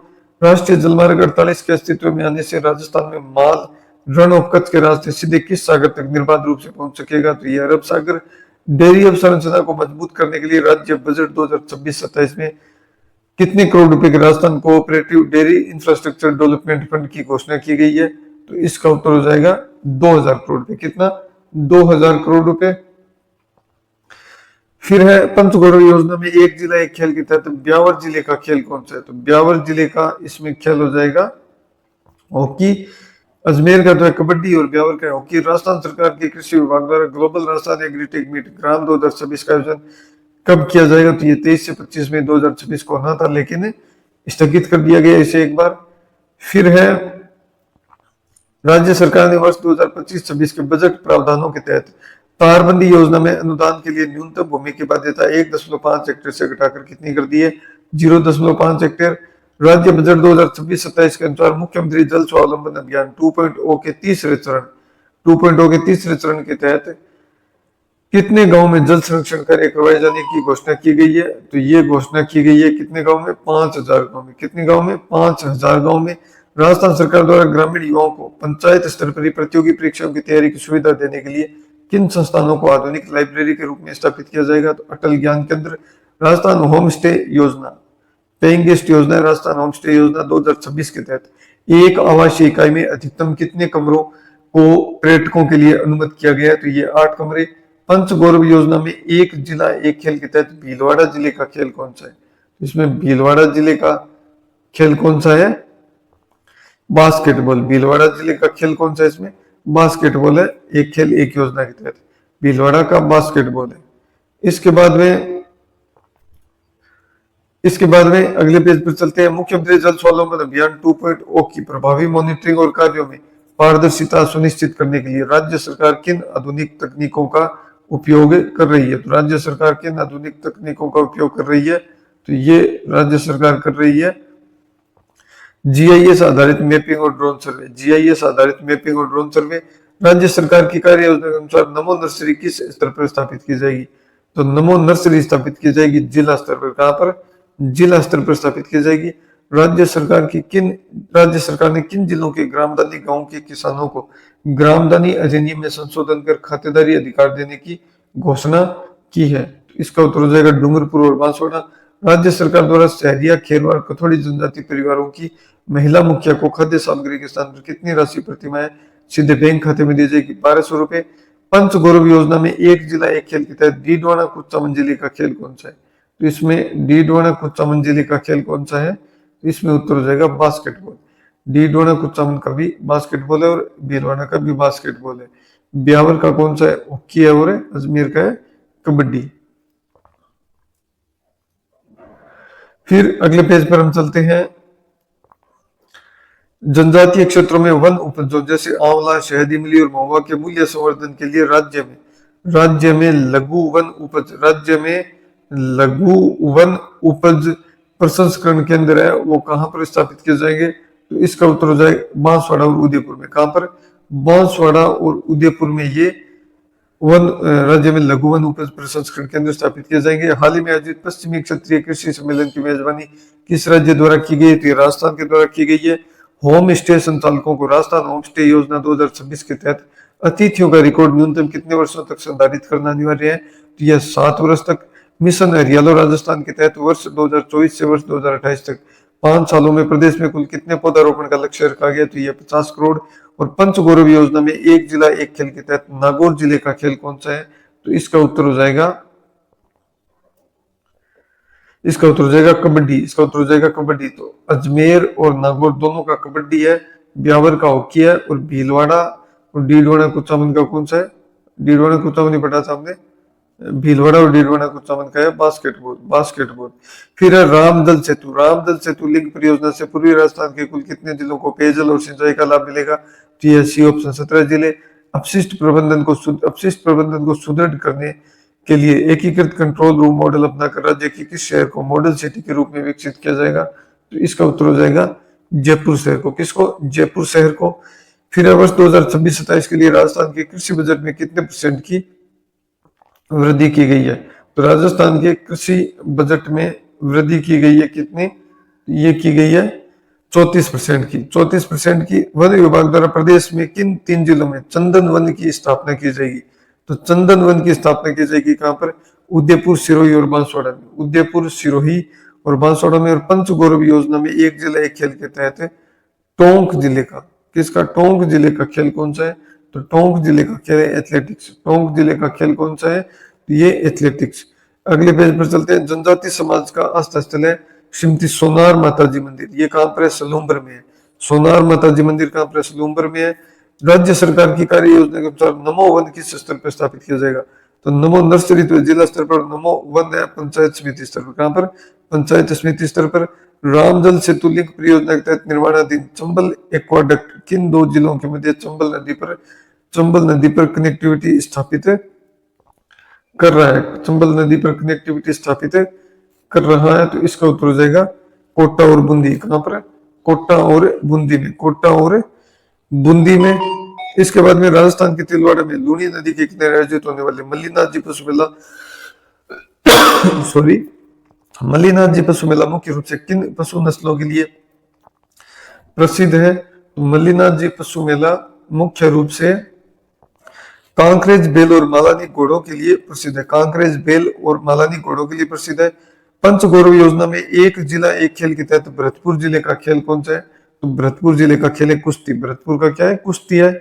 राष्ट्रीय जलमार्ग 48 के अस्तित्व में आने से राजस्थान में माल रन ऑफ कच्छ के रास्ते सीधे किस सागर तक निर्बाध रूप से पहुंच सकेगा? तो ये अरब सागर। डेयरी अवसंरचना को मजबूत करने के लिए राज्य बजट 2026-27 में कितने करोड़ रुपए के Rajasthan cooperative dairy infrastructure development fund की घोषणा की गई है? तो इसका उत्तर हो जाएगा 2000 करोड़ रुपए। कितना? 2000 करोड़ रुपए। फिर है पंचगौरव योजना में एक जिला एक खेल के तहत ब्यावर जिले का खेल कौन सा है? तो ब्यावर जिले का इसमें खेल हो जाएगा हॉकी। अजमेर का तो है कबड्डी और ब्यावर का है हॉकी। राजस्थान सरकार के कृषि विभाग द्वारा ग्लोबल राजस्थान एग्रीटेक मीट ग्राम 2026 का आयोजन कब किया जाएगा? तो ये 23 से 25 मई 2026 को होना था, लेकिन स्थगित कर दिया गया इसे एक बार। फिर है राज्य सरकार ने वर्ष 2025-26 के बजट प्रावधानों के तहत तारबंदी योजना में अनुदान के लिए न्यूनतम भूमि की बाध्यता 1.5 हेक्टेयर से घटाकर कितनी कर दी है? 0.5 हेक्टेयर। राज्य बजट 2026-27 के अनुसार मुख्यमंत्री जल स्वावलंबन अभियान 2.0 के तीसरे चरण के तहत कितने गांव में जल संरक्षण कार्य करवाए जाने की घोषणा की गई है? तो ये घोषणा की गई है कितने गांव में? 5000 गांव में। कितने गांव में? 5000 गांव में। राजस्थान सरकार द्वारा ग्रामीण युवाओं को पंचायत स्तर पर प्रतियोगी परीक्षाओं की तैयारी की सुविधा देने के लिए किन संस्थानों को आधुनिक लाइब्रेरी के रूप में स्थापित किया जाएगा? तो अटल ज्ञान केंद्र। राजस्थान होम स्टे योजना, पेइंग गेस्ट योजना, राजस्थान होम स्टे योजना 2026 के तहत एक आवासीय इकाई में अधिकतम कितने कमरों को पर्यटकों के लिए अनुमति किया गया है? तो ये 8 कमरे। पंच गौरव योजना में एक जिला एक खेल के तहत भीलवाड़ा जिले का खेल कौन सा है? इसमें भीलवाड़ा जिले का खेल कौन सा है? बास्केटबॉल। भीलवाड़ा जिले का खेल कौन सा है? इसमें बास्केटबॉल है। एक खेल एक योजना के तहत भीलवाड़ा का बास्केटबॉल है। इसके बाद में अगले पेज पर चलते हैं। मुख्यमंत्री जल स्वावलंबन अभियान 2.0 की प्रभावी मॉनिटरिंग और कार्यों में पारदर्शिता सुनिश्चित करने के लिए राज्य सरकार किन आधुनिक तकनीकों का उपयोग कर रही है? तो राज्य सरकार किन आधुनिक तकनीकों का उपयोग कर रही है? तो ये राज्य सरकार कर रही है जीआईएस आधारित मैपिंग और ड्रोन सर्वे। जीआईएस आधारित मैपिंग और ड्रोन सर्वे। राज्य सरकार की कार्य योजना के अनुसार नमो नर्सरी किस स्तर पर स्थापित की जाएगी? तो नमो नर्सरी स्थापित की जाएगी जिला स्तर पर। कहां पर? जिला स्तर पर स्थापित की जाएगी। राज्य सरकार ने किन जिलों के ग्रामदानी गांव के किसानों को ग्रामदानी अधिनियम में संशोधन कर खातेदारी अधिकार देने की घोषणा की है? तो इसका उत्तर हो जाएगा डूंगरपुर और बांसवाड़ा। राज्य सरकार द्वारा सहरिया, खेरवाड़, कथोड़ी जनजाति परिवारों की महिला मुखिया को खाद्य सामग्री के स्थान पर कितनी राशि प्रतिमाह सीधे बैंक खाते में दी जाएगी? 1200 रुपए। पंच गौरव योजना में एक जिला एक खेल के तहत डीडवाना कुच्चा मंजिली का खेल कौन सा है? तो इसमें डीडवाना कुच्चा मंजिली का खेल कौन सा है? तो इसमें उत्तर हो जाएगा बास्केटबॉल। डीडवाना कुच्चामन का भी बास्केटबॉल है और भीलवाड़ा का भी बास्केटबॉल है। ब्यावर का कौन सा है? हॉकी है और अजमेर का है कबड्डी। फिर अगले पेज पर हम चलते हैं। जनजातीय क्षेत्रों में वन उपजों जैसे आंवला, शहद, इमली और महुआ के मूल्य संवर्धन के लिए राज्य में लघु वन उपज प्रसंस्करण केंद्र है, वो कहां पर स्थापित किए जाएंगे? तो इसका उत्तर हो जाएगा बांसवाड़ा और उदयपुर में। कहां पर? बांसवाड़ा और उदयपुर में ये राज्य में लघु वन उपज प्रसंस्करण केंद्र स्थापित किए जाएंगे। हाल ही में आयोजित पश्चिमी क्षेत्रीय कृषि सम्मेलन की मेजबानी किस राज्य द्वारा की गई? तो राजस्थान के द्वारा की गई है। होम स्टे संचालकों को राजस्थान होम स्टे योजना 2026 के तहत अतिथियों का रिकॉर्ड न्यूनतम कितने वर्षों तक संधारित करना अनिवार्य है? तो यह 7 वर्ष तक। मिशन हरियालो राजस्थान के तहत वर्ष 2024 से वर्ष 2028 तक 5 सालों में प्रदेश में कुल कितने पौधारोपण का लक्ष्य रखा गया? तो यह 50 करोड़। और पंच गौरव योजना में एक जिला एक खेल के तहत नागौर जिले का खेल कौन सा है? तो इसका उत्तर हो जाएगा कबड्डी। इसका उत्तर हो जाएगा कबड्डी। तो अजमेर और नागौर दोनों का कबड्डी है, ब्यावर का हॉकी है और भीलवाड़ा और डीडवाना कुचामन का कौन सा है? डीडवाना कुचामन ही पढ़ा था हमने। भीलवाड़ा और डीडवाना कुचामन का है बास्केटबॉल। फिर है रामदल सेतु लिंक परियोजना से पूर्वी राजस्थान के कुल कितने जिलों को पेयजल और सिंचाई का लाभ मिलेगा? तो यह सी ऑप्शन 17 जिले। अपशिष्ट प्रबंधन को सुदृढ़ करने के लिए एकीकृत कंट्रोल रूम मॉडल अपनाकर राज्य की किस शहर को मॉडल सिटी के रूप में विकसित किया जाएगा? तो इसका उत्तर हो जाएगा जयपुर शहर को। किसको? जयपुर शहर को। फिर वर्ष 2026-27 के लिए राजस्थान के कृषि बजट में कितने % की वृद्धि की गई है? तो राजस्थान के कृषि बजट में वृद्धि की गई है कितनी? ये की गई है 34% की 34% की वन विभाग द्वारा प्रदेश में किन 3 जिलों में चंदन वन की स्थापना की जाएगी? तो चंदन वन की स्थापना की जाएगी कहां पर? उदयपुर, सिरोही और बांसवाड़ा में। उदयपुर, सिरोही और बांसवाड़ा में। और पंचगौरव योजना में एक जिला एक खेल के तहत टोंक जिले का, किसका? टोंक जिले का खेल कौन सा है? तो टोंक जिले का खेल है एथलेटिक्स। टोंक जिले का खेल कौन सा है? तो ये एथलेटिक्स। अगले पेज पर चलते हैं। जनजाति समाज का आस्था स्थल है श्रीमती सोनार माताजी मंदिर। ये कहां पर है? सलूम्बर में है। सोनार माताजी मंदिर कहां पर है? सलूम्बर में है। राज्य सरकार की कार्य योजना के अनुसार नमो वन किस स्तर पर स्थापित किया जाएगा? तो नमो नर्सरी तो जिला स्तर पर, नमो वन है पंचायत समिति स्तर पर। कहां पर? पंचायत समिति स्तर पर। रामजल सेतु लिंक परियोजना के तहत निर्माणाधीन चंबल एक्वाडक्ट किन 2 जिलों के मध्य चंबल नदी पर कनेक्टिविटी स्थापित कर रहा है? चंबल नदी पर कनेक्टिविटी स्थापित कर रहा है। तो इसका उत्तर हो जाएगा कोटा और बूंदी। कहां पर? कोटा और बूंदी में। कोटा और बूंदी में। इसके बाद में राजस्थान के तिलवाड़ा में लूनी नदी के किनारे आयोजित होने वाले मल्लीनाथ जी पशु मेला सॉरी मल्लीनाथ जी पशु मेला मुख्य रूप से किन पशु नस्लों के लिए प्रसिद्ध है? तो मल्लीनाथ जी पशु मेला मुख्य रूप से कांकरेज बेल और मालानी घोड़ों के लिए प्रसिद्ध है। कांकरेज बेल और मालानी घोड़ों के लिए प्रसिद्ध है। पंचगौरव योजना में एक जिला एक खेल के तहत भरतपुर जिले का खेल कौन सा है? तो भरतपुर जिले का खेल है कुश्ती। भरतपुर का क्या है? कुश्ती है।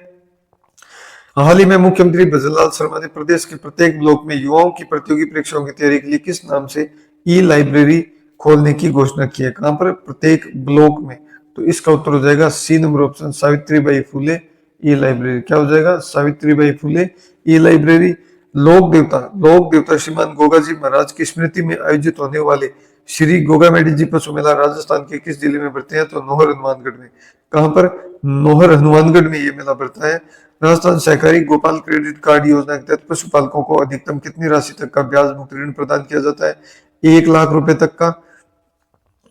हाल ही में मुख्यमंत्री भजनलाल शर्मा ने प्रदेश के प्रत्येक ब्लॉक में युवाओं की प्रतियोगी परीक्षाओं की तैयारी के लिए किस नाम से ई लाइब्रेरी खोलने की घोषणा की है? कहां पर? प्रत्येक ब्लॉक में। तो इसका उत्तर हो जाएगा सी नंबर ऑप्शन, सावित्रीबाई फुले ई लाइब्रेरी। क्या हो जाएगा? सावित्रीबाई फुले ई लाइब्रेरी। लोक देवता श्रीमान गोगा जी महाराज की स्मृति में आयोजित होने वाले श्री गोगामेडी जी पशु मेला राजस्थान के किस जिले में बढ़ते हैं? तो नोहर हनुमानगढ़ में। कहां पर? नोहर हनुमानगढ़ में ये मेला बढ़ता है। राजस्थान सहकारी गोपाल क्रेडिट कार्ड योजना के तहत पशुपालकों को अधिकतम कितनी राशि तक का ब्याज मुक्त ऋण प्रदान किया जाता है? 1 लाख रुपए तक का।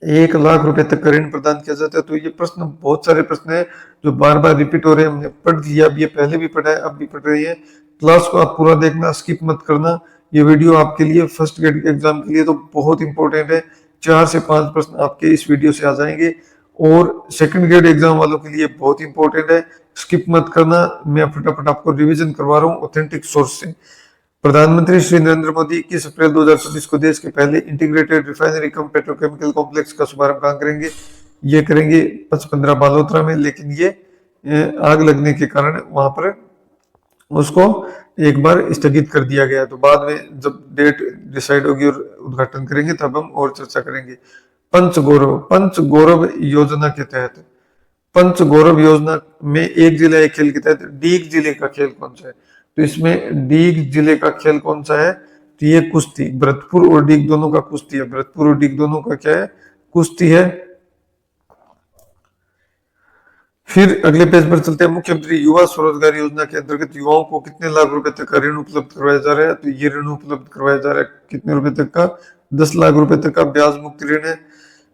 1 लाख रुपए तक का ऋण प्रदान किया जाता है। तो ये प्रश्न, बहुत सारे प्रश्न है जो बार बार रिपीट हो रहे हैं। हमने पढ़ लिया, अब ये पहले भी पढ़ा है, अब भी पढ़ रही है। क्लास को आप पूरा देखना, स्किप मत करना। ये वीडियो आपके लिए फर्स्ट ग्रेड के एग्जाम के लिए तो बहुत इंपॉर्टेंट है। 4 से 5 प्रश्न आपके इस वीडियो से आ जाएंगे और सेकंड ग्रेड एग्जाम वालों के लिए बहुत इंपॉर्टेंट है। स्किप मत करना, मैं फटाफट आपको रिवीजन करवा रहा हूँ ऑथेंटिक सोर्स से। प्रधानमंत्री श्री नरेंद्र मोदी 21 अप्रैल 2024 को देश के पहले इंटीग्रेटेड रिफाइनरी कम पेट्रोकेमिकल कॉम्प्लेक्स का शुभारंभ कहां करेंगे? ये करेंगे 55 बालोतरा में, लेकिन ये आग लगने के कारण वहां पर उसको एक बार स्थगित कर दिया गया। तो बाद में जब डेट डिसाइड होगी और उद्घाटन करेंगे तब हम और चर्चा करेंगे। पंचगौरव योजना के तहत, पंचगौरव योजना में एक जिला एक खेल के तहत डीग जिले का खेल कौन सा है? तो इसमें डीग जिले का खेल कौन सा है? तो ये कुश्ती। भरतपुर और डीग दोनों का कुश्ती है। भरतपुर और डीग दोनों का क्या है? कुश्ती है। फिर अगले पेज पर चलते हैं। मुख्यमंत्री युवा स्वरोजगार योजना के अंतर्गत युवाओं को कितने लाख रुपए तक का ऋण उपलब्ध करवाया जा रहा है? तो ये ऋण उपलब्ध करवाया जा रहा है कितने रुपए तक का? 10 लाख रुपए तक का ब्याज मुक्त ऋण है।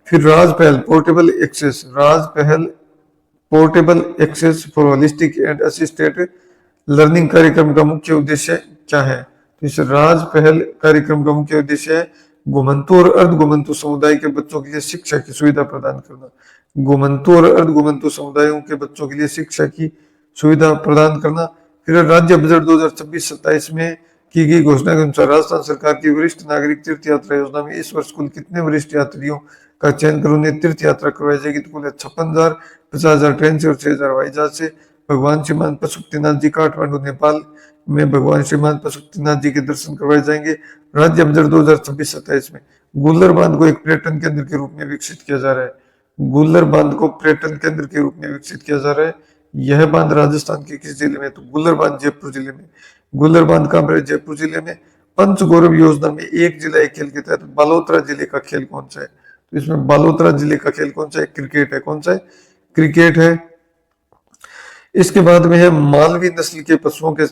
फिर राज Pahal portable access, Raj Pahal portable access for holistic and assisted learning कार्यक्रम का मुख्य उद्देश्य क्या है? तो इस राज पहल कार्यक्रम का मुख्य उद्देश्य है घुमंतु और अर्ध घुमंतु समुदाय के बच्चों के लिए शिक्षा की सुविधा प्रदान करना। घुमंतु और अर्ध घुमंतु समुदायों के बच्चों के लिए शिक्षा की सुविधा प्रदान करना। फिर राज्य बजट 2026-27 में की गई घोषणा के अनुसार राजस्थान सरकार की वरिष्ठ नागरिक तीर्थ यात्रा योजना में इस वर्ष कुल कितने वरिष्ठ यात्रियों का चयन कर उन्हें तीर्थ यात्रा करवाई जाएगी? तो कुल 56,000, 50,000 ट्रेन से और 6,000 हवाई जहाज से। भगवान श्रीमान पशुपतिनाथ जी काठमांडू नेपाल में भगवान श्रीमान पशुपतिनाथ जी के दर्शन करवाए जाएंगे। राज्य बजट 2026-27 में गुल्लर बांध को एक पर्यटन केंद्र के रूप में विकसित किया जा रहा है। गुल्लर बांध को पर्यटन केंद्र के रूप में विकसित किया जा रहा है। यह बांध राजस्थान के किस जिले में? तो गुल्लर बांध जयपुर जिले में। गुल्लर बांध कहां पर है? जयपुर जिले में। पंचगौरव योजना में एक जिला एक खेल के तहत बालोतरा जिले का खेल कौन सा है? तो इसमें बालोतरा जिले का खेल कौन सा है? क्रिकेट है। कौन सा है? क्रिकेट है। इसके बाद में है मालवी नस्ल के पशुओं के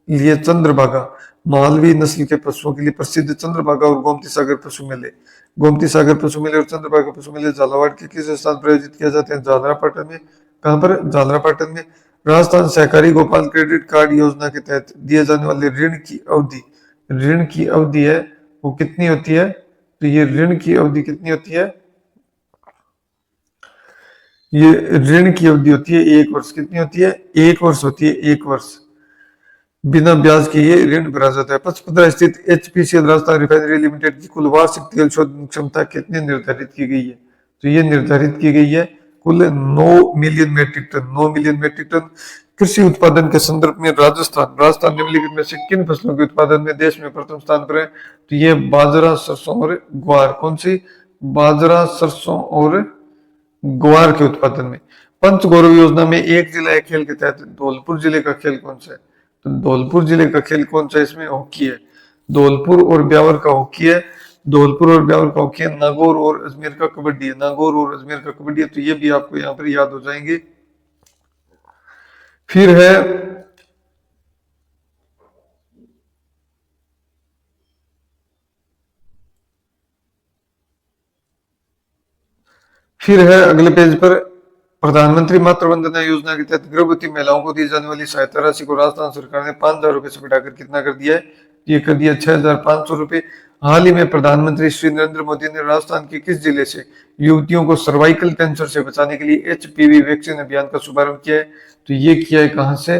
लिए चंद्रभागा। मालवी नस्ल के पशुओं के लिए प्रसिद्ध चंद्रभागा और गोमती सागर पशु मेले। गोमती सागर पशु मेले और चंद्रभागा पशु मेले झालावाड़ के किस स्थान पर आयोजित किए जाते हैं? झालरापाटन में। कहां पर? झालरापाटन में। राजस्थान सहकारी गोपाल क्रेडिट कार्ड योजना के तहत दिए जाने वाले ऋण की अवधि है वो कितनी होती है? तो ये ऋण की अवधि कितनी होती है? ये ऋण की अवधि होती है 1 वर्ष। कितनी होती है? 1 वर्ष होती है, 1 वर्ष। बिना ब्याज के ये ऋण भरा जाता है। पचपदरा स्थित एचपीसीएल राजस्थान रिफाइनरी लिमिटेड की कुल वार्षिक तेल शोधन क्षमता कितनी निर्धारित की गई है? तो ये निर्धारित की गई है कुल 9 million metric tonne. 9 million metric tonne. कृषि उत्पादन के संदर्भ में राजस्थान निम्नलिखित में से किन फसलों के उत्पादन में देश में प्रथम स्थान पर है? तो ये बाजरा, सरसों और ग्वार। कौन सी? बाजरा, सरसों और ग्वार के उत्पादन में। पंच गौरव योजना में एक जिला एक खेल के तहत धौलपुर जिले का खेल कौन सा है? तो धौलपुर जिले का खेल कौन सा है? इसमें हॉकी है। धौलपुर और ब्यावर का हॉकी है। धौलपुर और ब्यावर का हॉकी है। नागौर और अजमेर का कबड्डी है। नागौर और अजमेर का कबड्डी है। तो ये भी आपको यहाँ पर याद हो जाएंगे। फिर है अगले पेज पर प्रधानमंत्री मातृ वंदना योजना के तहत गर्भवती महिलाओं को दी जाने वाली सहायता राशि को राजस्थान सरकार ने 5,000 रुपए से बढ़ाकर कितना कर दिया है? ये कर दिया 6,500 रुपए। हाल ही में प्रधानमंत्री श्री नरेंद्र मोदी ने राजस्थान के किस जिले से युवतियों को सर्वाइकल कैंसर से बचाने के लिए एचपीवी वैक्सीन अभियान का शुभारंभ किया है? तो ये किया है कहां से?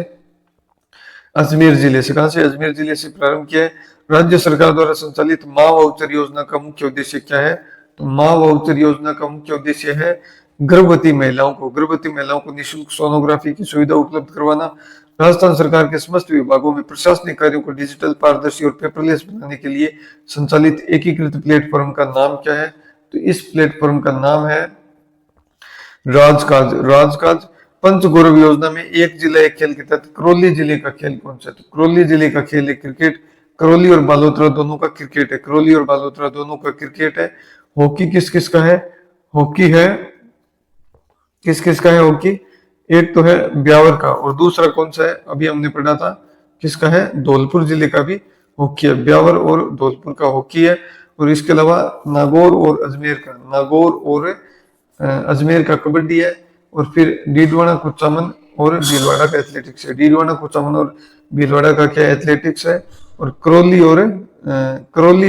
अजमेर जिले से। कहां से? अजमेर जिले से प्रारंभ किया है। राज्य सरकार द्वारा संचालित माँ वाउचर योजना का मुख्य उद्देश्य क्या है? तो माँ वाउचर योजना का मुख्य उद्देश्य है गर्भवती महिलाओं को निःशुल्क सोनोग्राफी की सुविधा उपलब्ध करवाना। राजस्थान सरकार के समस्त विभागों में प्रशासनिक कार्यों को डिजिटल, पारदर्शी और पेपरलेस बनाने के लिए संचालित एकीकृत प्लेटफॉर्म का नाम क्या है? तो इस प्लेटफॉर्म का नाम है राजकाज। पंच गौरव योजना में एक जिला एक खेल के तहत करौली जिले का खेल कौन सा है? तो करौली जिले का खेल है क्रिकेट। करौली और बालोतरा दोनों का क्रिकेट है। करौली और बालोतरा दोनों का क्रिकेट है। हॉकी किस किस का है? हॉकी है, किस किस का है हॉकी? एक तो है ब्यावर का और दूसरा कौन सा है? अभी हमने पढ़ा था, किसका है? धौलपुर जिले का भी हॉकी है। ब्यावर और धौलपुर का हॉकी है। और इसके अलावा नागौर और अजमेर का कबड्डी है। और फिर डीडवाना कुचामन और भीलवाड़ा का एथलेटिक्स है। डीडवाना कुचामन और भीलवाड़ा का क्या एथलेटिक्स है? और करौली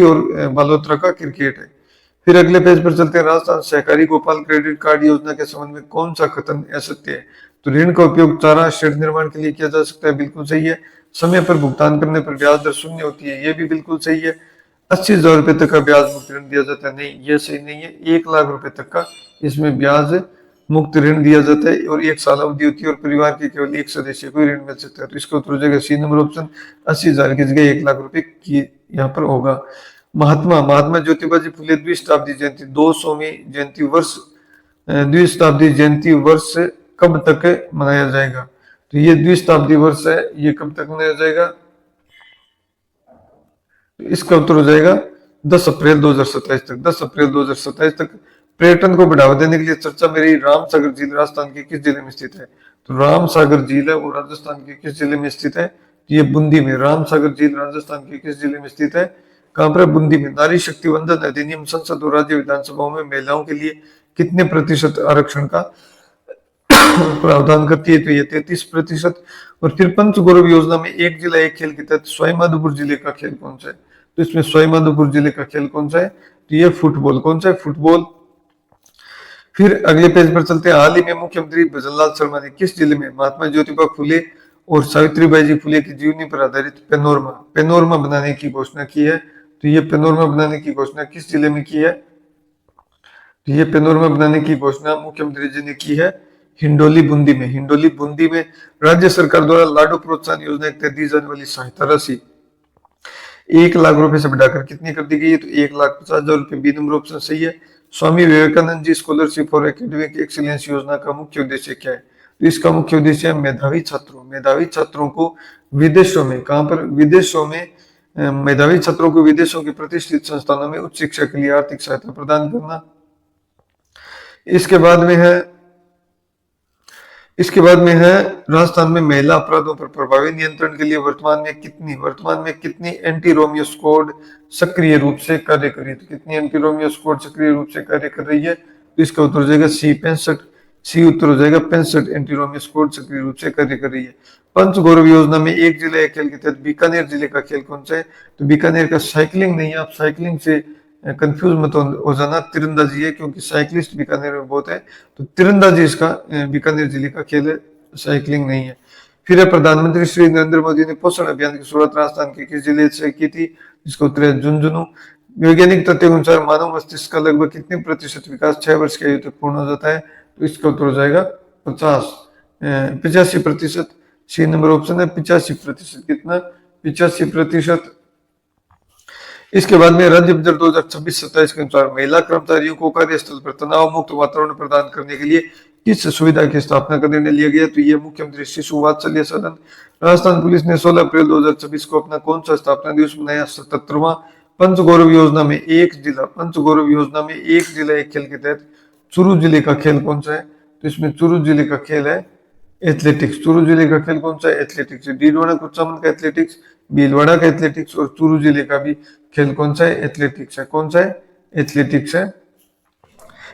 और बालोतरा का क्रिकेट है। फिर अगले पेज पर चलते हैं। राजस्थान सहकारी गोपाल क्रेडिट कार्ड योजना के संबंध में कौन सा कथन असत्य है? तो ऋण का उपयोग चारा शेड निर्माण के लिए किया जा सकता है, बिल्कुल सही है। समय पर भुगतान करने पर ब्याज दर शून्य होती है, ये भी बिल्कुल सही है। 80,000 रुपए तक का ब्याज मुक्त ऋण दिया जाता है, नहीं ये सही नहीं है। 1,00,000 रुपए तक का इसमें ब्याज मुक्त ऋण दिया जाता है और 1 साल अवधि होती है और परिवार के केवल एक सदस्य को ऋण मिल सकता है। तो इसका उत्तर हो जाएगा सी नंबर ऑप्शन। 80,000 की जगह 1,00,000 रुपए की यहाँ पर होगा। महात्मा ज्योतिबा जी फुले द्विशताब्दी जयंती 200वीं जयंती वर्ष द्विशताब्दी जयंती वर्ष कब तक मनाया जाएगा? तो ये द्विशताब्दी वर्ष है, ये कब तक मनाया जाएगा? तो इसका उत्तर हो जाएगा 10 अप्रैल 2027 तक। 10 अप्रैल 2027 तक। पर्यटन को बढ़ावा देने के लिए चर्चा में रही रामसागर झील राजस्थान के किस जिले में स्थित है? तो रामसागर झील है वो राजस्थान के किस जिले में स्थित है? तो ये बूंदी में। रामसागर झील राजस्थान के किस जिले में स्थित है? कहां पर? बूंदी में। नारी शक्ति वंदन अधिनियम संसद और राज्य विधानसभाओं में महिलाओं के लिए कितने प्रतिशत आरक्षण का प्रावधान करती है? तो ये 33%। और फिर पंच गौरव योजना में एक जिला एक खेल के तहत सवाईमाधोपुर जिले का खेल कौन सा है? तो इसमें सवाईमाधोपुर जिले का खेल कौन सा है? तो ये फुटबॉल। कौन सा है? फुटबॉल। फिर अगले पेज पर चलते हैं। हाल ही में मुख्यमंत्री भजनलाल शर्मा ने किस जिले में महात्मा ज्योतिबा फुले और सावित्रीबाई जी फुले की जीवनी पर आधारित पेनोरमा बनाने की घोषणा की है? तो ये पेनोरमा बनाने की घोषणा किस जिले में की है? तो ये पेनोरमा बनाने की घोषणा मुख्यमंत्री जी ने की है हिंडोली बूंदी में। हिंडोली बूंदी में राज्य सरकार द्वारा लाडो प्रोत्साहन योजना के तहत दी जाने वाली सहायता राशि 1,00,000 रुपए से बढ़ाकर कितनी कर दी गई है? तो 1,50,000 रुपए। बी नंबर ऑप्शन सही है। Swami Vivekananda ji scholarship for academic excellence योजना का मुख्य उद्देश्य क्या है? तो इसका मुख्य उद्देश्य है मेधावी छात्रों को विदेशों में, कहां पर? विदेशों में मेधावी छात्रों को विदेशों के प्रतिष्ठित संस्थानों में उच्च शिक्षा के लिए आर्थिक सहायता प्रदान करना। इसके बाद में है राजस्थान में महिला अपराधों पर प्रभावी नियंत्रण के लिए वर्तमान में कितनी एंटी रोमियो स्क्वाड सक्रिय रूप से कार्य कर रही है? तो कितनी एंटी रोमियो स्क्वाड सक्रिय रूप से कार्य कर रही है? तो इसका उत्तर हो जाएगा सी 65। सी उत्तर हो जाएगा 65 एंटी रोमियो स्क्वाड सक्रिय रूप से कार्य कर रही है। पंच गौरव योजना में एक जिला एक खेल के तहत बीकानेर जिले का खेल कौन सा है? तो बीकानेर का साइकिलिंग नहीं है, आप साइकिलिंग से कंफ्यूज मत हो जाना, तीरंदाजी है, क्योंकि साइकिलिस्ट बीकानेर में बहुत है, तो तीरंदाजी इसका बीकानेर जिले का खेल है, साइकिलिंग नहीं है। फिर है प्रधानमंत्री श्री नरेंद्र मोदी ने पोषण अभियान की शुरुआत राजस्थान के किस जिले से की थी? इसका उत्तर है झुंझुनू। वैज्ञानिक तथ्यों के अनुसार मानव मस्तिष्क का लगभग कितने प्रतिशत विकास 6 वर्ष की आयु तक पूर्ण हो जाता है? तो इसका उत्तर हो जाएगा 85%। सी नंबर ऑप्शन है 85%। कितना? 85%। इसके बाद में राज्य बजट 2026-27 के अनुसार महिला कर्मचारियों को कार्यस्थल पर तनाव मुक्त वातावरण प्रदान करने के लिए किस सुविधा की स्थापना का निर्णय लिया गया? तो ये मुख्यमंत्री शिशु वात्सल्य सदन। राजस्थान पुलिस ने 16 अप्रैल 2026 को अपना कौन सा स्थापना दिवस मनाया? 77वां। पंचगौरव योजना में एक जिला एक खेल के तहत चूरू जिले का खेल कौन सा है? तो इसमें चूरू जिले का खेल है एथलेटिक्स। चूरू जिले का खेल कौन सा है? एथलेटिक्स। डीडवाना कुचामन का एथलेटिक्स, भीलवाड़ा का एथलेटिक्स और चूरू जिले का भी खेल कौन सा है? एथलेटिक्स है। कौन सा है? एथलेटिक्स है।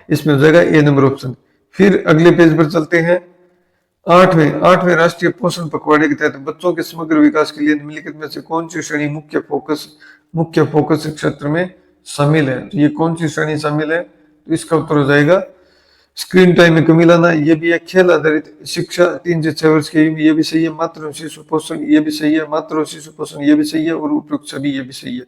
इसमें हो जाएगा ए नंबर ऑप्शन। फिर अगले पेज पर चलते हैं। आठवें राष्ट्रीय पोषण पखवाड़े के तहत बच्चों के समग्र विकास के लिए निम्नलिखित में से कौन सी श्रेणी मुख्य फोकस क्षेत्र में शामिल है? तो ये कौन सी श्रेणी शामिल है? तो इसका उत्तर हो जाएगा स्क्रीन टाइम में कमी लाना, ये भी है। खेल आधारित शिक्षा 3 से 6 वर्ष की आयु में, ये भी सही है। मातृ और शिशु पोषण, ये भी सही है। मातृ और शिशु पोषण, ये भी सही है। और उपयुक्त सभी, ये भी सही है।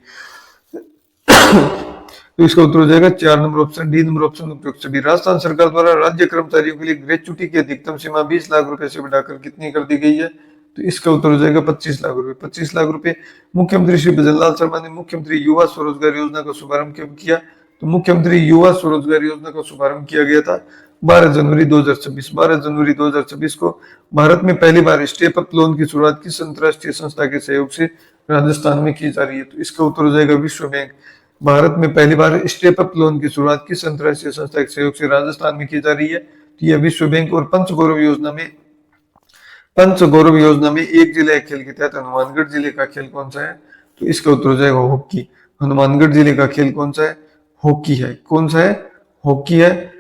तो इसका उत्तर हो जाएगा 4 number option, D number option, उपयुक्त सभी। राजस्थान सरकार द्वारा राज्य कर्मचारियों के लिए ग्रेच्युटी की अधिकतम सीमा 20 लाख रुपए से बढ़ाकर कितनी कर दी गई है? तो इसका उत्तर हो जाएगा 25 लाख रुपए। 25 लाख रुपए। मुख्यमंत्री श्री भजनलाल शर्मा ने मुख्यमंत्री युवा स्वरोजगार योजना का शुभारंभ कब किया? तो मुख्यमंत्री युवा स्वरोजगार योजना का शुभारंभ किया गया था 12 जनवरी 2026। 12 जनवरी 2026 को भारत में पहली बार स्टेप अप लोन की शुरुआत किस अंतरराष्ट्रीय संस्था के सहयोग से राजस्थान में की जा रही है? तो इसका उत्तर हो जाएगा विश्व बैंक। भारत में पहली बार स्टेप अप लोन की शुरुआत किस अंतरराष्ट्रीय संस्था के सहयोग से राजस्थान में की जा रही है? तो यह विश्व बैंक। और पंचगौरव योजना में एक जिला एक खेल के तहत हनुमानगढ़ जिले का खेल कौन सा है? तो इसका उत्तर हो जाएगा हॉकी। हनुमानगढ़ जिले का खेल कौन सा है? हॉकी है। कौन सा है? हॉकी है।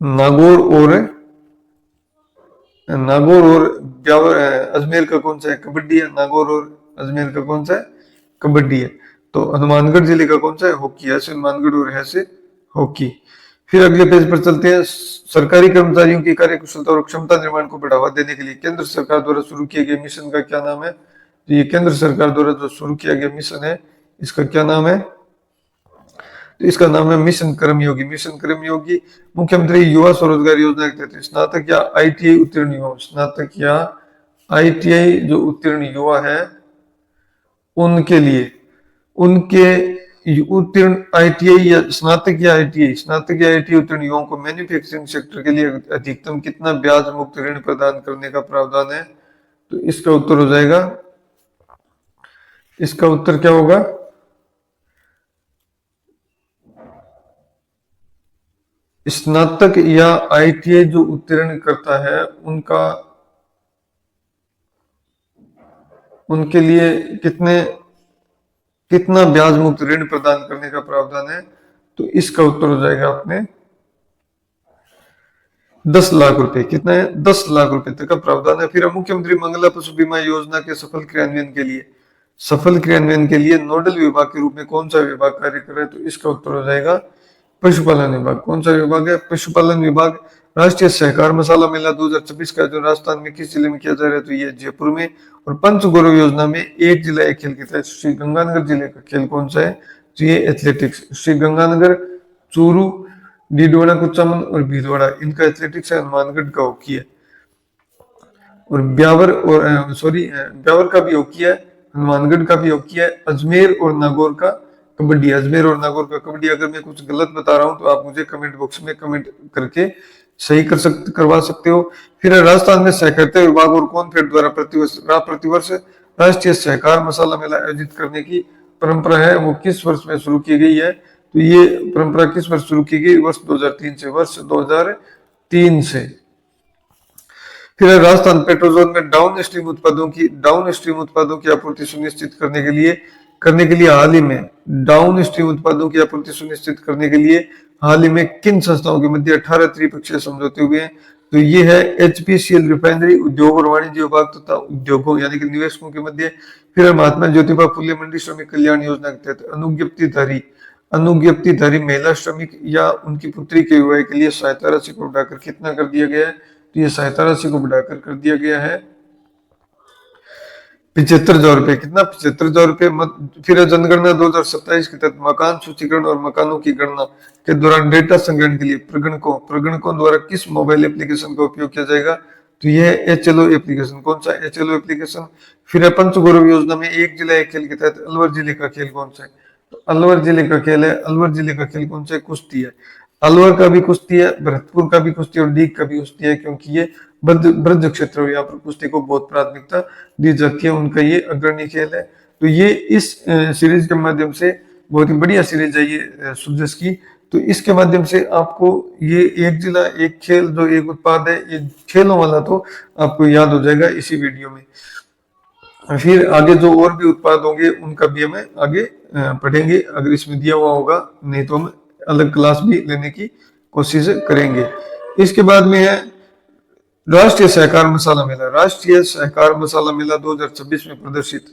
नागौर और ब्यावर अजमेर का कौन सा है? कबड्डी है। नागौर और अजमेर का कौन सा है? कबड्डी है। तो हनुमानगढ़ जिले का कौन सा है? हॉकी है। हनुमानगढ़ और है से हॉकी। फिर अगले पेज पर चलते हैं। सरकारी कर्मचारियों की कार्यकुशलता और क्षमता निर्माण को बढ़ावा देने के लिए केंद्र सरकार द्वारा शुरू किए गए मिशन का क्या नाम है? तो ये केंद्र सरकार द्वारा जो शुरू किया गया मिशन है, इसका क्या नाम है? तो इसका नाम है मिशन कर्मयोगी। मिशन कर्मयोगी। मुख्यमंत्री युवा स्वरोजगार योजना के तहत स्नातक या आईटीआई उत्तीर्ण युवा, स्नातक या आईटीआई जो उत्तीर्ण युवा है उनके लिए, उत्तीर्ण आईटीआई या स्नातक या आईटीआई उत्तीर्ण युवाओं को मैन्युफैक्चरिंग सेक्टर के लिए अधिकतम कितना ब्याज मुक्त ऋण प्रदान करने का प्रावधान है? तो इसका उत्तर हो जाएगा, इसका उत्तर क्या होगा? स्नातक या आईटीआई जो उत्तीर्ण करता है उनके लिए कितना ब्याज मुक्त ऋण प्रदान करने का प्रावधान है? तो इसका उत्तर हो जाएगा अपने 10 लाख रुपए। कितना है? 10 लाख रुपए तक का प्रावधान है। फिर मुख्यमंत्री मंगला पशु बीमा योजना के सफल क्रियान्वयन के लिए नोडल विभाग के रूप में कौन सा विभाग कार्य कर रहा है? तो इसका उत्तर हो जाएगा पशुपालन विभाग। कौन सा विभाग है? पशुपालन विभाग। राष्ट्रीय सहकार मसाला मेला 2026 का जो राजस्थान में किस जिले में किया जा रहा है? तो ये जयपुर में। और पंचगौरव योजना में एक जिला एक खेल के तहत श्री गंगानगर जिले का खेल कौन सा है? तो ये एथलेटिक्स। श्री गंगानगर, चूरू, डीडवाना कुचामन और भीलवाड़ा, इनका एथलेटिक्स है। हनुमानगढ़ का हॉकी है। और ब्यावर का भी हॉकी है, हनुमानगढ़ का भी हॉकी है। अजमेर और नागौर का कबड्डी। अगर मैं कुछ गलत बता रहा हूं तो आप मुझे कमेंट बॉक्स में कमेंट करके सही करवा सकते हो। फिर राजस्थान में सहकारिता विभाग और कॉनफेड द्वारा प्रतिवर्ष राष्ट्रीय सहकार मसाला मेला आयोजित करने की परंपरा है, वो किस वर्ष में शुरू की गई है? तो ये परंपरा किस वर्ष शुरू की गई? वर्ष 2003 से। फिर राजस्थान पेट्रोल में डाउन स्ट्रीम उत्पादों की आपूर्ति सुनिश्चित करने के लिए हाल ही में हाल ही में किन संस्थाओं के मध्य 18 त्रिपक्षीय समझौते हुए हैं? तो ये है एचपीसीएल रिफाइनरी, उद्योग और वाणिज्य विभाग तथा उद्योगों यानी कि निवेशकों के मध्य, फिर है महात्मा ज्योतिबा फुले मंडी श्रमिक कल्याण योजना के तहत अनुज्ञप्तिधारी महिला श्रमिक या उनकी पुत्री के विवाह के लिए सहायता राशि को बढ़ाकर कितना कर दिया गया है? तो ये सहायता राशि को बढ़ाकर कर दिया गया है 75,000 रुपए। कितना? 75,000 रुपए। फिर जनगणना 2027 के तहत मकान सूचीकरण और मकानों की गणना के दौरान डेटा संग्रहण के लिए प्रगणकों द्वारा किस मोबाइल एप्लीकेशन का उपयोग किया जाएगा? तो यह HLO एप्लीकेशन। कौन सा HLO एप्लीकेशन? फिर पंचगौरव योजना में एक जिला एक खेल के तहत अलवर जिले का खेल कौन सा है? तो अलवर जिले का खेल है, अलवर जिले का खेल कौन सा है? कुश्ती है। अलवर का भी कुश्ती है, भरतपुर का भी कुश्ती और डीग का भी कुश्ती है, क्योंकि ये ब्रज क्षेत्र यहाँ पर कुश्ती को बहुत प्राथमिकता दी जाती है, उनका ये अग्रणी खेल है। तो ये इस सीरीज के माध्यम से बहुत ही बढ़िया सीरीज है ये सुजस की। तो इसके माध्यम से आपको ये एक जिला एक खेल जो एक उत्पाद है, ये खेलों वाला तो आपको याद हो जाएगा इसी वीडियो में। फिर आगे जो और भी उत्पाद होंगे उनका भी हमें आगे पढ़ेंगे, अगर इसमें दिया हुआ होगा, नहीं तो हम अलग क्लास भी लेने की कोशिश करेंगे। इसके बाद में है राष्ट्रीय सहकार मसाला मेला। राष्ट्रीय सहकार मसाला मेला 2026 में प्रदर्शित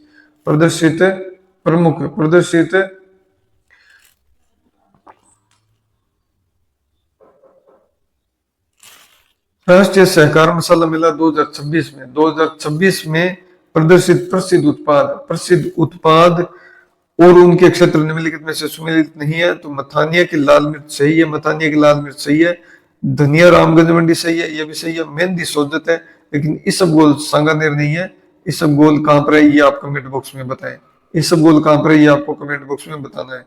राष्ट्रीय सहकार मसाला मेला 2026 में प्रदर्शित प्रसिद्ध उत्पाद और उनके क्षेत्र निम्नलिखित में से सुमेलित नहीं है। तो मथानिया की लाल मिर्च सही है, मथानिया की लाल मिर्च सही है। धनिया रामगंज मंडी सही है, ये भी सही है। मेहंदी सोजत है, लेकिन इसबगोल सांगानेर नहीं है। इसबगोल कहां पर है ये आप कमेंट बॉक्स में बताएं। इसबगोल कहां पर है ये आपको कमेंट बॉक्स में बताना है।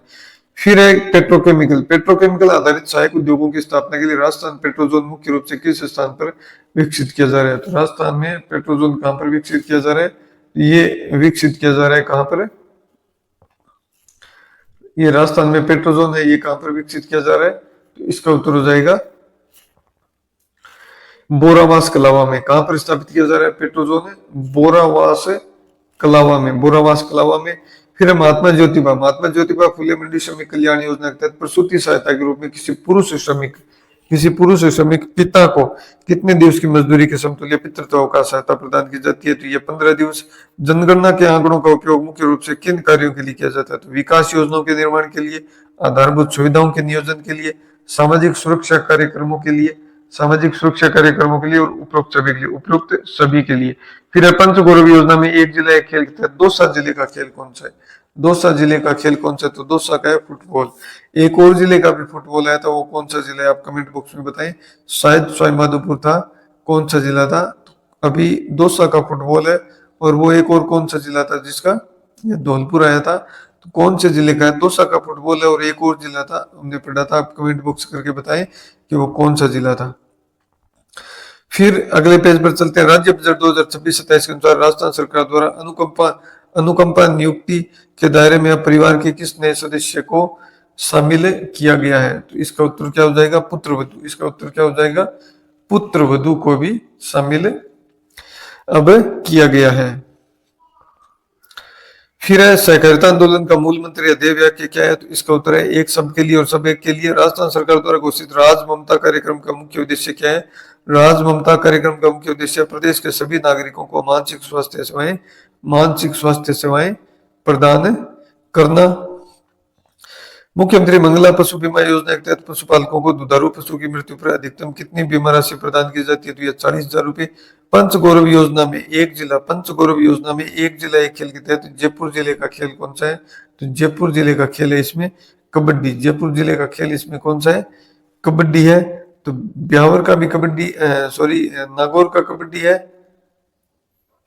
फिर है पेट्रोकेमिकल आधारित सहायक उद्योगों की स्थापना के लिए राजस्थान पेट्रोजोन मुख्य रूप से किस स्थान पर विकसित किया जा रहा है? तो राजस्थान में पेट्रोजोन कहां पर विकसित किया जा रहा है? ये विकसित किया जा रहा है कहां पर? ये राजस्थान में पेट्रोजोन है, ये कहां पर विकसित किया जा रहा है? तो इसका उत्तर हो जाएगा बोरावास कलावा में। कहां पर स्थापित किया जा रहा है पेट्रोजोन है? बोरावास कलावा में। फिर महात्मा ज्योतिबा फुले मंडी श्रमिक कल्याण योजना के तहत प्रसूति सहायता के रूप में किसी पुरुष श्रमिक पिता को कितने दिवस की मजदूरी के समतुल्य पितृत्व का सहायता प्रदान की जाती है? तो ये 15 दिवस। जनगणना के आंकड़ों का उपयोग मुख्य रूप से किन कार्यों के लिए किया जाता है? तो विकास योजनाओं के निर्माण के लिए, आधारभूत सुविधाओं के नियोजन के लिए, सामाजिक सुरक्षा कार्यक्रमों के लिए और उपरोक्त सभी के लिए। फिर पंचगौरव योजना में एक जिला एक खेल के तहत दौसा जिले का खेल कौन सा है? दौसा जिले का खेल कौन सा है? तो दौसा का है फुटबॉल। एक और जिले का भी फुटबॉल है, तो वो कौन सा जिला है आप कमेंट बॉक्स में बताएं। शायद सवाईमाधोपुर था, कौन सा जिला था? तो अभी दौसा का फुटबॉल है, और वो एक और कौन सा जिला था जिसका ये धौलपुर आया था? तो कौन से जिले का है? दौसा का फुटबॉल है, और एक और जिला था हमने पढ़ा था, आप कमेंट बॉक्स करके बताएं कि वो कौन सा जिला था। फिर अगले पेज पर चलते हैं। राज्य बजट 2026-27 के अनुसार राजस्थान सरकार द्वारा अनुकंपा नियुक्ति के दायरे में अब परिवार के किस नए सदस्य को शामिल किया गया है? तो इसका उत्तर क्या हो जाएगा? पुत्रवधू। इसका उत्तर क्या हो जाएगा? पुत्रवधू को भी शामिल अब किया गया है। फिर है सहकारिता आंदोलन का मूल मंत्र या ध्येय वाक्य क्या है? तो इसका उत्तर है एक सबके लिए और सब एक के लिए। राजस्थान सरकार द्वारा घोषित राज ममता कार्यक्रम का मुख्य उद्देश्य क्या है? राज ममता कार्यक्रम का मुख्य उद्देश्य प्रदेश के सभी नागरिकों को मानसिक स्वास्थ्य सेवाएं प्रदान करना। मुख्यमंत्री मंगला पशु बीमा योजना के तहत पशुपालकों को दुधारू पशु की मृत्यु पर अधिकतम कितनी बीमा राशि प्रदान की जाती है? तो यह 40,000 रुपए। पंचगौरव योजना में एक जिला एक खेल के तहत जयपुर जिले का खेल कौन सा है? तो जयपुर जिले का खेल है इसमें कबड्डी। जयपुर जिले का खेल इसमें कौन सा है? कबड्डी है। तो ब्यावर का भी कबड्डी, नागौर का कबड्डी है,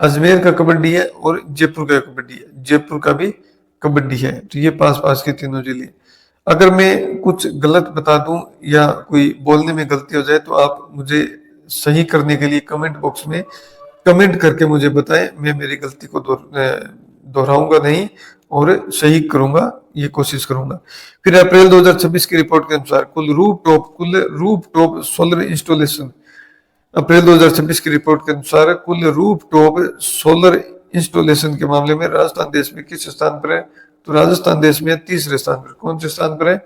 अजमेर का कबड्डी है, और जयपुर का कबड्डी है। जयपुर का भी कबड्डी है। तो ये पास के तीनों जिले। अगर मैं कुछ गलत बता दूं या कोई बोलने में गलती हो जाए तो आप मुझे सही करने के लिए कमेंट बॉक्स में कमेंट करके मुझे बताएं। मैं मेरी गलती को दोहराऊंगा नहीं और सही करूंगा, ये कोशिश करूंगा। फिर अप्रैल 2026 की रिपोर्ट के अनुसार कुल रूफटॉप सोलर इंस्टॉलेशन, अप्रैल 2026 की रिपोर्ट के अनुसार कुल रूफटॉप सोलर इंस्टॉलेशन के मामले में राजस्थान देश में किस स्थान पर है? तो राजस्थान देश में तीसरे स्थान पर। कौन से स्थान पर है?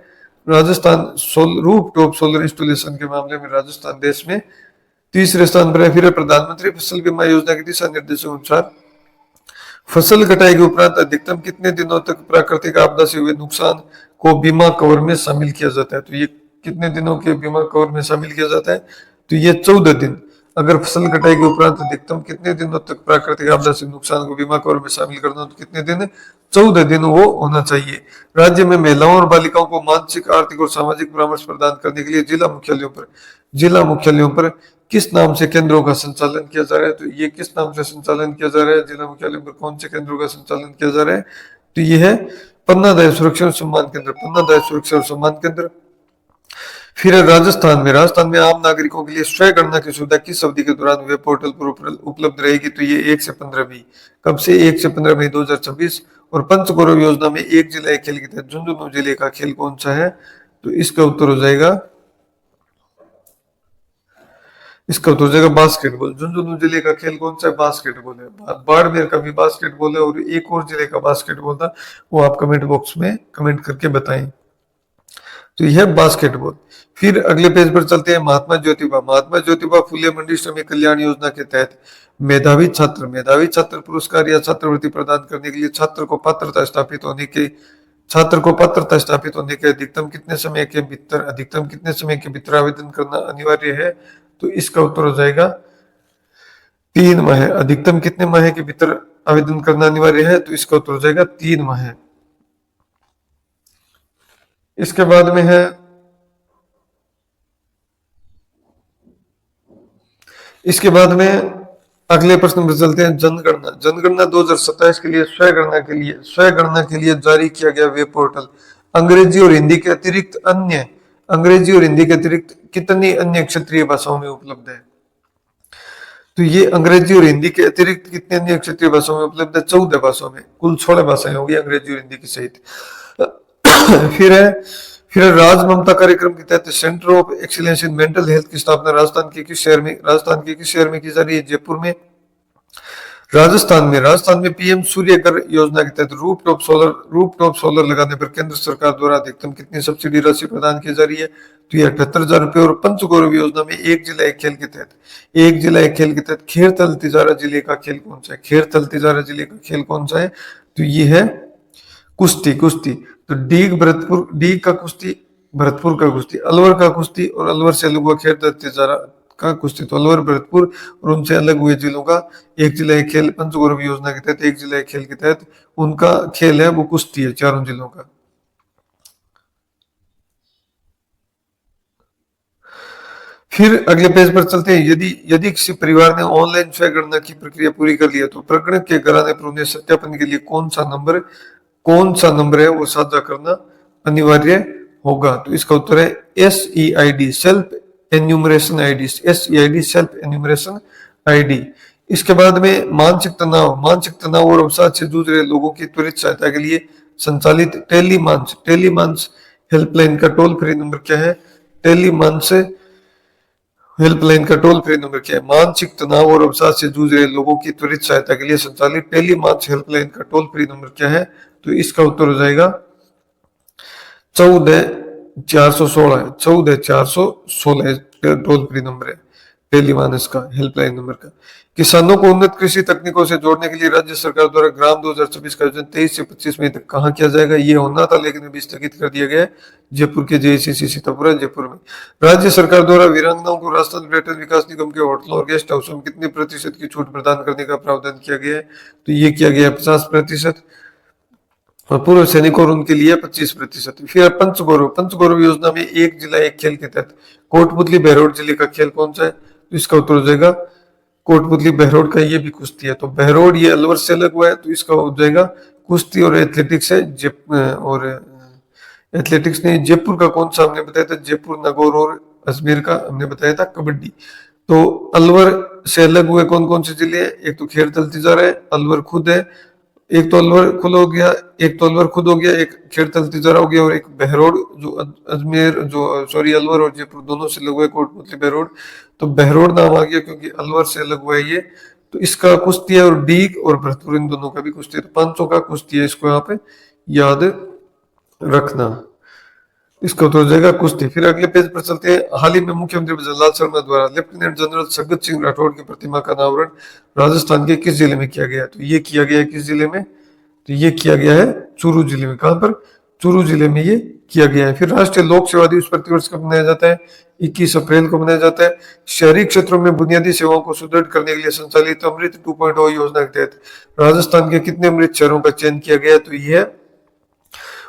राजस्थान रूफटॉप सोलर इंस्टॉलेशन के मामले में राजस्थान देश में तीसरे स्थान पर है। फिर प्रधानमंत्री फसल बीमा योजना के दिशा निर्देशों के अनुसार फसल कटाई के उपरांत अधिकतम कितने दिनों तक प्राकृतिक आपदा से हुए नुकसान को बीमा कवर में शामिल किया जाता है? तो ये कितने दिनों के बीमा कवर में शामिल किया जाता है? तो ये 14 दिन। अगर फसल कटाई के उपरांत अधिकतम कितने दिनों तक प्राकृतिक आपदा से नुकसान को बीमा कवर में शामिल करना हो, तो कितने दिन? 14 दिन वो होना चाहिए। राज्य में महिलाओं और बालिकाओं को मानसिक, आर्थिक और सामाजिक परामर्श प्रदान करने के लिए जिला मुख्यालयों पर किस नाम से केंद्रों का संचालन किया जा रहा है? तो ये किस नाम से संचालन किया जा रहा है? जिला मुख्यालयों पर कौन से केंद्रों का संचालन किया जा रहा है? तो ये है पन्ना दाय सुरक्षा और सम्मान केंद्र, पन्ना दाय सुरक्षा और सम्मान केंद्र। फिर है राजस्थान में आम नागरिकों के लिए स्वयं गणना की सुविधा किस अवधि के दौरान वेब पोर्टल पर उपलब्ध रहेगी? तो ये 1 से 15 मई। कब से? 1 से 15 मई 2026। और पंचगौरव योजना में एक जिला एक खेल के तहत झुंझुनू जिले का खेल कौन सा है? तो इसका उत्तर हो जाएगा बास्केटबॉल। झुंझुनू जिले का खेल कौन सा है? बास्केटबॉल है। बाड़मेर का भी बास्केटबॉल है, और एक और जिले का बास्केटबॉल था, वो आप कमेंट बॉक्स में कमेंट करके बताएं। तो यह बास्केटबॉल। फिर अगले पेज पर चलते हैं। महात्मा ज्योतिबा फुले मंडी श्रमिक कल्याण योजना के तहत मेधावी छात्र पुरस्कार या छात्रवृत्ति प्रदान करने के लिए छात्र को पात्रता स्थापित होने के अधिकतम कितने समय के भीतर आवेदन करना अनिवार्य है? तो इसका उत्तर हो जाएगा 3 माह। अधिकतम कितने माह के भीतर आवेदन करना अनिवार्य है? तो इसका उत्तर हो जाएगा 3 माह। इसके बाद में है अगले प्रश्न पर चलते हैं। जनगणना 2027 के लिए स्वयं गणना के लिए जारी किया गया वेब पोर्टल अंग्रेजी और हिंदी के अतिरिक्त कितनी अन्य क्षेत्रीय भाषाओं में उपलब्ध है? तो ये अंग्रेजी और हिंदी के अतिरिक्त कितने अन्य क्षेत्रीय भाषाओं में उपलब्ध है? 14 भाषाओं में। कुल 16 भाषाएं होगी अंग्रेजी और हिंदी के सहित। फिर राज ममता कार्यक्रम के तहत centre of excellence in mental health की स्थापना राजस्थान के किस शहर में की जा रही है? जयपुर में। राजस्थान में पीएम सूर्य घर योजना के तहत रूपटॉप सोलर लगाने पर केंद्र सरकार द्वारा अधिकतम कितनी सब्सिडी राशि प्रदान की जा रही है? तो ये 78,000 रुपए। और पंचगौरव योजना में एक जिला एक खेल के तहत खेरथल तिजारा जिले का खेल कौन सा है? तो ये है कुश्ती। तो डीग का कुश्ती, भरतपुर का कुश्ती, अलवर का कुश्ती, और अलवर से अलग हुआ खेरथल तिजारा का कुश्ती। तो अलवर, भरतपुर और उनसे अलग हुए जिलों का एक जिला एक खेल, पंचगौरव योजना के तहत एक जिला एक खेल के तहत उनका खेल है वो कुश्ती है, चारों जिलों का। फिर अगले पेज पर चलते हैं। यदि किसी परिवार ने ऑनलाइन स्वयं गणना की प्रक्रिया पूरी कर ली है, तो प्रकरण के कराने पर उन्हें सत्यापन के लिए कौन सा नंबर है वो साझा करना अनिवार्य होगा? तो इसका उत्तर है SEID, सेल्फ एन्यूमरेशन आईडी। इसके बाद में मानसिक तनाव और अवसाद से जूझ रहे लोगों की त्वरित सहायता के लिए संचालित टेलीमांस हेल्पलाइन का टोल फ्री नंबर क्या है? मानसिक तनाव और अवसाद से जूझ रहे लोगों की त्वरित सहायता के लिए संचालित टेलीमांस हेल्पलाइन का टोल फ्री नंबर क्या है? तो इसका उत्तर हो जाएगा 14,416 टोल फ्री नंबर है टेलीमानस का, हेल्पलाइन नंबर का। किसानों को उन्नत कृषि तकनीकों से जोड़ने के लिए राज्य सरकार द्वारा ग्राम 2026 का आयोजन 23 से 25 मई तक कहाँ किया जाएगा? ये होना था लेकिन अभी स्थगित कर दिया गया है, जयपुर के JCC सीतापुरा जयपुर में। राज्य सरकार द्वारा वीरांगनाओं को राजस्थान पर्यटन विकास निगम के होटलों और गेस्ट हाउसों में कितने प्रतिशत की छूट प्रदान करने का प्रावधान किया गया है? तो ये किया गया है 50%, और पूर्व सैनिकों और उनके लिए 25%। फिर पंचगौरव योजना में एक जिला एक खेल के तहत कोटपुतली बहरोड जिले का खेल कौन सा है? तो इसका उत्तर हो जाएगा कोटपुतली बहरोड का, ये भी कुश्ती है। तो बहरोड ये अलवर से अलग हुआ है, तो इसका हो जाएगा कुश्ती और एथलेटिक्स है। और एथलेटिक्स ने जयपुर का कौन सा हमने बताया था? जयपुर, नागौर और अजमेर का हमने बताया था कबड्डी। तो अलवर से अलग हुए कौन कौन से जिले हैं? एक तो खेरथल तिजारा है, अलवर खुद है, एक तो अलवर खुद हो गया, एक खेरथल तिजारा हो गया, और एक बहरोड जो अलवर और जयपुर दोनों से अलग हुआ है, कोटपुतली बहरोड। तो बहरोड नाम आ गया क्योंकि अलवर से अलग हुआ है ये। तो इसका कुश्ती है, और डीग और भरतपुर इन दोनों का भी कुश्ती है। तो 500 का कुश्ती है, इसको यहाँ पे याद रखना। इसका उत्तर हो जाएगा कुश्ती। फिर अगले पेज पर चलते हैं। हाल ही में मुख्यमंत्री जयललिता शर्मा द्वारा लेफ्टिनेंट जनरल सगत सिंह राठौड़ की प्रतिमा का अनावरण राजस्थान के किस जिले में किया गया? तो ये किया गया है किस जिले में? तो ये किया गया है चूरू जिले में। कहां पर? चूरू जिले में ये किया गया है। फिर राष्ट्रीय लोक सेवा दिवस प्रतिवर्ष कब मनाया जाता है? 21 अप्रैल को मनाया जाता है। शहरी क्षेत्रों में बुनियादी सेवाओं को सुदृढ़ करने के लिए संचालित अमृत 2.0 योजना के तहत राजस्थान के कितने अमृत शहरों का चयन किया गया है? तो ये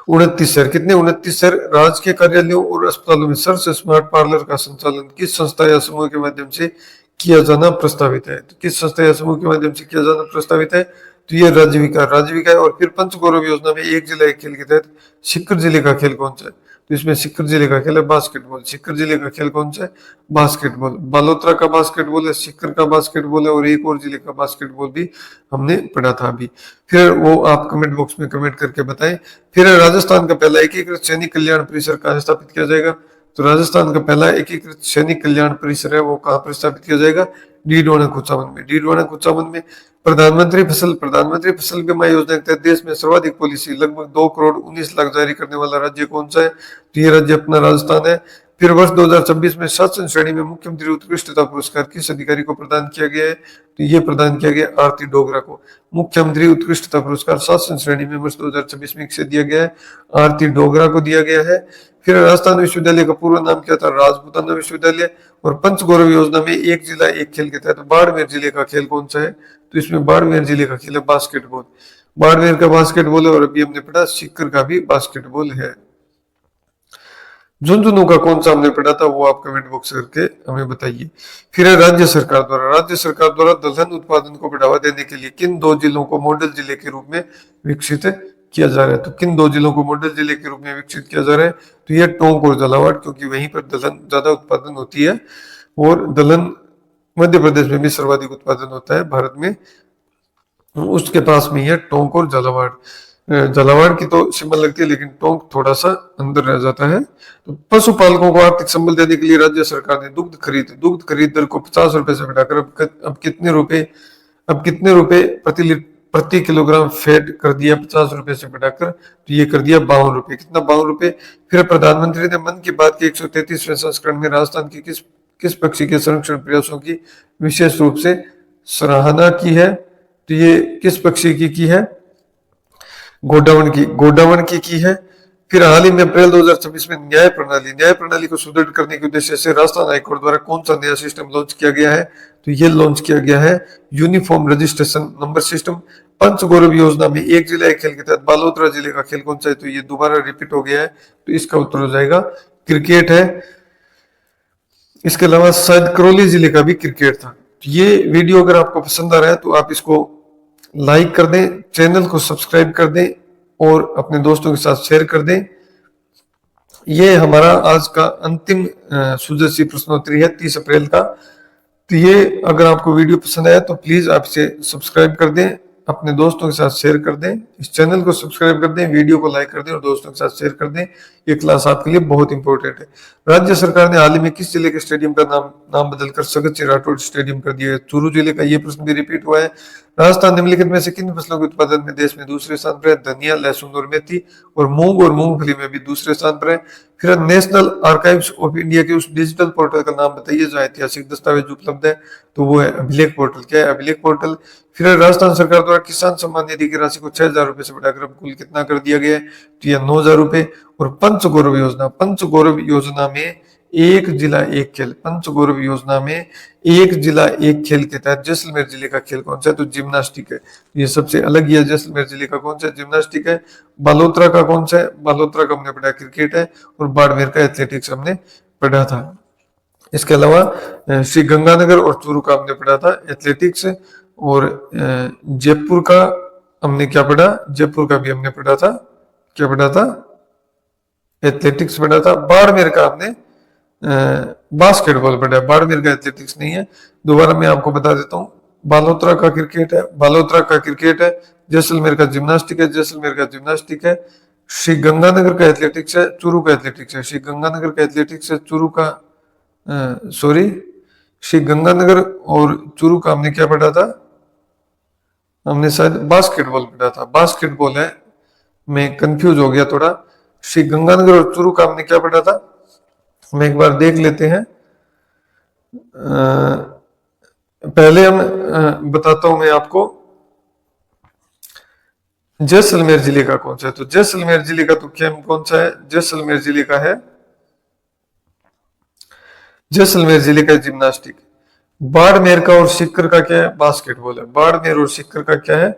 29 शहर। कितने? 29 शहर। राजकीय कार्यालयों और अस्पतालों में सर्च स्मार्ट पार्लर का संचालन किस संस्था या समूह के माध्यम से किया जाना प्रस्तावित है? तो किस संस्था या समूह के माध्यम से किया जाना प्रस्तावित है? तो ये राज्य विकास है। और फिर पंचगौरव योजना में एक जिला एक खेल के तहत सीकर जिले का खेल कौन सा है? तो इसमें सीकर जिले का खेल है बास्केटबॉल। सीकर जिले का खेल कौन सा है? बास्केटबॉल। बालोतरा का बास्केटबॉल है, सीकर का बास्केटबॉल है, और एक और जिले का बास्केटबॉल भी हमने पढ़ा था अभी। फिर वो आप कमेंट बॉक्स में कमेंट करके बताएं। फिर राजस्थान का पहला एकीकृत सैनिक कल्याण परिसर कहाँ स्थापित किया जाएगा? तो राजस्थान का पहला एकीकृत सैनिक कल्याण परिसर है वो कहाँ पर स्थापित किया जाएगा? डीडवाना कुचामन में। डीडवाना कुचामन में। प्रधानमंत्री फसल बीमा योजना के तहत देश में सर्वाधिक पॉलिसी लगभग 2 करोड़ 19 लाख जारी करने वाला राज्य कौन सा है? तो ये राज्य अपना राजस्थान है। फिर वर्ष 2026 में शासन श्रेणी में मुख्यमंत्री उत्कृष्टता पुरस्कार किस अधिकारी को प्रदान किया गया है? तो ये प्रदान किया गया आरती डोगरा को। मुख्यमंत्री उत्कृष्टता पुरस्कार शासन श्रेणी में वर्ष 2026 में किसे दिया गया है? आरती डोगरा को दिया गया है। फिर राजस्थान विश्वविद्यालय का पूर्व नाम क्या था? राजपूताना विश्वविद्यालय। और पंचगौरव योजना में एक जिला एक खेल के तहत बाड़मेर जिले का खेल कौन सा है? तो इसमें बाड़मेर जिले का खेल है बास्केटबॉल। बाड़मेर का बास्केटबॉल है। और अभी हमने पढ़ा सीकर का भी बास्केटबॉल है। झुंझुनू का कौन सा हमने पढ़ा था वो आप कमेंट बॉक्स करके हमें बताइए। फिर है राज्य सरकार द्वारा दलहन उत्पादन को बढ़ावा देने के लिए किन 2 जिलों को मॉडल जिले के रूप में विकसित किया जा रहा है? तो किन 2 जिलों को मॉडल जिले के रूप में विकसित किया जा रहा है? तो यह टोंक और झालावाड़, क्योंकि वहीं पर दलहन ज्यादा उत्पादन होती है। और दलहन मध्य प्रदेश में भी सर्वाधिक उत्पादन होता है भारत में, उसके पास में ही है टोंक और झालावाड़। झालावाड़ की तो सिंबल लगती है, लेकिन टोंक थोड़ा सा अंदर रह जाता है। तो पशुपालकों को आर्थिक संबल देने के लिए राज्य सरकार ने दुग्ध खरीद दर को 50 रुपए से बढ़ाकर अब कितने रुपए प्रति किलोग्राम फैट कर दिया? 50 रुपए से बढ़ाकर तो ये कर दिया 52 रुपए। कितना? 52 रुपए। फिर प्रधानमंत्री ने मन की बात के 133वें संस्करण में राजस्थान की किस पक्षी के संरक्षण प्रयासों की विशेष रूप से सराहना की है? तो ये किस पक्षी की है? गोडावण की है। फिर हाल ही में अप्रैल 2026 में न्याय प्रणाली को सुदृढ़ करने के उद्देश्य से राजस्थान हाईकोर्ट द्वारा कौन सा नया सिस्टम लॉन्च किया गया है? तो ये लॉन्च किया गया है uniform registration number system. Panchgaurav योजना में एक जिला एक खेल के तहत बालोतरा जिले का खेल कौन सा है? तो ये दोबारा रिपीट हो गया है, तो इसका उत्तर हो जाएगा क्रिकेट है। इसके अलावा शायद करौली जिले का भी क्रिकेट था। तो ये वीडियो अगर आपको पसंद आ रहा है तो आप इसको लाइक कर दें, चैनल को सब्सक्राइब कर दें और अपने दोस्तों के साथ शेयर कर दें। ये हमारा आज का अंतिम सुजसी प्रश्नोत्तरी है 30 अप्रैल का। तो ये अगर आपको वीडियो पसंद आया तो प्लीज आप इसे सब्सक्राइब कर दें, अपने दोस्तों के साथ शेयर कर दें, इस चैनल को सब्सक्राइब कर दें, वीडियो को लाइक कर दें और दोस्तों के साथ शेयर कर दें। ये क्लास आपके लिए बहुत इंपॉर्टेंट है। राज्य सरकार ने हाल ही में किस जिले के स्टेडियम का नाम बदलकर सगत सिंह राठौड़ स्टेडियम कर दिया है? चूरू जिले का। ये प्रश्न भी रिपीट हुआ है। राजस्थान निम्नलिखित में से किन फसलों के उत्पादन में देश में दूसरे स्थान पर है? धनिया, लहसुन और मेथी। और मूंगफली में भी दूसरे स्थान पर है। फिर नेशनल आर्काइव्स ऑफ इंडिया के उस डिजिटल पोर्टल का नाम बताइए जहां ऐतिहासिक दस्तावेज उपलब्ध है। तो वो है अभिलेख पोर्टल। क्या है? अभिलेख पोर्टल। फिर राजस्थान सरकार द्वारा किसान सम्मान निधि की राशि को 6000 रुपए से बढ़ाकर अब कुल कितना कर दिया गया है? तो यह 9000 रुपए। और पंचगौरव योजना में एक जिला एक खेल। पंचगौरव योजना में एक जिला एक खेल के तहत जैसलमेर जिले का खेल कौन सा है? तो जिम्नास्टिक है। ये सबसे अलग ही है। जैसलमेर जिले का कौन सा है? जिम्नास्टिक है। बालोतरा का कौन सा है? बालोतरा का हमने पढ़ा क्रिकेट है। और बाड़मेर का एथलेटिक्स हमने पढ़ा था। इसके अलावा श्री गंगानगर और चूरू का हमने पढ़ा था एथलेटिक्स। और जयपुर का हमने क्या पढ़ा? जयपुर का भी हमने पढ़ा था। क्या पढ़ा था? एथलेटिक्स पढ़ा था। बाड़मेर का हमने बास्केटबॉल पढ़ा है। बाड़मेर का एथलेटिक्स नहीं है। दोबारा मैं आपको बता देता हूँ। बालोतरा का क्रिकेट है। जैसलमेर का जिम्नास्टिक है। श्री गंगानगर का एथलेटिक्स है। चूरू का एथलेटिक्स है। श्री गंगानगर का एथलेटिक्स है। चूरू का श्री गंगानगर और चूरू का हमने क्या पढ़ा था? हमने शायद बास्केटबॉल पढ़ा था। बास्केटबॉल है, मैं कंफ्यूज हो गया थोड़ा। श्री गंगानगर और चूरू का हमने क्या पढ़ा था, हम एक बार देख लेते हैं। पहले हम बताता हूं मैं आपको जैसलमेर जिले का कौन सा है। तो जैसलमेर जिले का तो क्या कौन सा है, जैसलमेर जिले का है, जैसलमेर जिले का जिम्नास्टिक। बाड़मेर का और सीकर का क्या है, बास्केटबॉल है। बाड़मेर और सीकर का क्या है,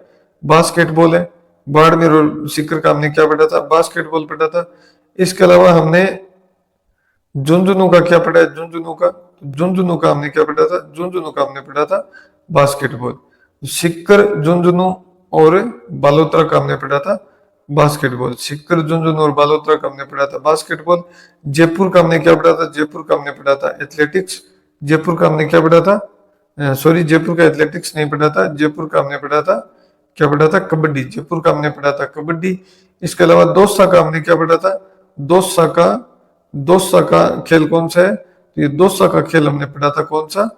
बास्केटबॉल है। बाड़मेर और सीकर का हमने क्या पढ़ा था, बास्केटबॉल पढ़ा था। इसके अलावा हमने झुंझुनू का क्या पढ़ा है, झुंझुनू का, झुंझुनू का हमने क्या पढ़ा था, झुंझुनू का हमने पढ़ा था बास्केटबॉल। सीकर, झुंझुनू और बालोतरा का हमने पढ़ा था बास्केटबॉल। सीकर, झुंझुनू और बालोतरा का हमने पढ़ा था बास्केटबॉल। जयपुर का हमने क्या पढ़ा था, जयपुर का हमने पढ़ा था एथलेटिक्स। जयपुर का हमने क्या पढ़ा था, सॉरी जयपुर का एथलेटिक्स नहीं पढ़ा था, जयपुर का हमने पढ़ा था, क्या पढ़ा था, कबड्डी। जयपुर का हमने पढ़ा था कबड्डी। इसके अलावा दौसा का हमने क्या पढ़ा था, दौसा का खेल कौन सा है, तो ये दौसा का खेल हमने पढ़ा था कौन सा,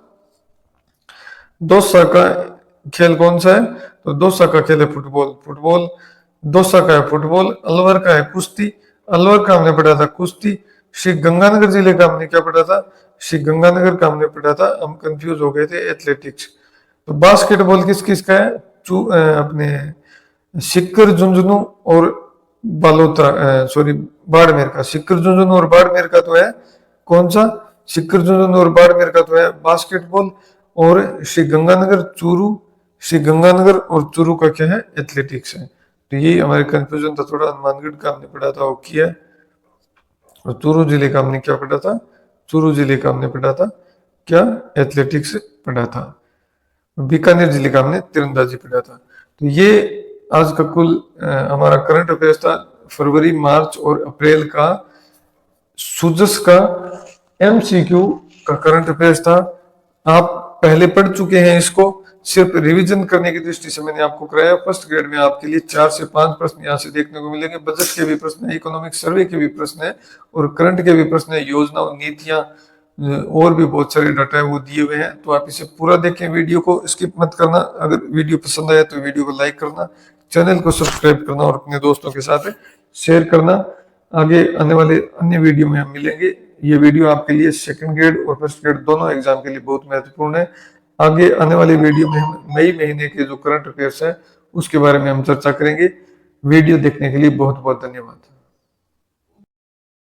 दौसा का खेल कौन सा है, तो दौसा का खेल है फुटबॉल। फुटबॉल दौसा का है फुटबॉल। अलवर का है कुश्ती, अलवर का हमने पढ़ा था कुश्ती। श्री गंगानगर जिले का हमने क्या पढ़ा था, श्री गंगानगर का हमने पढ़ा था, हम कंफ्यूज हो गए थे, एथलेटिक्स। तो बास्केटबॉल किस किस का है, अपने सीकर, झुंझुनू और बालोतरा, सॉरी बाड़मेर का। सीकर, झुंझुनू और बाड़मेर का तो है कौन सा, सीकर, झुंझुनू और बाड़मेर का तो है बास्केटबॉल। और श्री गंगानगर, चूरू, श्री गंगानगर और चूरू का क्या है, एथलेटिक्स है। तो ये हमारे कंफ्यूजन था थोड़ा। हनुमानगढ़ का हमने पढ़ा था हॉकी है, और चूरू जिले का हमने क्या पढ़ा था, चूरू जिले का हमने पढ़ा था क्या, एथलेटिक्स पढ़ा था। बीकानेर जिले का हमने तीरंदाजी पढ़ा था। तो ये आज का कुल हमारा करंट अफेयर्स था, फरवरी, मार्च और अप्रैल का सुजस का एमसीक्यू का करंट अफेयर्स था। आप पहले पढ़ चुके हैं इसको, सिर्फ रिवीजन करने की दृष्टि से मैंने आपको कराया। फर्स्ट ग्रेड में आपके लिए 4 से 5 प्रश्न यहाँ से देखने को मिलेंगे। बजट के भी प्रश्न है, इकोनॉमिक सर्वे के भी प्रश्न है, और करंट के भी प्रश्न है, योजना और नीतियां और भी बहुत सारे डाटा है वो दिए हुए हैं। तो आप इसे पूरा देखें, वीडियो को स्किप मत करना। अगर वीडियो पसंद आया तो वीडियो को लाइक करना, चैनल को सब्सक्राइब करना और अपने दोस्तों के साथ शेयर करना। आगे आने वाले अन्य वीडियो में हम मिलेंगे। ये वीडियो आपके लिए सेकंड ग्रेड और फर्स्ट ग्रेड दोनों एग्जाम के लिए बहुत महत्वपूर्ण है। आगे आने वाले वीडियो में हम मई महीने के जो करंट अफेयर्स है उसके बारे में हम चर्चा करेंगे। वीडियो देखने के लिए बहुत बहुत धन्यवाद।